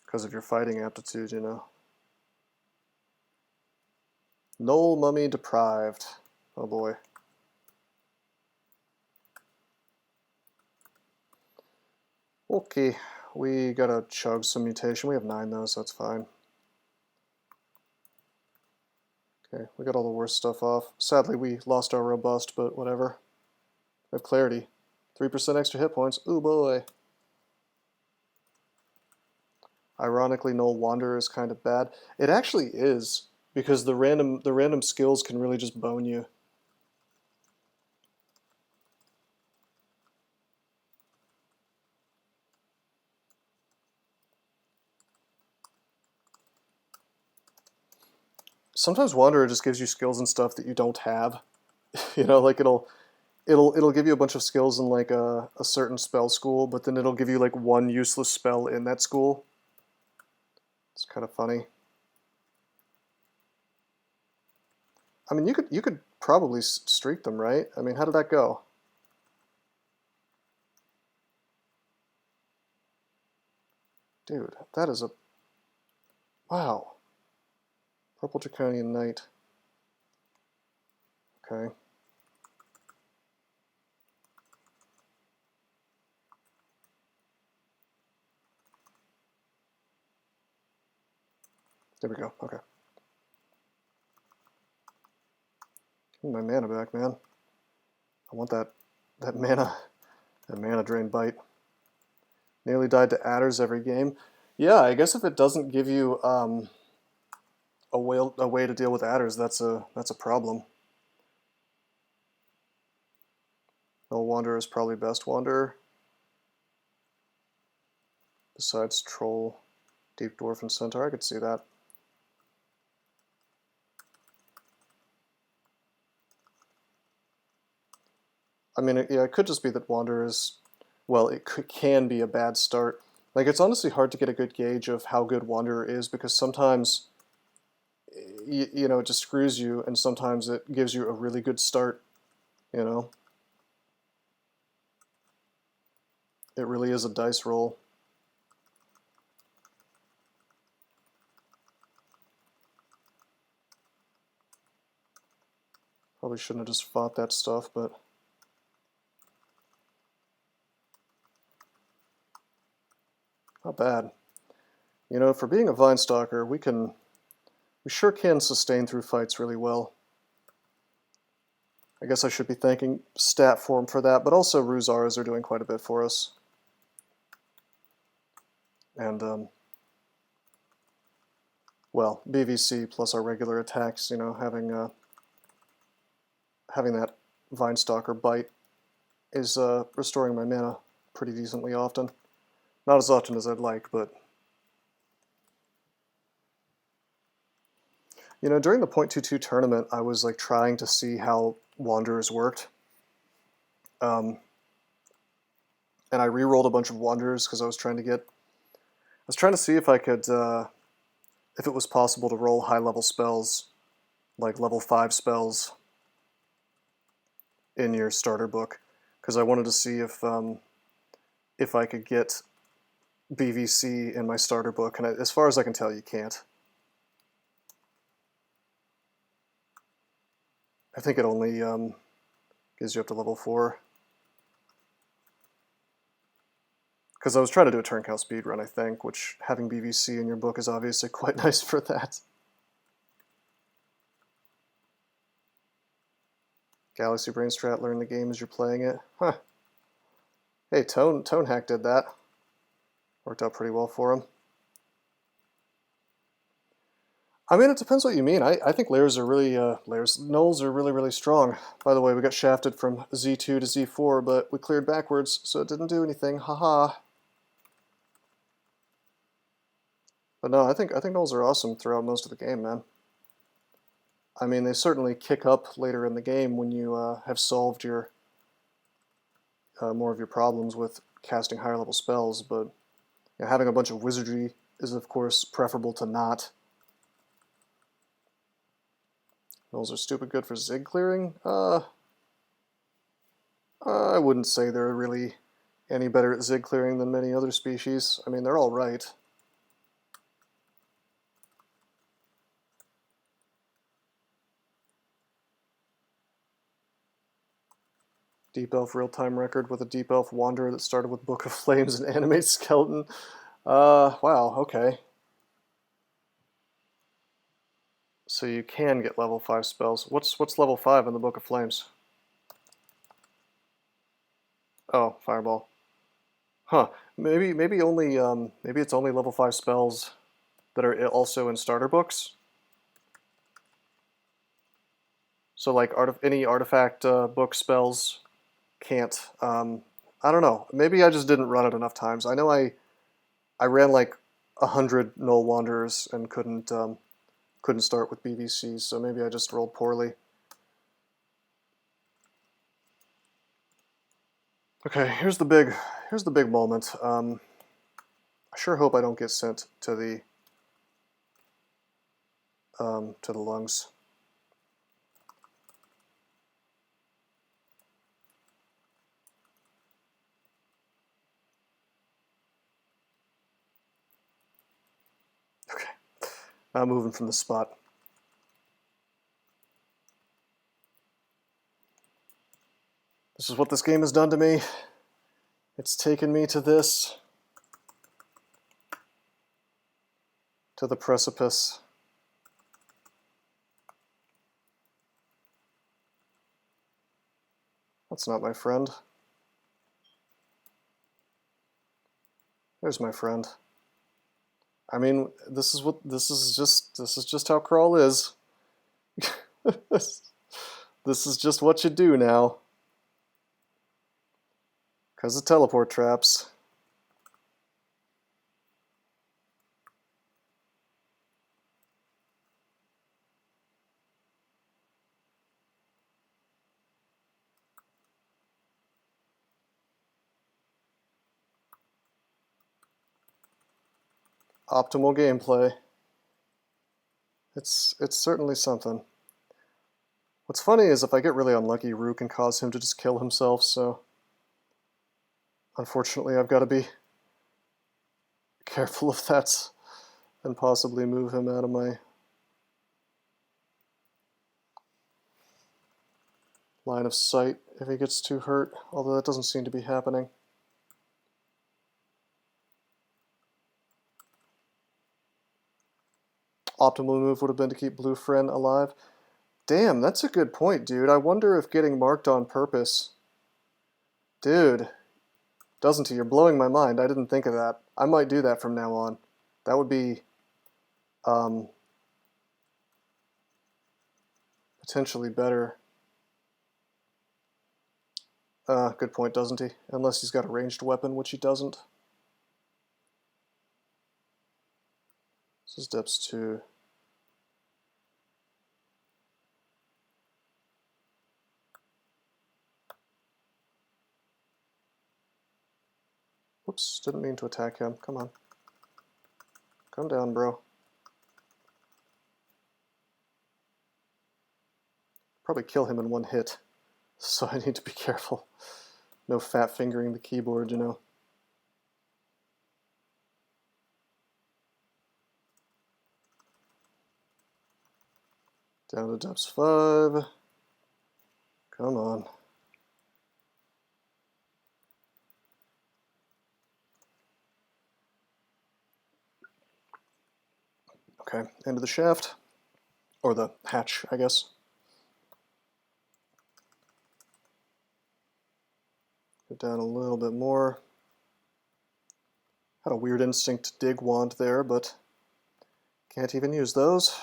because of your fighting aptitude, you know. Null mummy deprived. Oh boy. Okay, we gotta chug some mutation. We have 9 though, so that's fine. Okay, we got all the worst stuff off. Sadly, we lost our robust, but whatever. We have clarity. 3% extra hit points. Ooh boy. Ironically, Null Wanderer is kind of bad. It actually is, because the random skills can really just bone you. Sometimes Wanderer just gives you skills and stuff that you don't have. You know, like it'll give you a bunch of skills in like a certain spell school, but then it'll give you like one useless spell in that school. It's kind of funny. I mean, you could probably streak them, right? I mean, how did that go? Dude, that is a... Wow. Purple Draconian Knight. Okay. There we go. Okay. Give me my mana back, man. I want that mana drain bite. Nearly died to adders every game. Yeah, I guess if it doesn't give you a way to deal with adders, that's a problem. Null Wanderer is probably best Wanderer. Besides Troll, Deep Dwarf, and Centaur, I could see that. I mean, it could just be that Wanderer is, well, can be a bad start. Like, it's honestly hard to get a good gauge of how good Wanderer is, because sometimes, you know, it just screws you, and sometimes it gives you a really good start, you know? It really is a dice roll. Probably shouldn't have just fought that stuff, but... Not bad. You know, for being a Vine Stalker, we sure can sustain through fights really well. I guess I should be thanking Stat Form for that, but also Ruzaras are doing quite a bit for us. And, well, BVC plus our regular attacks, you know, having that Vine Stalker bite is restoring my mana pretty decently often. Not as often as I'd like, but... You know, during the .22 tournament, I was like trying to see how Wanderers worked. And I re-rolled a bunch of Wanderers because I was trying to see if I could, if it was possible to roll high-level spells, like level 5 spells, in your starter book, because I wanted to see if I could get BVC in my starter book, and as far as I can tell, you can't. I think it only gives you up to level 4. Because I was trying to do a turn count speed run, I think, which having BVC in your book is obviously quite nice for that. Galaxy Brain Strat, learn the game as you're playing it. Huh. Hey, ToneHack did that. Worked out pretty well for him. I mean, it depends what you mean. I think layers are really, nulls are really, really strong. By the way, we got shafted from Z2 to Z4, but we cleared backwards, so it didn't do anything. Haha. But no, I think nulls are awesome throughout most of the game, man. I mean, they certainly kick up later in the game when you have solved your more of your problems with casting higher level spells, but you know, having a bunch of wizardry is, of course, preferable to not. Nulls are stupid good for Zig clearing? I wouldn't say they're really any better at Zig clearing than many other species. I mean, they're all right. Deep Elf real-time record with a Deep Elf Wanderer that started with Book of Flames and Animate Skeleton. Wow, okay. So you can get level 5 spells. What's level 5 in the Book of Flames? Oh, Fireball. Huh. Maybe only maybe it's only level 5 spells that are also in starter books. So like any artifact book spells can't. I don't know. Maybe I just didn't run it enough times. I know I ran like 100 Null Wanderers and couldn't start with BVCs, so maybe I just rolled poorly. Okay, here's the big moment. I sure hope I don't get sent to the lungs. Okay, I'm moving from the spot. This is what this game has done to me. It's taken me to this. To the precipice. That's not my friend. There's my friend. I mean, this is just how crawl is. This is just what you do now. 'Cause of teleport traps. Optimal gameplay. It's certainly something. What's funny is if I get really unlucky, Rue can cause him to just kill himself, so unfortunately I've got to be careful of that and possibly move him out of my line of sight if he gets too hurt, although that doesn't seem to be happening. Optimal move would have been to keep Blue Friend alive. Damn, that's a good point, dude. I wonder if getting marked on purpose... Dude, doesn't he? You're blowing my mind. I didn't think of that. I might do that from now on. That would be potentially better. Good point, doesn't he? Unless he's got a ranged weapon, which he doesn't. This is depths 2. Whoops, didn't mean to attack him. Come on. Come down, bro. Probably kill him in one hit, so I need to be careful. No fat fingering the keyboard, you know. Down to depths 5. Come on. Okay, into the shaft. Or the hatch, I guess. Go down a little bit more. Had a weird instinct to dig wand there, but can't even use those.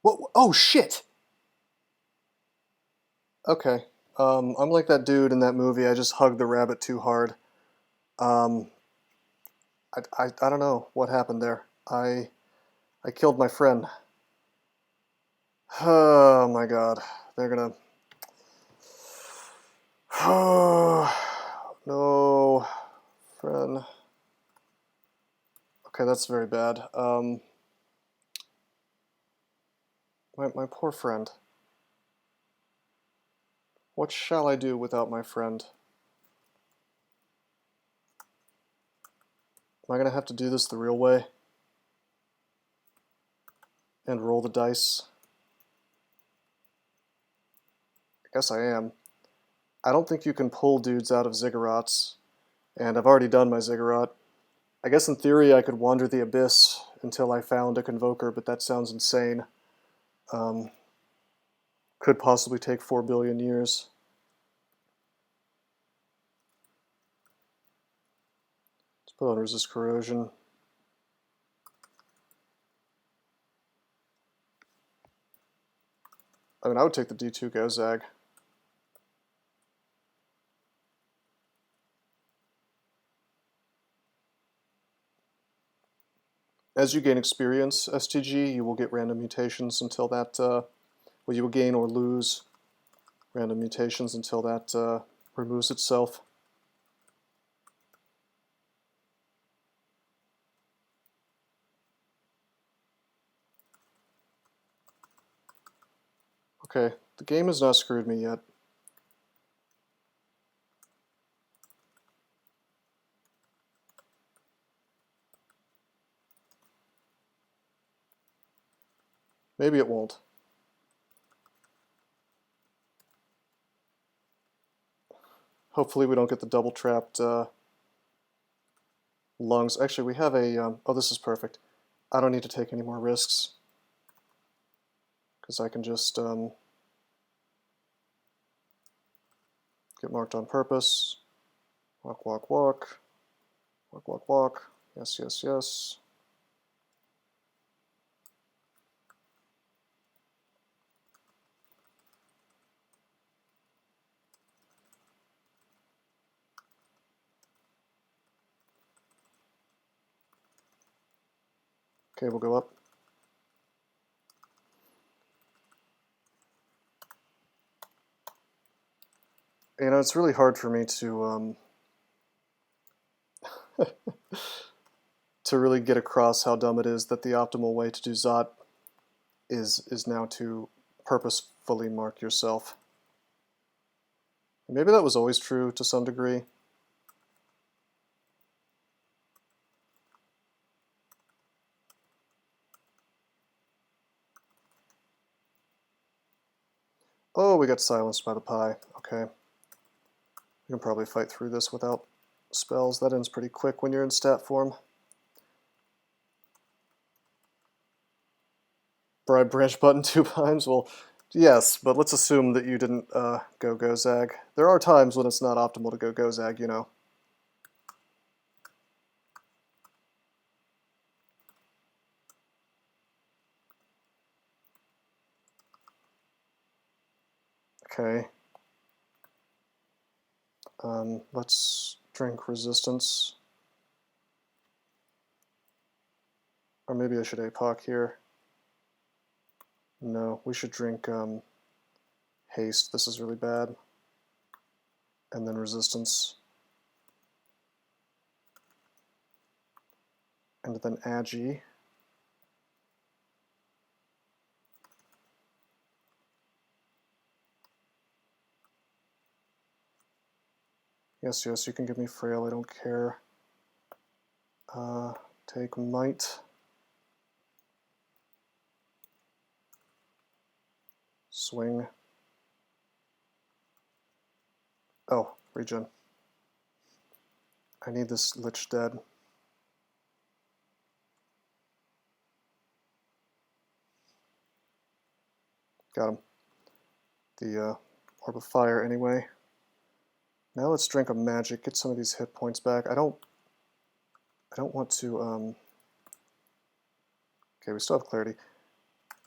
What? Oh shit! Okay. I'm like that dude in that movie. I just hugged the rabbit too hard. I don't know what happened there. I killed my friend. Oh my god. They're gonna... No. Friend. Okay, that's very bad. My poor friend. What shall I do without my friend? Am I gonna have to do this the real way? And roll the dice? I guess I am. I don't think you can pull dudes out of ziggurats, and I've already done my ziggurat. I guess in theory I could wander the abyss until I found a convoker, but that sounds insane. Could possibly take 4 billion years. Let's put on resist corrosion. I mean, I would take the D2 GoZag. As you gain experience, STG, you will get random mutations until that, well, you will gain or lose random mutations until that removes itself. Okay, the game has not screwed me yet. Maybe it won't. Hopefully we don't get the double-trapped lungs. Actually, we have a... oh, this is perfect. I don't need to take any more risks. Because I can just get marked on purpose. Walk, walk, walk. Walk, walk, walk. Yes, yes, yes. Okay, we'll go up. You know, it's really hard for me to to really get across how dumb it is that the optimal way to do Zot is now to purposefully mark yourself. Maybe that was always true to some degree. Oh, we got silenced by the pie. Okay. We can probably fight through this without spells. That ends pretty quick when you're in stat form. Bribe branch button 2 times? Well, yes, but let's assume that you didn't go GoZag. There are times when it's not optimal to go GoZag, you know. Okay. Let's drink resistance. Or maybe I should APOC here. No, we should drink haste. This is really bad. And then resistance. And then agi. Yes, yes, you can give me frail, I don't care. Take might. Swing. Oh, regen. I need this Lich dead. Got him. The Orb of Fire anyway. Now let's drink a magic, get some of these hit points back. I don't want to, okay, we still have clarity.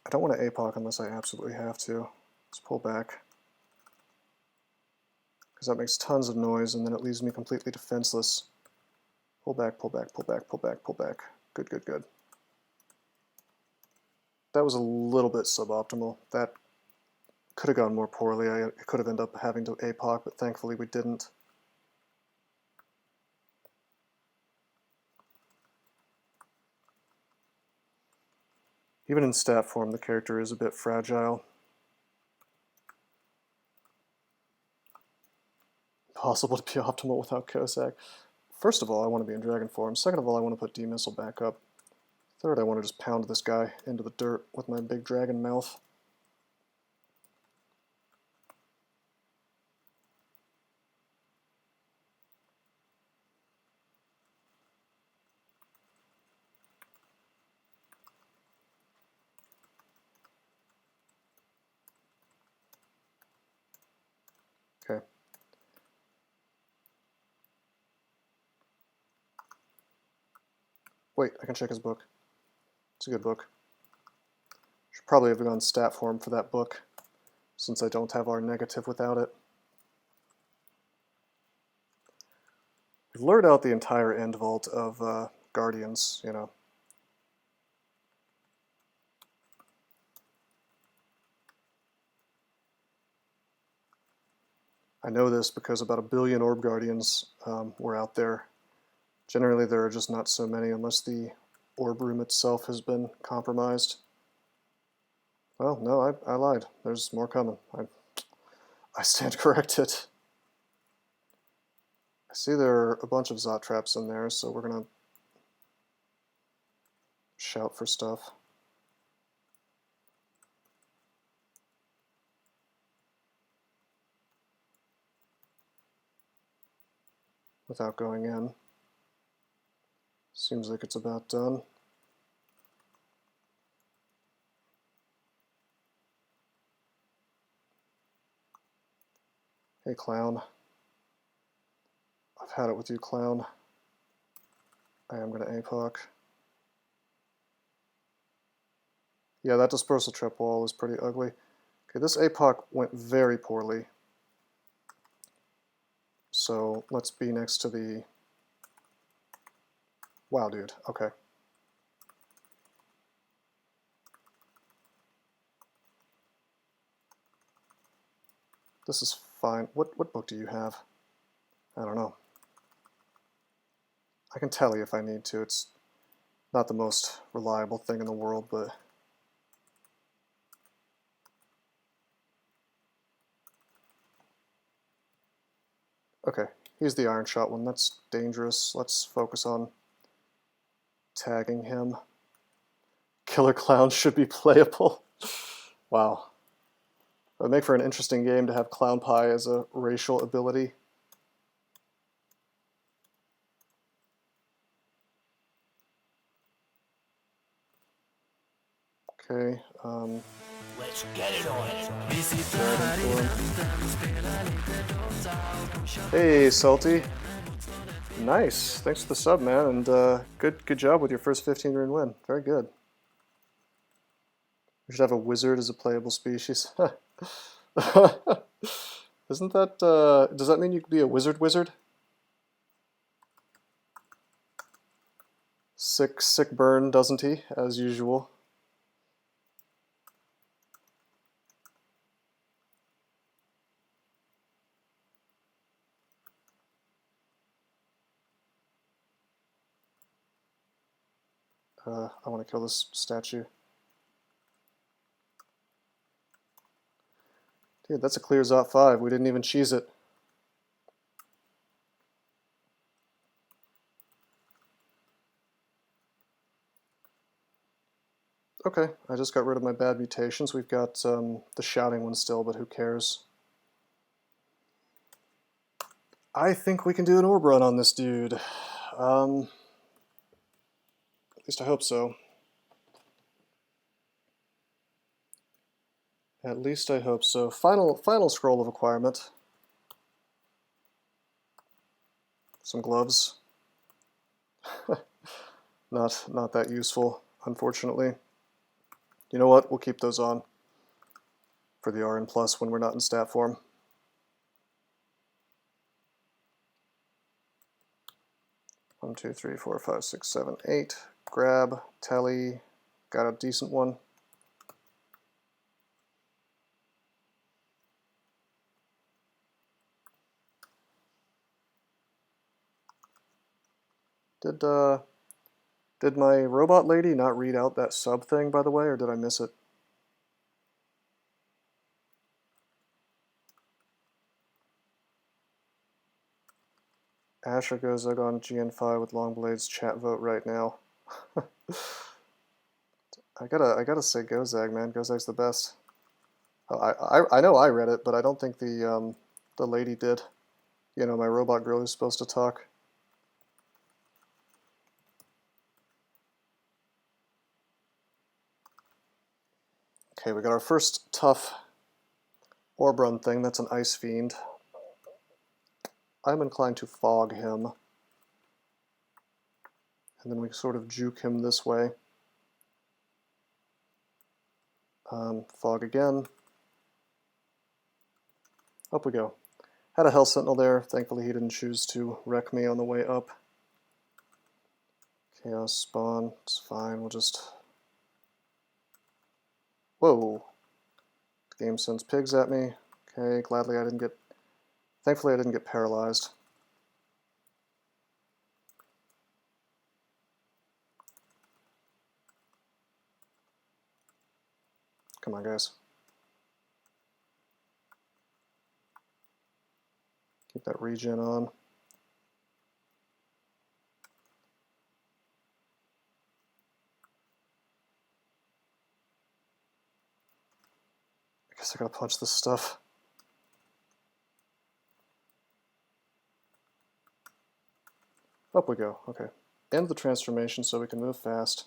I don't want to APOC unless I absolutely have to. Let's pull back. Because that makes tons of noise and then it leaves me completely defenseless. Pull back, pull back, pull back, pull back, pull back. Good, good, good. That was a little bit suboptimal. That could have gone more poorly. I could have ended up having to APOC, but thankfully we didn't. Even in stat form, the character is a bit fragile. Impossible to be optimal without CoSec. First of all, I want to be in dragon form. Second of all, I want to put D-Missile back up. Third, I want to just pound this guy into the dirt with my big dragon mouth. Okay. Wait, I can check his book. It's a good book. Should probably have gone stat form for that book, since I don't have our negative without it. We've lured out the entire end vault of Guardians, you know. I know this because about 1 billion Orb Guardians were out there. Generally, there are just not so many unless the orb room itself has been compromised. Well, no, I lied. There's more coming. I stand corrected. I see there are a bunch of Zot traps in there, so we're gonna shout for stuff. Without going in. Seems like it's about done. Hey, clown. I've had it with you, clown. I am going to APOC. Yeah, that dispersal trap wall is pretty ugly. Okay, this APOC went very poorly. So let's be next to the... Wow, dude. Okay. This is fine. What book do you have? I don't know. I can tell you if I need to. It's not the most reliable thing in the world, but... Okay, he's the Iron Shot one. That's dangerous. Let's focus on tagging him. Killer Clown should be playable. Wow. It would make for an interesting game to have Clown Pie as a racial ability. Okay, Let's get it on. Hey, Salty. Nice. Thanks for the sub, man, and good job with your first 15-rune win. Very good. We should have a wizard as a playable species. Isn't that, does that mean you could be a wizard? Sick burn, doesn't he, as usual? I want to kill this statue. Dude, that's a clear Zot 5. We didn't even cheese it. Okay, I just got rid of my bad mutations. We've got the shouting one still, but who cares? I think we can do an orb run on this dude. At least I hope so. At least I hope so. Final scroll of acquirement. Some gloves. Not that useful, unfortunately. You know what? We'll keep those on for the RN plus when we're not in stat form. One, two, three, four, five, six, seven, 8. Grab, tally, got a decent one. Did my robot lady not read out that sub thing, by the way, or did I miss it? Asher goes on GNFi with long blades chat vote right now. I gotta say Gozag, man. Gozag's the best. I know I read it, but I don't think the lady did. You know, my robot girl who's supposed to talk. Okay, we got our first tough orb run thing. That's an Ice Fiend. I'm inclined to fog him. And then we sort of juke him this way. Fog again. Up we go. Had a Hell Sentinel there. Thankfully he didn't choose to wreck me on the way up. Chaos spawn. It's fine. We'll just... Whoa. The game sends pigs at me. Okay, gladly I didn't get... Thankfully I didn't get paralyzed. Come on, guys. Keep that regen on. I guess I gotta punch this stuff. Up we go. Okay. End the transformation so we can move fast.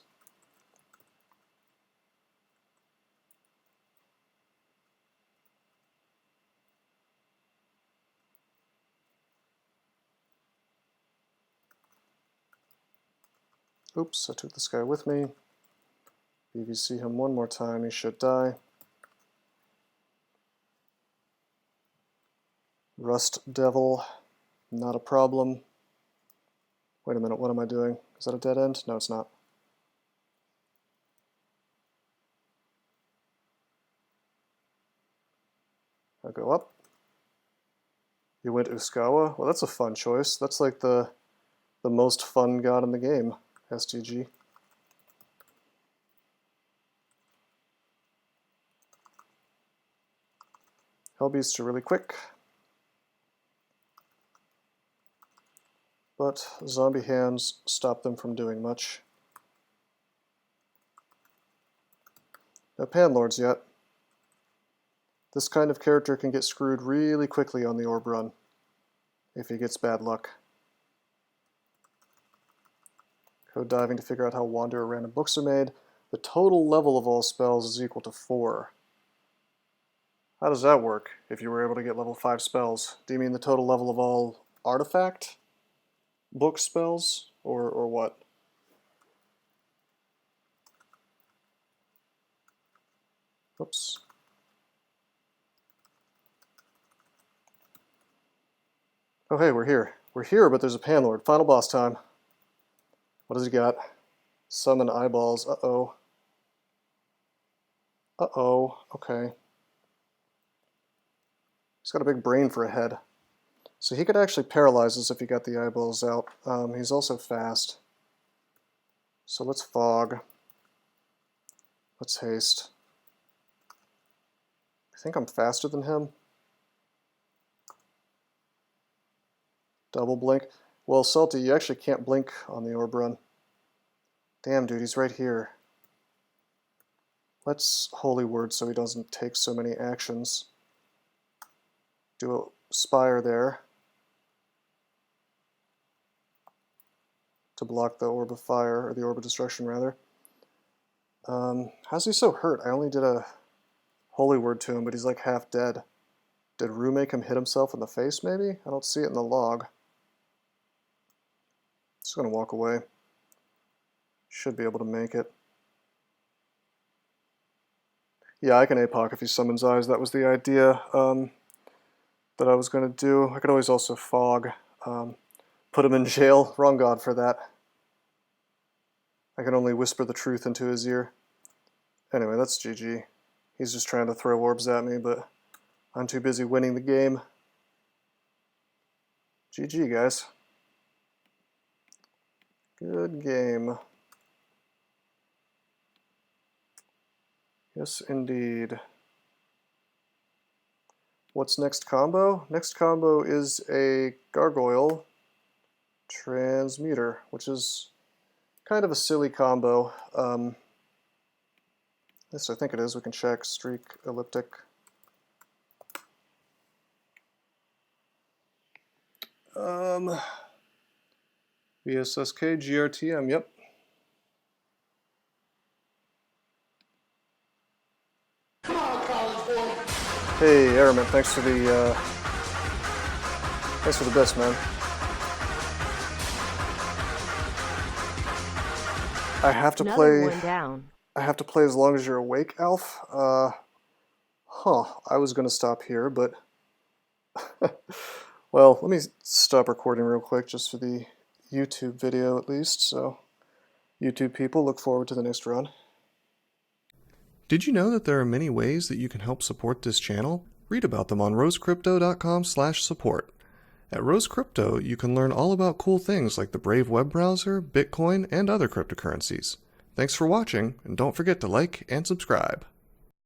Oops, I took this guy with me. BVC him one more time, he should die. Rust Devil, not a problem. Wait a minute, what am I doing? Is that a dead end? No, it's not. I'll go up. You went Uskawa? Well, that's a fun choice. That's like the most fun god in the game, STG. Hellbeasts are really quick. But zombie hands stop them from doing much. No Panlords yet. This kind of character can get screwed really quickly on the orb run if he gets bad luck. Code diving to figure out how Wanderer random books are made. The total level of all spells is equal to 4. How does that work if you were able to get level 5 spells? Do you mean the total level of all artifact book spells, or what? Oops. Oh hey, we're here. We're here, but there's a Panlord. Final boss time. What does he got? Summon eyeballs. Uh-oh. Uh-oh. Okay. He's got a big brain for a head. So he could actually paralyze us if he got the eyeballs out. He's also fast. So let's fog. Let's haste. I think I'm faster than him. Double blink. Well, Salty, you actually can't blink on the orb run. Damn, dude, he's right here. Let's Holy Word so he doesn't take so many actions. Do a Spire there to block the Orb of Fire, or the Orb of Destruction, rather. How's he so hurt? I only did a holy word to him, but he's like half dead. Did Rue make him hit himself in the face, maybe? I don't see it in the log. Just gonna walk away. Should be able to make it. Yeah, I can APOC if he summons eyes. That was the idea that I was gonna do. I could always also fog. Put him in jail. Wrong god for that. I can only whisper the truth into his ear. Anyway, that's GG. He's just trying to throw orbs at me, but I'm too busy winning the game. GG, guys. Good game. Yes, indeed. What's next combo? Next combo is a gargoyle transmuter, which is kind of a silly combo. Yes, I think it is. We can check streak elliptic. VSSk GrTm, yep. Hey, Airman, thanks for the best, man. I have to Another play. one down. I have to play as long as you're awake, Alf. I was gonna stop here, but well, let me stop recording real quick just for the YouTube video at least. So, YouTube people, look forward to the next run. Did you know that there are many ways that you can help support this channel? Read about them on rosecrypto.com/support. At Rose Crypto, you can learn all about cool things like the Brave web browser, Bitcoin, and other cryptocurrencies. Thanks for watching, and don't forget to like and subscribe.